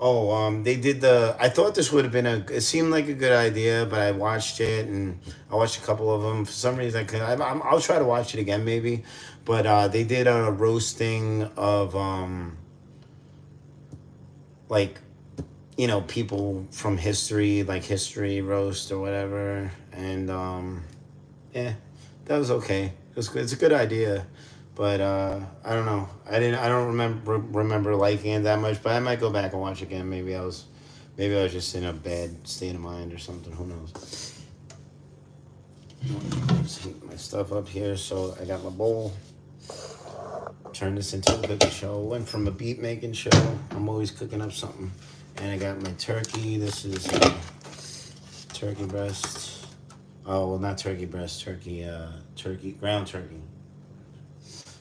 Oh, they did the. I thought this would have been a. It seemed like a good idea, but I watched it and I watched a couple of them. For some reason, I could. I'll try to watch it again, maybe. But they did a roasting of like people from history, like history roast or whatever, and yeah, that was okay. It was good. It's a good idea, but I don't know. I don't remember liking it that much. But I might go back and watch again. Maybe I was just in a bad state of mind or something. Who knows? Just heat my stuff up here. So I got my bowl. Turn this into a cooking show. Went from a beat making show. I'm always cooking up something. And I got my turkey. This is turkey breast. Oh well, not turkey breast. Turkey ground turkey.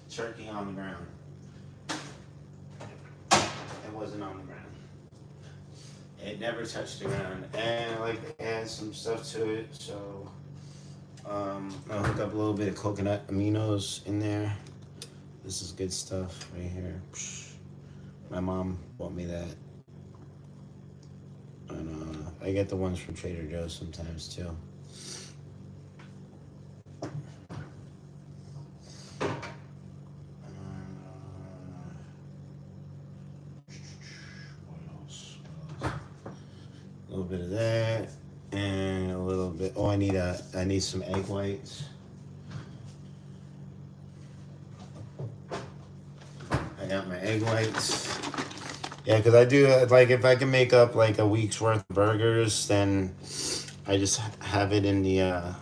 Turkey on the ground. It wasn't on the ground. It never touched the ground, and I like to add some stuff to it. So I'll hook up a little bit of coconut aminos in there. This is good stuff right here. My mom bought me that. And I get the ones from Trader Joe's sometimes too. What else? A little bit of that, and a little bit. Oh, I need some egg whites. I got my egg whites. Yeah, because I do like if I can make up like a week's worth of burgers, then I just have it in the. I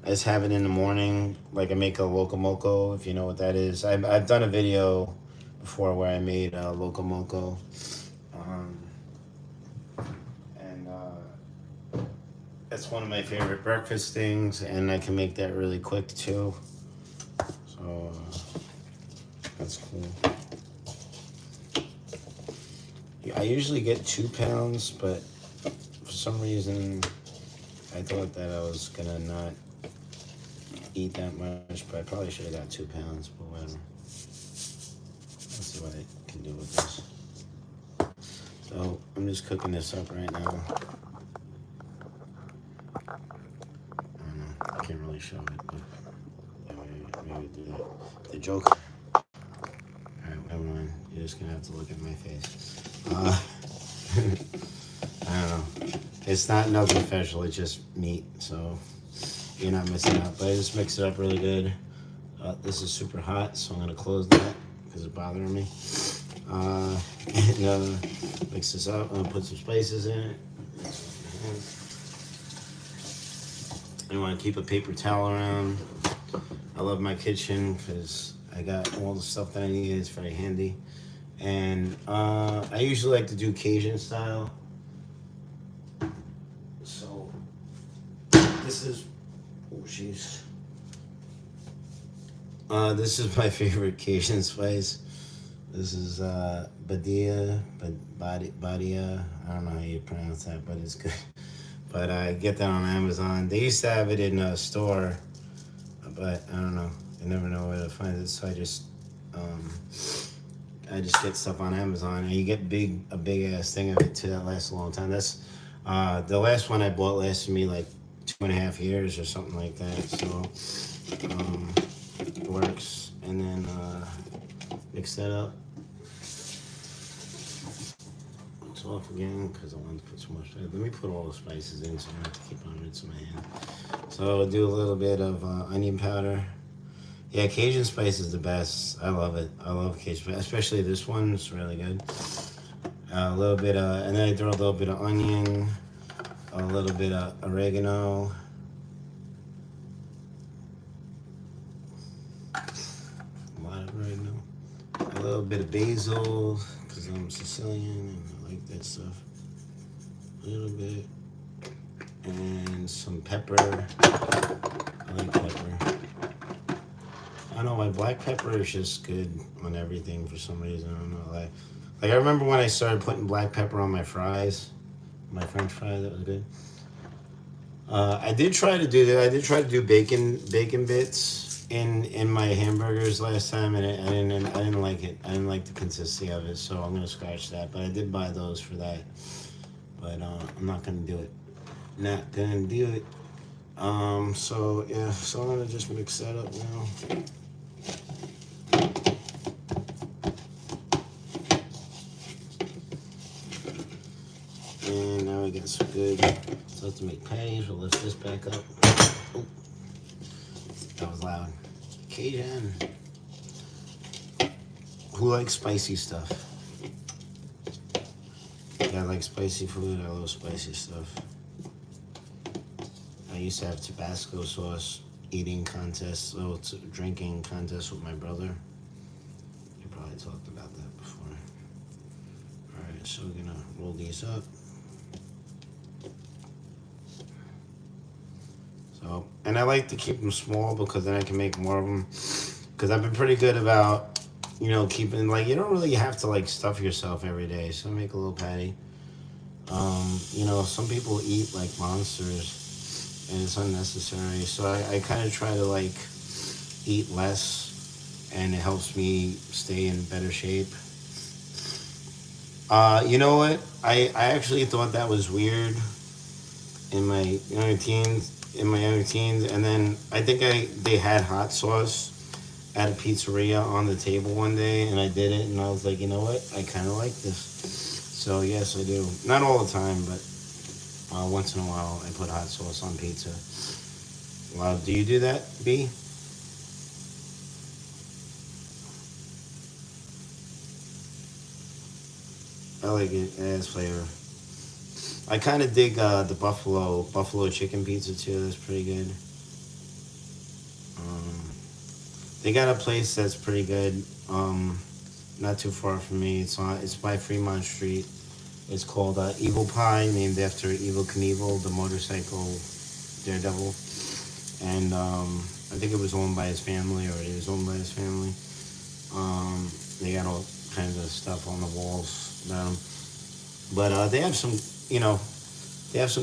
just have it in the morning. Like I make a locomoco, if you know what that is. I've done a video before where I made a locomoco, um, and that's one of my favorite breakfast things, and I can make that really quick too. So that's cool. Yeah, I usually get 2 pounds, but for some reason I thought that I was gonna not eat that much, but I probably should have got 2 pounds, but whatever. Let's see what I can do with this. So I'm just cooking this up right now. I don't know, I can't really show it, but yeah, maybe do that. The joke. Alright, never mind. You're just gonna have to look at my face. I don't know. It's not nothing special, it's just meat, so you're not missing out. But I just mix it up really good. This is super hot, so I'm gonna close that because it's bothering me. And mix this up. I'm gonna put some spices in it. I want to keep a paper towel around. I love my kitchen because I got all the stuff that I need. It's very handy. And I usually like to do Cajun style. So this is, oh jeez. This is my favorite Cajun spice. This is Badia. I don't know how you pronounce that, but it's good. But I get that on Amazon. They used to have it in a store, but I don't know. I never know where to find it, so I just get stuff on Amazon, and you get a big ass thing of it too. That lasts a long time. That's the last one I bought lasted me like 2.5 years or something like that. So it works, and then mix that up. It's off again because I wanted to put so much. Let me put all the spices in so I don't have to keep on rinsing my hand. So I'll do a little bit of onion powder. Yeah, Cajun spice is the best. I love it. I love Cajun spice, especially this one. It's really good. A little bit of, and then I throw a little bit of onion, a little bit of oregano. A lot of oregano. A little bit of basil, because I'm Sicilian and I like that stuff. A little bit. And some pepper. I like pepper. I don't know, my black pepper is just good on everything for some reason. I don't know. Like I remember when I started putting black pepper on my fries, my French fries. That was good. I did try to do that. I did try to do bacon bits in my hamburgers last time, and I didn't like it. I didn't like the consistency of it, so I'm gonna scratch that. But I did buy those for that. But I'm not gonna do it. Not gonna do it. So yeah, so I'm gonna just mix that up now. And now we got some good stuff to make patties. We'll lift this back up. Oh, that was loud. Cajun. Who likes spicy stuff? Yeah, I like spicy food. I love spicy stuff. I used to have Tabasco sauce eating contests, little drinking contests with my brother. You probably talked about that before. All right, so we're gonna roll these up. So, and I like to keep them small because then I can make more of them. Because I've been pretty good about, keeping, like, you don't really have to, like, stuff yourself every day. So I make a little patty. Some people eat like monsters and it's unnecessary. So I kind of try to, like, eat less and it helps me stay in better shape. You know what? I actually thought that was weird in my younger teens. And then I think they had hot sauce at a pizzeria on the table one day, and I did it, and I was like, you know what? I kind of like this. So yes, I do. Not all the time, but once in a while, I put hot sauce on pizza. Wow, do you do that, B? I like it. It has flavor. I kind of dig the buffalo chicken pizza too. That's pretty good. Um, they got a place that's pretty good. Not too far from me. It's by Fremont Street. It's called Evil Pie, named after Evil Knievel, the motorcycle daredevil. And I think it was owned by his family, or it is owned by his family. They got all kinds of stuff on the walls about them. But they have some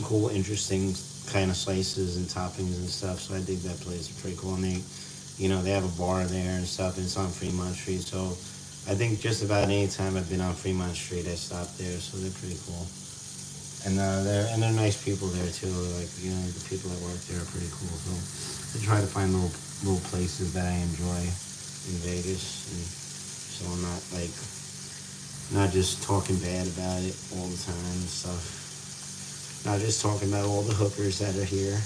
cool, interesting kind of slices and toppings and stuff. So I dig that place. It's pretty cool. And they have a bar there and stuff. And it's on Fremont Street. So I think just about any time I've been on Fremont Street, I stop there. So they're pretty cool. And they're nice people there too. Like the people that work there are pretty cool. So I try to find little places that I enjoy in Vegas, and so I'm not just talking bad about it all the time and stuff. Not just talking about all the hookers that are here.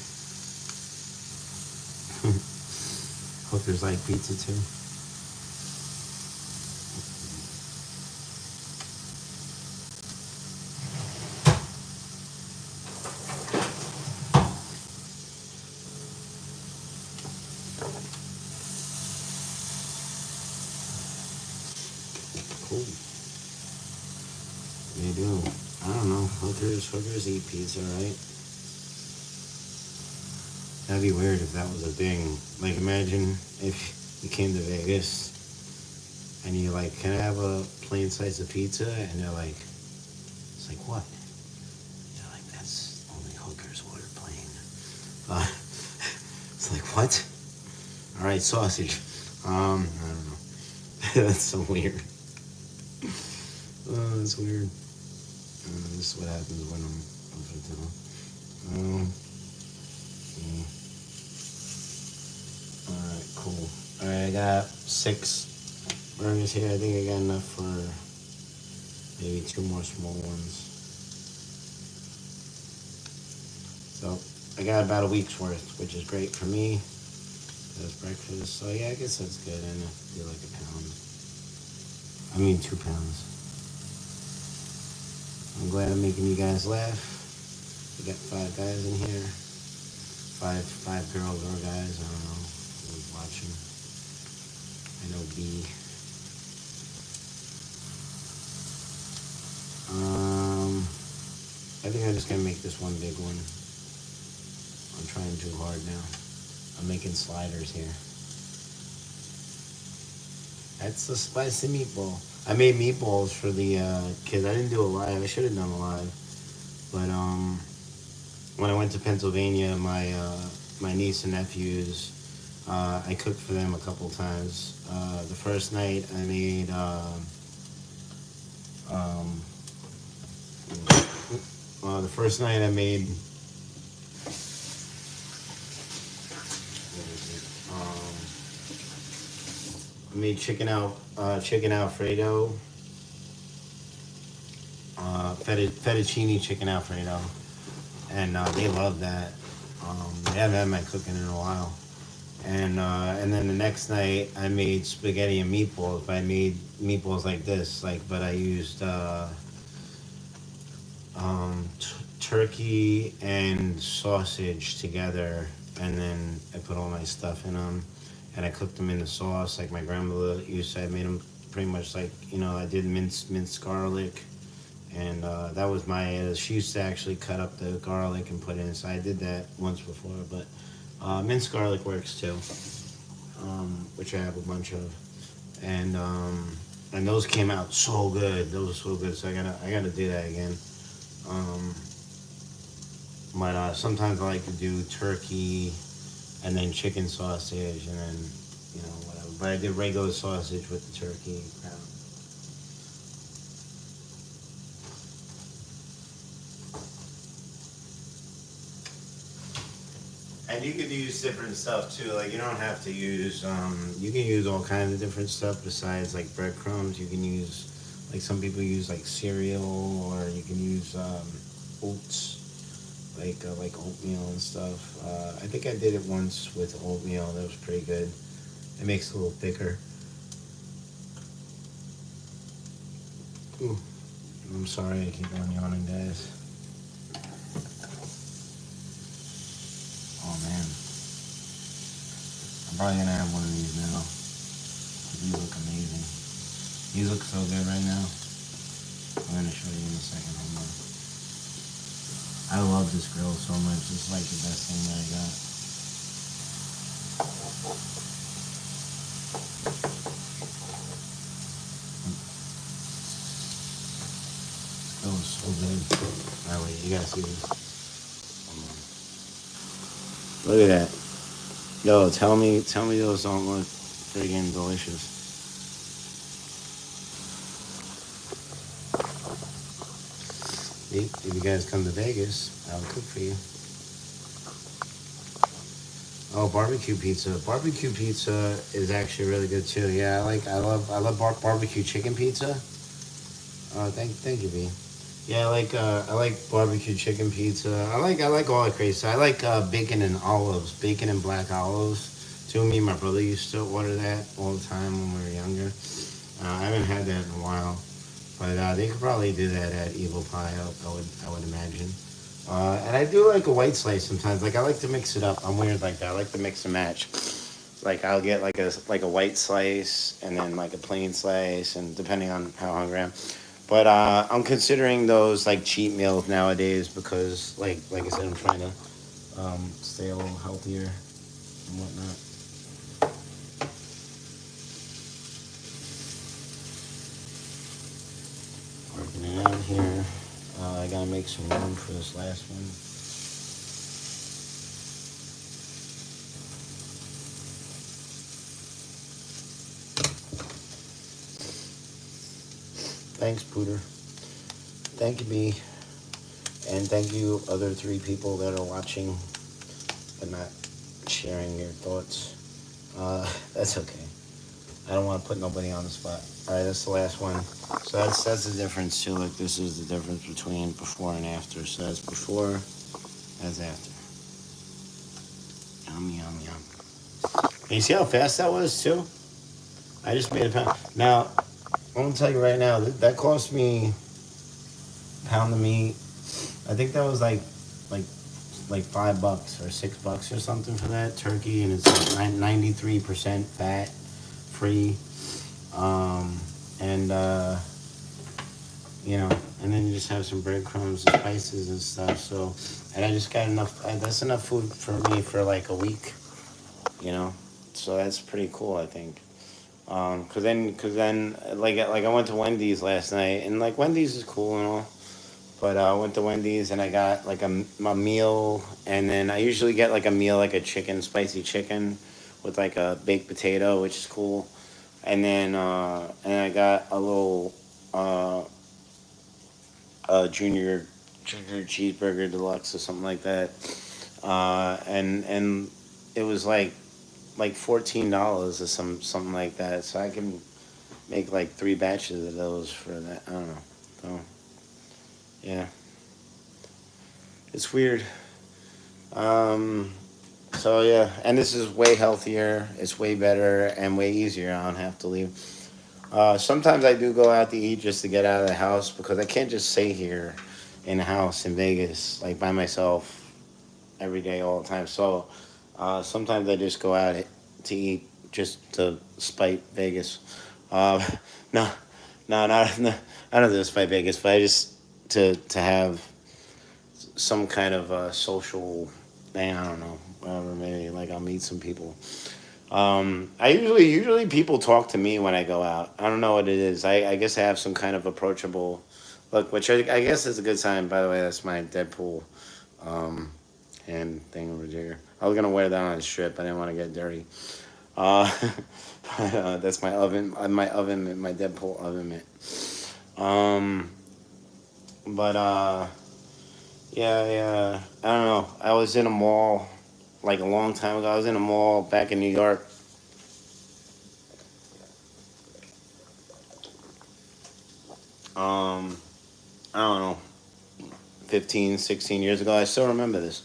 Hookers like pizza too. Cool. They do. I don't know. Hookers eat pizza, right? That'd be weird if that was a thing. Like, imagine if you came to Vegas and you're like, "Can I have a plain slice of pizza?" And they're like, "It's like what?" They're like, "That's only hookers order plain." Uh, it's like what? All right, sausage. I don't know. That's so weird. Oh, that's weird. This is what happens when I'm versatile. Yeah. All right, cool. All right, I got 6 burgers here. I think I got enough for maybe 2 more small ones. So I got about a week's worth, which is great for me. That's breakfast. So yeah, I guess that's good. And I feel like a pound. I mean 2 pounds. I'm glad I'm making you guys laugh. We got 5 guys in here. Five girls or guys. I don't know who's watching. I know B. I think I'm just gonna make this one big one. I'm trying too hard now. I'm making sliders here. That's the spicy meatball. I made meatballs for the kids. I didn't do a live. I should have done a live. But when I went to Pennsylvania, my niece and nephews I cooked for them a couple times. The first night I made um, the first night I made what is it? I made chicken alfredo, fettuccine chicken alfredo, and they love that. They haven't had my cooking in a while. And then the next night I made spaghetti and meatballs. But I made meatballs like this, but I used turkey and sausage together, and then I put all my stuff in them, and I cooked them in the sauce like my grandmother used to. I made them pretty much like I did minced garlic, and that was my. She used to actually cut up the garlic and put it in. So I did that once before, but minced garlic works too, which I have a bunch of, and and those came out so good. Those were so good. So I gotta do that again. Um, but sometimes I like to do turkey and then chicken sausage and then whatever. But I did regular sausage with the turkey. And you could use different stuff too. Like you don't have to use. You can use all kinds of different stuff besides like breadcrumbs. You can use like some people use like cereal, or you can use oats, like oatmeal and stuff. I think I did it once with oatmeal. That was pretty good. It makes it a little thicker. Ooh, I'm sorry I keep on yawning, guys. Oh man, I'm probably gonna have one of these now. These look amazing. These look so good right now. I'm gonna show you in a second. Hold on. I love this grill so much. This is like the best thing that I got. This grill is so good. Alright, wait, you gotta see this. Look at that. Yo, tell me those don't look friggin' delicious. See, if you guys come to Vegas, I'll cook for you. Oh, barbecue pizza. Barbecue pizza is actually really good too. Yeah, I love barbecue chicken pizza. Thank you, B. Yeah, I like barbecue chicken pizza. I like all the crazy. I like bacon and olives, bacon and black olives. Too. Me and my brother used to order that all the time when we were younger. I haven't had that in a while, but they could probably do that at Evil Pie. I would imagine. And I do like a white slice sometimes. Like I like to mix it up. I'm weird like that. I like to mix and match. Like I'll get like a white slice and then like a plain slice, and depending on how hungry I am. But I'm considering those like cheat meals nowadays because like I said, I'm trying to stay a little healthier and whatnot. Working it out here. I gotta make some room for this last one. Thanks, Pooter. Thank you, B. And thank you, other three people that are watching but not sharing your thoughts. That's okay. I don't want to put nobody on the spot. All right, that's the last one. So that's the difference too. Like this is the difference between before and after. So that's before, that's after. Yum yum yum. And you see how fast that was too? I just made a pound. Now I'm gonna tell you right now that cost me a pound of meat. I think that was like like $5 or $6 or something for that turkey, and it's like 93% fat free. Um, and and then you just have some breadcrumbs and spices and stuff. So, and I just got enough. That's enough food for me for like a week. You know, so that's pretty cool. I think. Cause then, like I went to Wendy's last night, and like Wendy's is cool and all. But I went to Wendy's and I got like a meal, and then I usually get like a meal, like a chicken, spicy chicken, with like a baked potato, which is cool. And I got a little uh, junior cheeseburger deluxe or something like that. And it was like $14 or something like that. So I can make like three batches of those for that. I don't know. So yeah, it's weird. Um, so yeah, and this is way healthier. It's way better and way easier. I don't have to leave. Sometimes I do go out to eat just to get out of the house because I can't just stay here in the house in Vegas like by myself every day all the time. So sometimes I just go out to eat just to spite Vegas. Uh, no, no, I don't do to spite Vegas, but I just to have some kind of social thing. I don't know, whatever. Maybe like I'll meet some people. I usually people talk to me when I go out. I don't know what it is. I guess I have some kind of approachable look, which I guess is a good sign. By the way, that's my Deadpool um, hand thing over here. I was gonna wear that on a strip. I didn't want to get dirty. Uh, that's my oven. My Deadpool oven mitt. Um, but yeah, yeah. I don't know. I was in a mall like a long time ago. I was in a mall back in New York. Um, I don't know, 15, 16 years ago. I still remember this.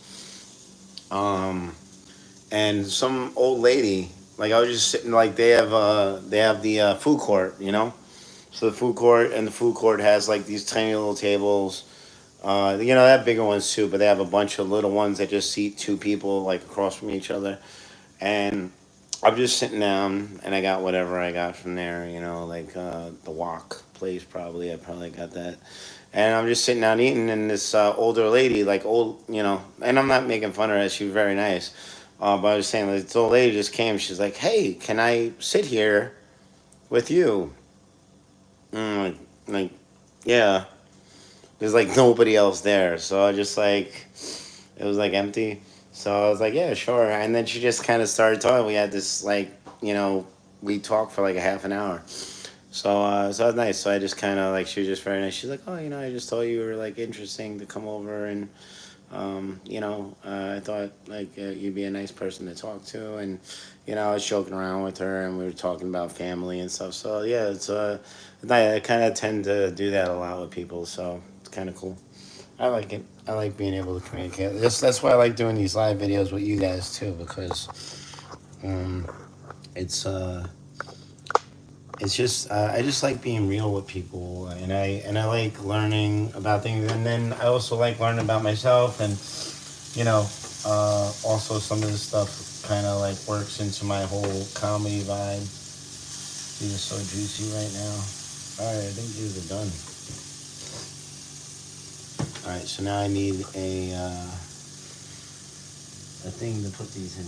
Um, and some old lady, like I was just sitting, like they have the food court, you know. So the food court and the food court has like these tiny little tables. You know, they have bigger ones too, but they have a bunch of little ones that just seat two people like across from each other. And I'm just sitting down, and I got whatever I got from there. You know, like the wok place probably. I probably got that. And I'm just sitting down eating, and this older lady, like old, you know, and I'm not making fun of her. She was very nice. But I was saying, like, this old lady just came. She's like, "Hey, can I sit here with you?" Like, yeah. There's like nobody else there, so I just like it was like empty. So I was like, yeah, sure. And then she just kind of started talking. We had this like, you know, we talked for like a half an hour. So it was nice. So I just kind of like she was just very nice. She's like, oh, you know, I just thought you were like interesting to come over, and I thought like you'd be a nice person to talk to, and I was joking around with her, and we were talking about family and stuff. So yeah, I kind of tend to do that a lot with people. So it's kind of cool. I like it. I like being able to communicate. That's why I like doing these live videos with you guys too, because um, it's it's just I just like being real with people, and I like learning about things, and then I also like learning about myself, and also some of this stuff kind of like works into my whole comedy vibe. These are so juicy right now. All right, I think these are done. All right, so now I need a thing to put these in.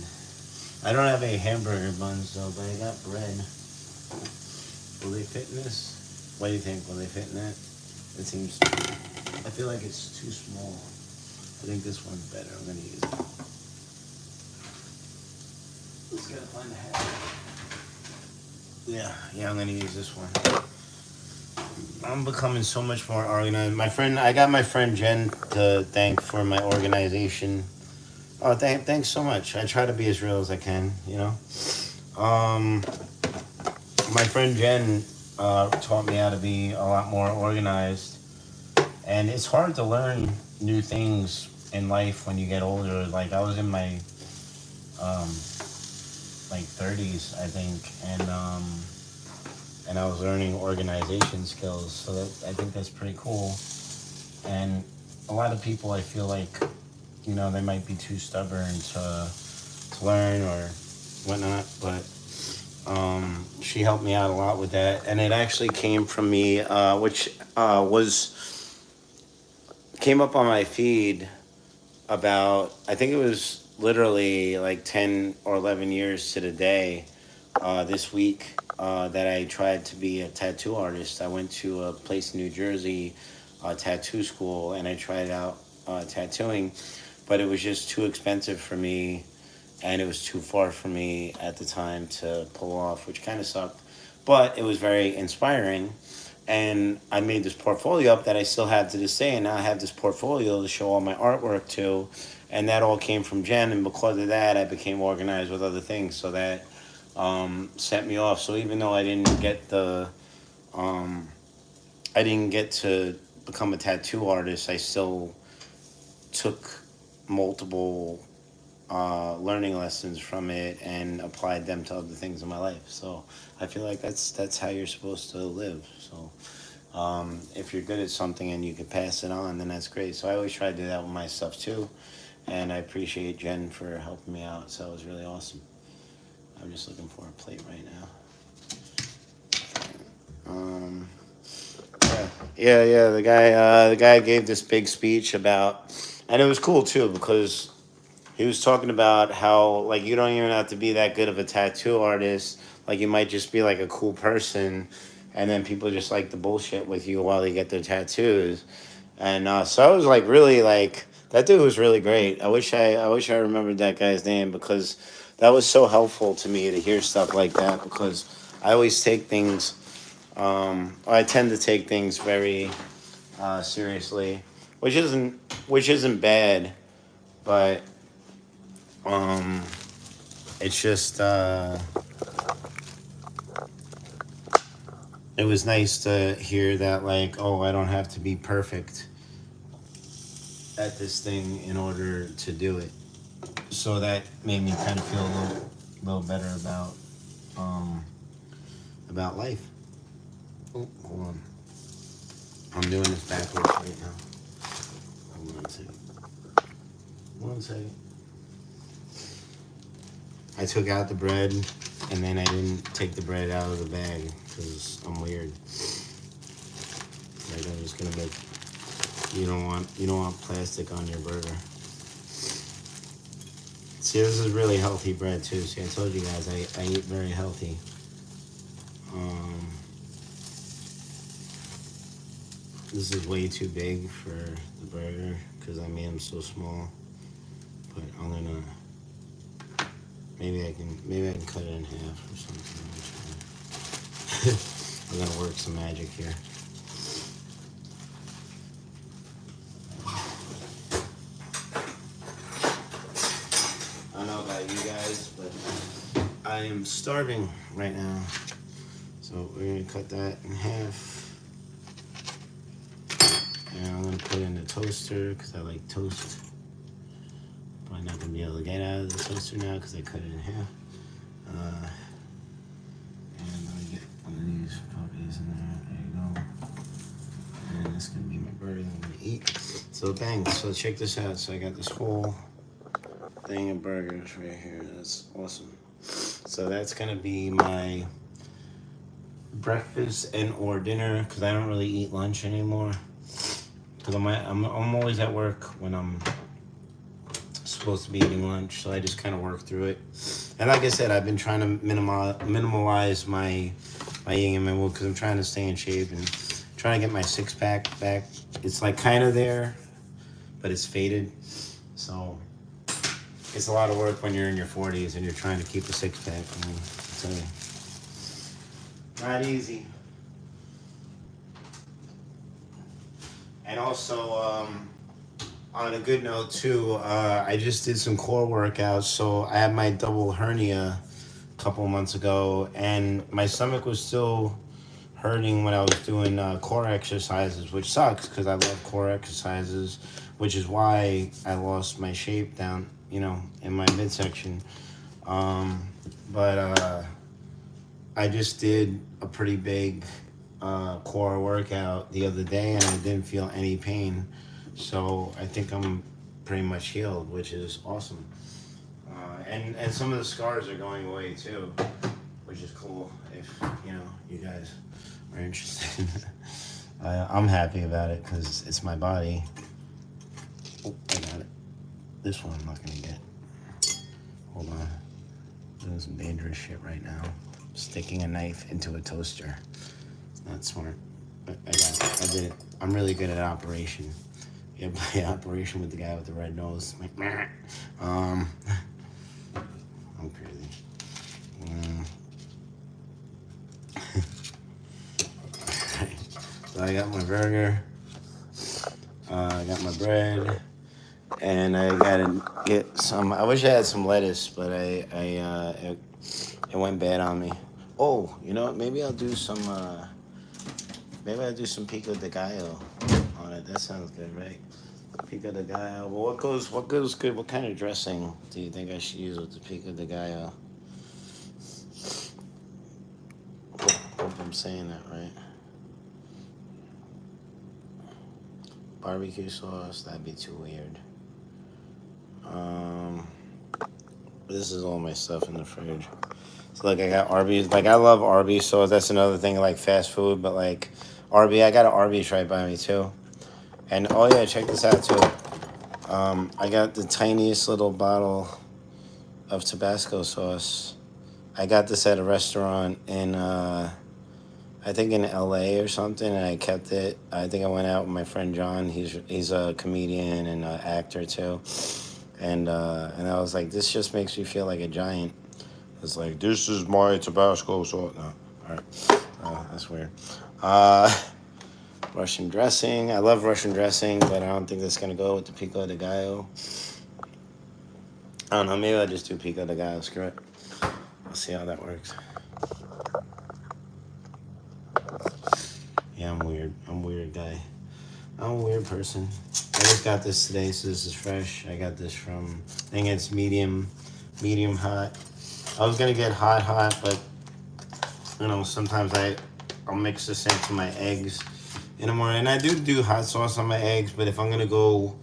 I don't have a hamburger buns though, but I got bread. Will they fit in this? What do you think? Will they fit in that? It seems. I feel like it's too small. I think this one's better. I'm gonna use it. Let's gotta find the hat. Yeah, I'm gonna use this one. I'm becoming so much more organized. I got my friend Jen to thank for my organization. Oh, thanks so much. I try to be as real as I can, Um, my friend Jen taught me how to be a lot more organized, and it's hard to learn new things in life when you get older. Like I was in my um, like 30s, I think, and I was learning organization skills. So I think that's pretty cool. And a lot of people, I feel like, they might be too stubborn to learn or whatnot, but she helped me out a lot with that, and it actually came from me, which was came up on my feed about, I think it was literally like 10 or 11 years to the day, this week, that I tried to be a tattoo artist. I went to a place in New Jersey, tattoo school, and I tried out tattooing, but it was just too expensive for me and it was too far for me at the time to pull off, which kind of sucked. But it was very inspiring, and I made this portfolio up that I still have to this day, and now I have this portfolio to show all my artwork to, and that all came from Jen, and because of that, I became organized with other things, so that set me off. So even though um, I didn't get to become a tattoo artist, I still took multiple learning lessons from it and applied them to other things in my life. So I feel like that's how you're supposed to live. So if you're good at something and you can pass it on, then that's great. So I always try to do that with my stuff too, and I appreciate Jen for helping me out. So it was really awesome. I'm just looking for a plate right now. Um, yeah. The guy gave this big speech about, and it was cool too because he was talking about how like you don't even have to be that good of a tattoo artist. Like you might just be like a cool person, and then people just like the bullshit with you while they get their tattoos. And so I was like really like that dude was really great. I wish I remembered that guy's name because that was so helpful to me to hear stuff like that because I always take things. I tend to take things very seriously, which isn't bad, but um, it's just it was nice to hear that like, oh, I don't have to be perfect at this thing in order to do it. So that made me kind of feel a little better um about life. Oh, hold on. I'm doing this backwards right now. Hold on a second. One second. I took out the bread and then I didn't take the bread out of the bag because I'm weird. Like I'm just gonna make. You don't want plastic on your burger. See, this is really healthy bread too. See, I told you guys I eat very healthy. Um, this is way too big for the burger because I made them so small. But I'm gonna maybe I can cut it in half or something. I'm gonna work some magic here. I don't know about you guys, but I am starving right now. So we're gonna cut that in half. And I'm gonna put it in the toaster because I like toast. Probably not gonna be able to get out of the toaster now because I cut it in half. And I'm gonna get one of these puppies in there. There you go. And this is gonna be my burger that I'm gonna eat. So bang. So check this out. So I got this whole thing of burgers right here. That's awesome. So that's gonna be my breakfast and or dinner because I don't really eat lunch anymore. Because I'm always at work when I'm supposed to be eating lunch, so I just kind of work through it. And like I said, I've been trying to minimalize my eating and my weight because I'm trying to stay in shape and trying to get my six pack back. It's like kind of there, but it's faded. So it's a lot of work when you're in your 40s and you're trying to keep a six pack. I mean, it's not easy. And also, on a good note too, I just did some core workouts. So I had my double hernia a couple months ago, and my stomach was still hurting when I was doing core exercises, which sucks because I love core exercises, which is why I lost my shape down, in my midsection. But I just did a pretty big core workout the other day, and I didn't feel any pain. So I think I'm pretty much healed, which is awesome. And some of the scars are going away too, which is cool. If you guys are interested, I'm happy about it because it's my body. Oh, I got it. This one I'm not gonna get. Hold on. Doing some dangerous shit right now. Sticking a knife into a toaster. It's not smart. But I got it. I did it. I'm really good at operation. Yeah, play operation with the guy with the red nose. Like, I got my burger. I got my bread. And I gotta get some. I wish I had some lettuce, but it went bad on me. Oh, you know what? Maybe I'll do some. Maybe I'll do some pico de gallo on it. That sounds good, right? Pico de gallo. Well, what goes good? What kind of dressing do you think I should use with the pico de gallo? Hope I'm saying that right. Barbecue sauce. That'd be too weird. Um, this is all my stuff in the fridge. So like I got Arby's. Like I love Arby's, so that's another thing like fast food. But like Arby, I got an Arby's right by me too. And oh yeah, check this out too. I got the tiniest little bottle of Tabasco sauce. I got this at a restaurant in I think in LA or something, and I kept it. I think I went out with my friend John. He's a comedian and an actor too. And I was like, this just makes me feel like a giant. It's like, this is my Tabasco sauce. No, all right. Oh, that's weird. Russian dressing. I love Russian dressing, but I don't think that's gonna go with the pico de gallo. I don't know. Maybe I'll just do pico de gallo. Screw it. I'll see how that works. Yeah, I'm weird. I'm a weird guy. I'm a weird person. I just got this today, so this is fresh. I got this from, I think it's medium hot. I was gonna get hot, but you know, sometimes I'll mix this into my eggs in the morning. And I do hot sauce on my eggs, but if I'm gonna go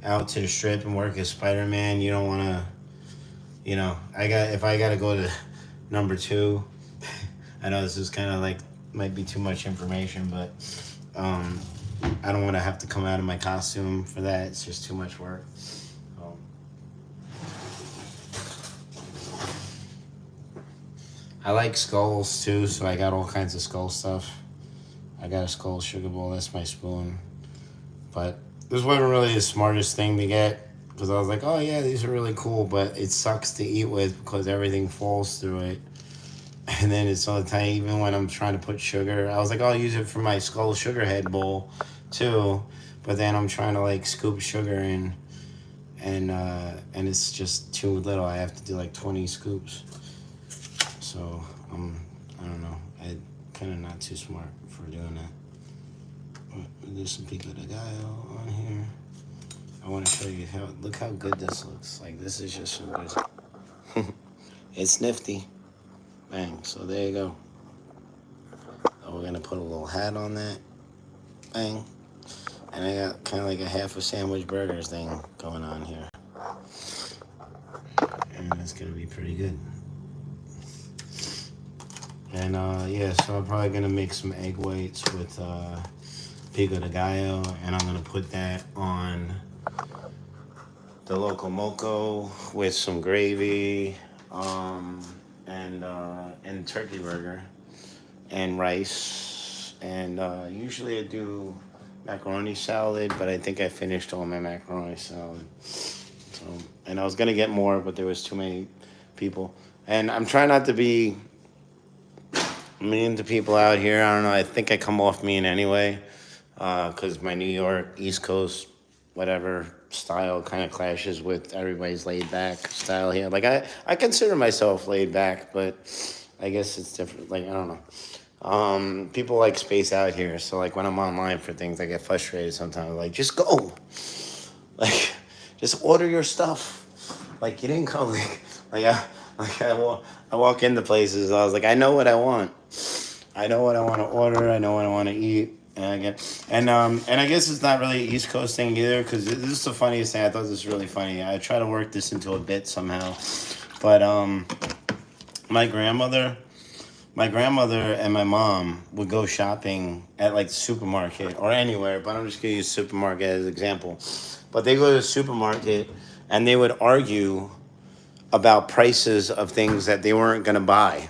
out to the strip and work as Spider-Man, you don't wanna, you know, if I gotta go to number 2, I know this is kind of like, might be too much information, but I don't want to have to come out of my costume for that. It's just too much work. I like skulls too, so I got all kinds of skull stuff. I got a skull sugar bowl. That's my spoon. But this wasn't really the smartest thing to get because I was like, oh yeah, these are really cool, but it sucks to eat with because everything falls through it. And then it's all the time, even when I'm trying to put sugar, I was like, I'll use it for my skull sugar head bowl too. But then I'm trying to like scoop sugar in, and it's just too little. I have to do like 20 scoops. So I don't know. I kind of not too smart for doing that. But there's some pico de gallo on here. I want to show you look how good this looks. Like this is just so good. It's nifty. Bang, so there you go. So we're gonna put a little hat on that. Bang. And I got kind of like a half a sandwich burgers thing going on here. And it's gonna be pretty good. And yeah, so I'm probably gonna make some egg whites with pico de gallo, and I'm gonna put that on the loco moco with some gravy. And turkey burger and rice, and usually I do macaroni salad, but I think I finished all my macaroni salad. So, and I was gonna get more, but there was too many people, and I'm trying not to be mean to people out here. I don't know. I think I come off mean anyway, because my New York East Coast whatever style kind of clashes with everybody's laid back style here. Like I consider myself laid back, but I guess it's different. Like I don't know. People like space out here, so like when I'm online for things, I get frustrated sometimes. Like just go, like just order your stuff. Like you didn't come. I walk into places. I was like, I know what I want. I know what I want to order. I know what I want to eat. And I guess it's not really an East Coast thing either, because this is the funniest thing. I thought this was really funny. I try to work this into a bit somehow, but my grandmother and my mom would go shopping at like the supermarket or anywhere, but I'm just gonna use supermarket as an example. But they go to the supermarket and they would argue about prices of things that they weren't gonna buy,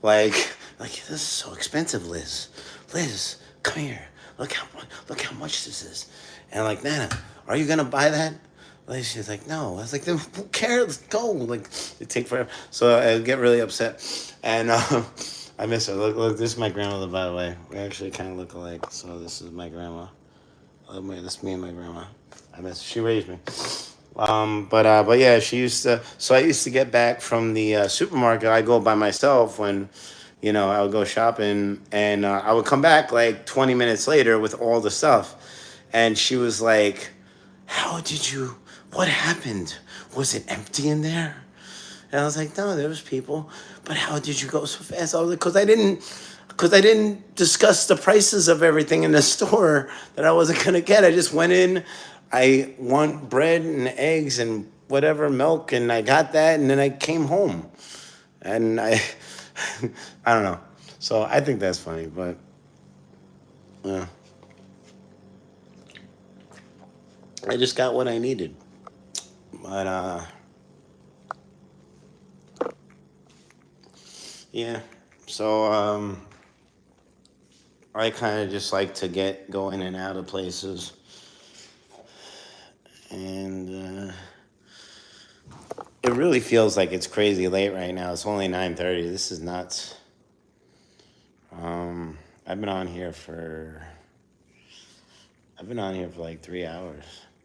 like this is so expensive, Liz. Liz, come here. Look how much this is. And like, Nana, are you gonna buy that? Like, she's like, no. I was like, then who cares? Let's go. Like, it take forever. So I get really upset. And I I miss her. Look, this is my grandmother, by the way. We actually kind of look alike. So this is my grandma. This is me and my grandma. I miss her. She raised me. But yeah, she used to. So I used to get back from the supermarket. I go by myself when, I would go shopping, and I would come back like 20 minutes later with all the stuff, and she was like, "How did you? What happened? Was it empty in there?" And I was like, "No, there was people, but how did you go so fast?" I was like, because I didn't discuss the prices of everything in the store that I wasn't gonna get. I just went in, I want bread and eggs and whatever milk, and I got that, and then I came home, and I, I don't know. So I think that's funny, but yeah, I just got what I needed. But yeah. So I kind of just like to get go in and out of places, and it really feels like it's crazy late right now. It's only 9:30. This is nuts. I've been on here for like 3 hours.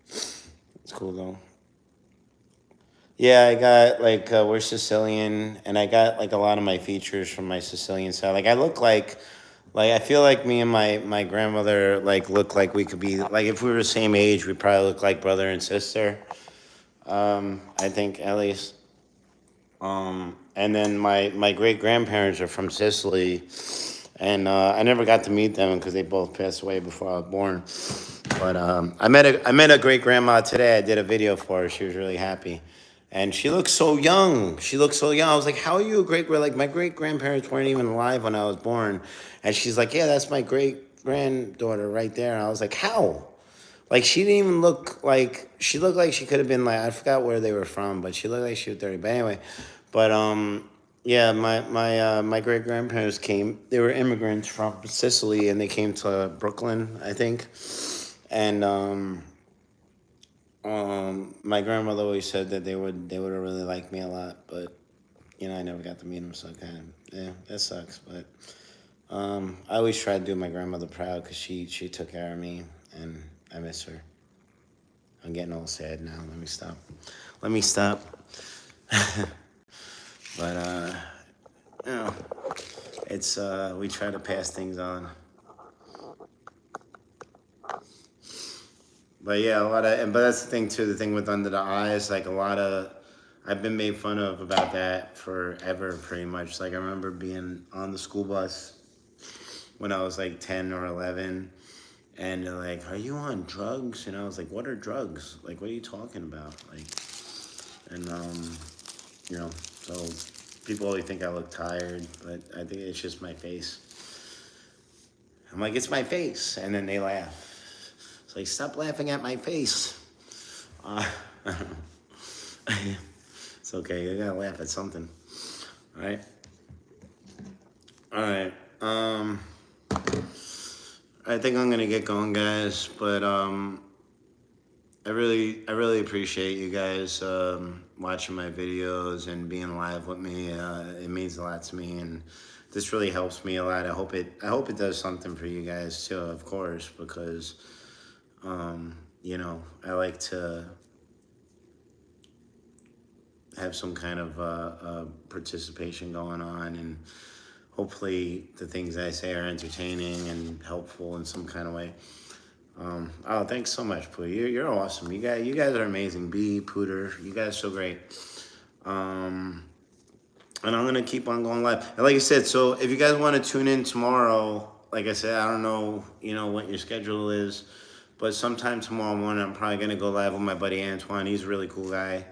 It's cool though. Yeah, I got like we're Sicilian, and I got like a lot of my features from my Sicilian side. Like I look like I feel like me and my grandmother like look like we could be like if we were the same age, we probably look like brother and sister. I think at least. And then my great grandparents are from Sicily, and I never got to meet them because they both passed away before I was born. But I met a great grandma today. I did a video for her. She was really happy, and she looks so young. She looks so young. I was like, "How are you a great grand? Like my great grandparents weren't even alive when I was born," and she's like, "Yeah, that's my great granddaughter right there." And I was like, "How?" Like she didn't even look like she looked like she could have been like I forgot where they were from, but she looked like she was 30. But anyway, but yeah, my great grandparents came. They were immigrants from Sicily, and they came to Brooklyn, I think. And my grandmother always said that they would have really liked me a lot, but I never got to meet them, so kind of yeah, that sucks. But I always try to do my grandmother proud because she took care of me, and I miss her. I'm getting all sad now. Let me stop. Let me stop. But you know, it's we try to pass things on. But yeah, a lot of, but that's the thing too. The thing with under the eyes, like a lot of, I've been made fun of about that forever, pretty much. Like I remember being on the school bus when I was like 10 or 11, and they're like, "Are you on drugs?" And I was like, "What are drugs? Like, what are you talking about?" Like, and so people always think I look tired, but I think it's just my face. I'm like, "It's my face," and then they laugh. It's like, "Stop laughing at my face." Uh, it's okay. You gotta laugh at something, all right? All right. I think I'm gonna get going, guys. But I really appreciate you guys watching my videos and being live with me. It means a lot to me, and this really helps me a lot. I hope it does something for you guys too, of course, because I like to have some kind of participation going on, and hopefully the things I say are entertaining and helpful in some kind of way. Oh, thanks so much, Pooh. You're awesome. You guys are amazing. B, Pooter, you guys are so great. Um, and I'm gonna keep on going live. And like I said, so if you guys want to tune in tomorrow, like I said, I don't know, what your schedule is, but sometime tomorrow morning, I'm probably gonna go live with my buddy Antoine. He's a really cool guy,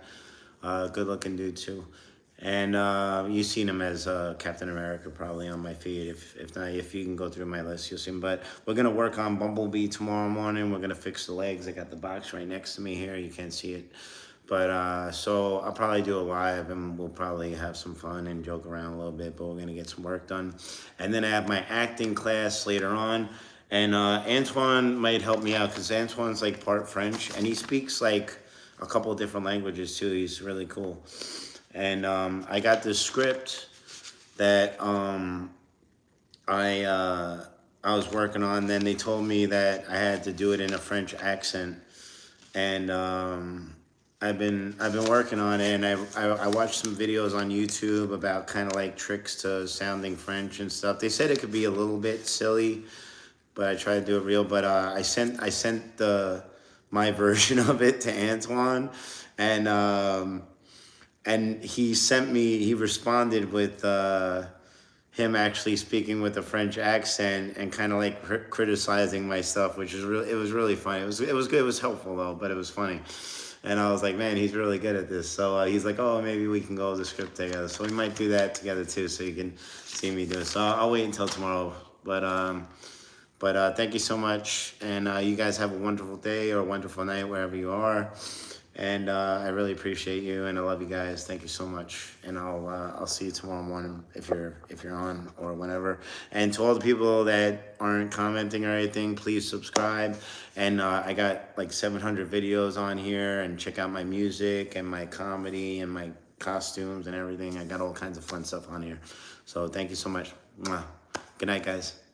good looking dude too. And you've seen him as Captain America probably on my feed. If not, if you can go through my list, you'll see him. But we're gonna work on Bumblebee tomorrow morning. We're gonna fix the legs. I got the box right next to me here. You can't see it, but so I'll probably do a live, and we'll probably have some fun and joke around a little bit. But we're gonna get some work done, and then I have my acting class later on. And Antoine might help me out because Antoine's like part French, and he speaks like a couple of different languages too. He's really cool. And I got this script that I was working on. Then they told me that I had to do it in a French accent, and I've been working on it. And I watched some videos on YouTube about kind of like tricks to sounding French and stuff. They said it could be a little bit silly, but I tried to do it real. But I sent the my version of it to Antoine, and he responded with him actually speaking with a French accent and kind of like criticizing my stuff, which is really, it was really funny. It was good. It was helpful though, but it was funny. And I was like, man, he's really good at this. So he's like, oh, maybe we can go over the script together. So we might do that together too, so you can see me do it. So I'll wait until tomorrow. But thank you so much, and you guys have a wonderful day or a wonderful night wherever you are. And I really appreciate you, and I love you guys. Thank you so much, and I'll see you tomorrow morning if you're on or whenever. And to all the people that aren't commenting or anything, please subscribe. And I got like 700 videos on here, and check out my music and my comedy and my costumes and everything. I got all kinds of fun stuff on here. So thank you so much. Mwah. Good night, guys.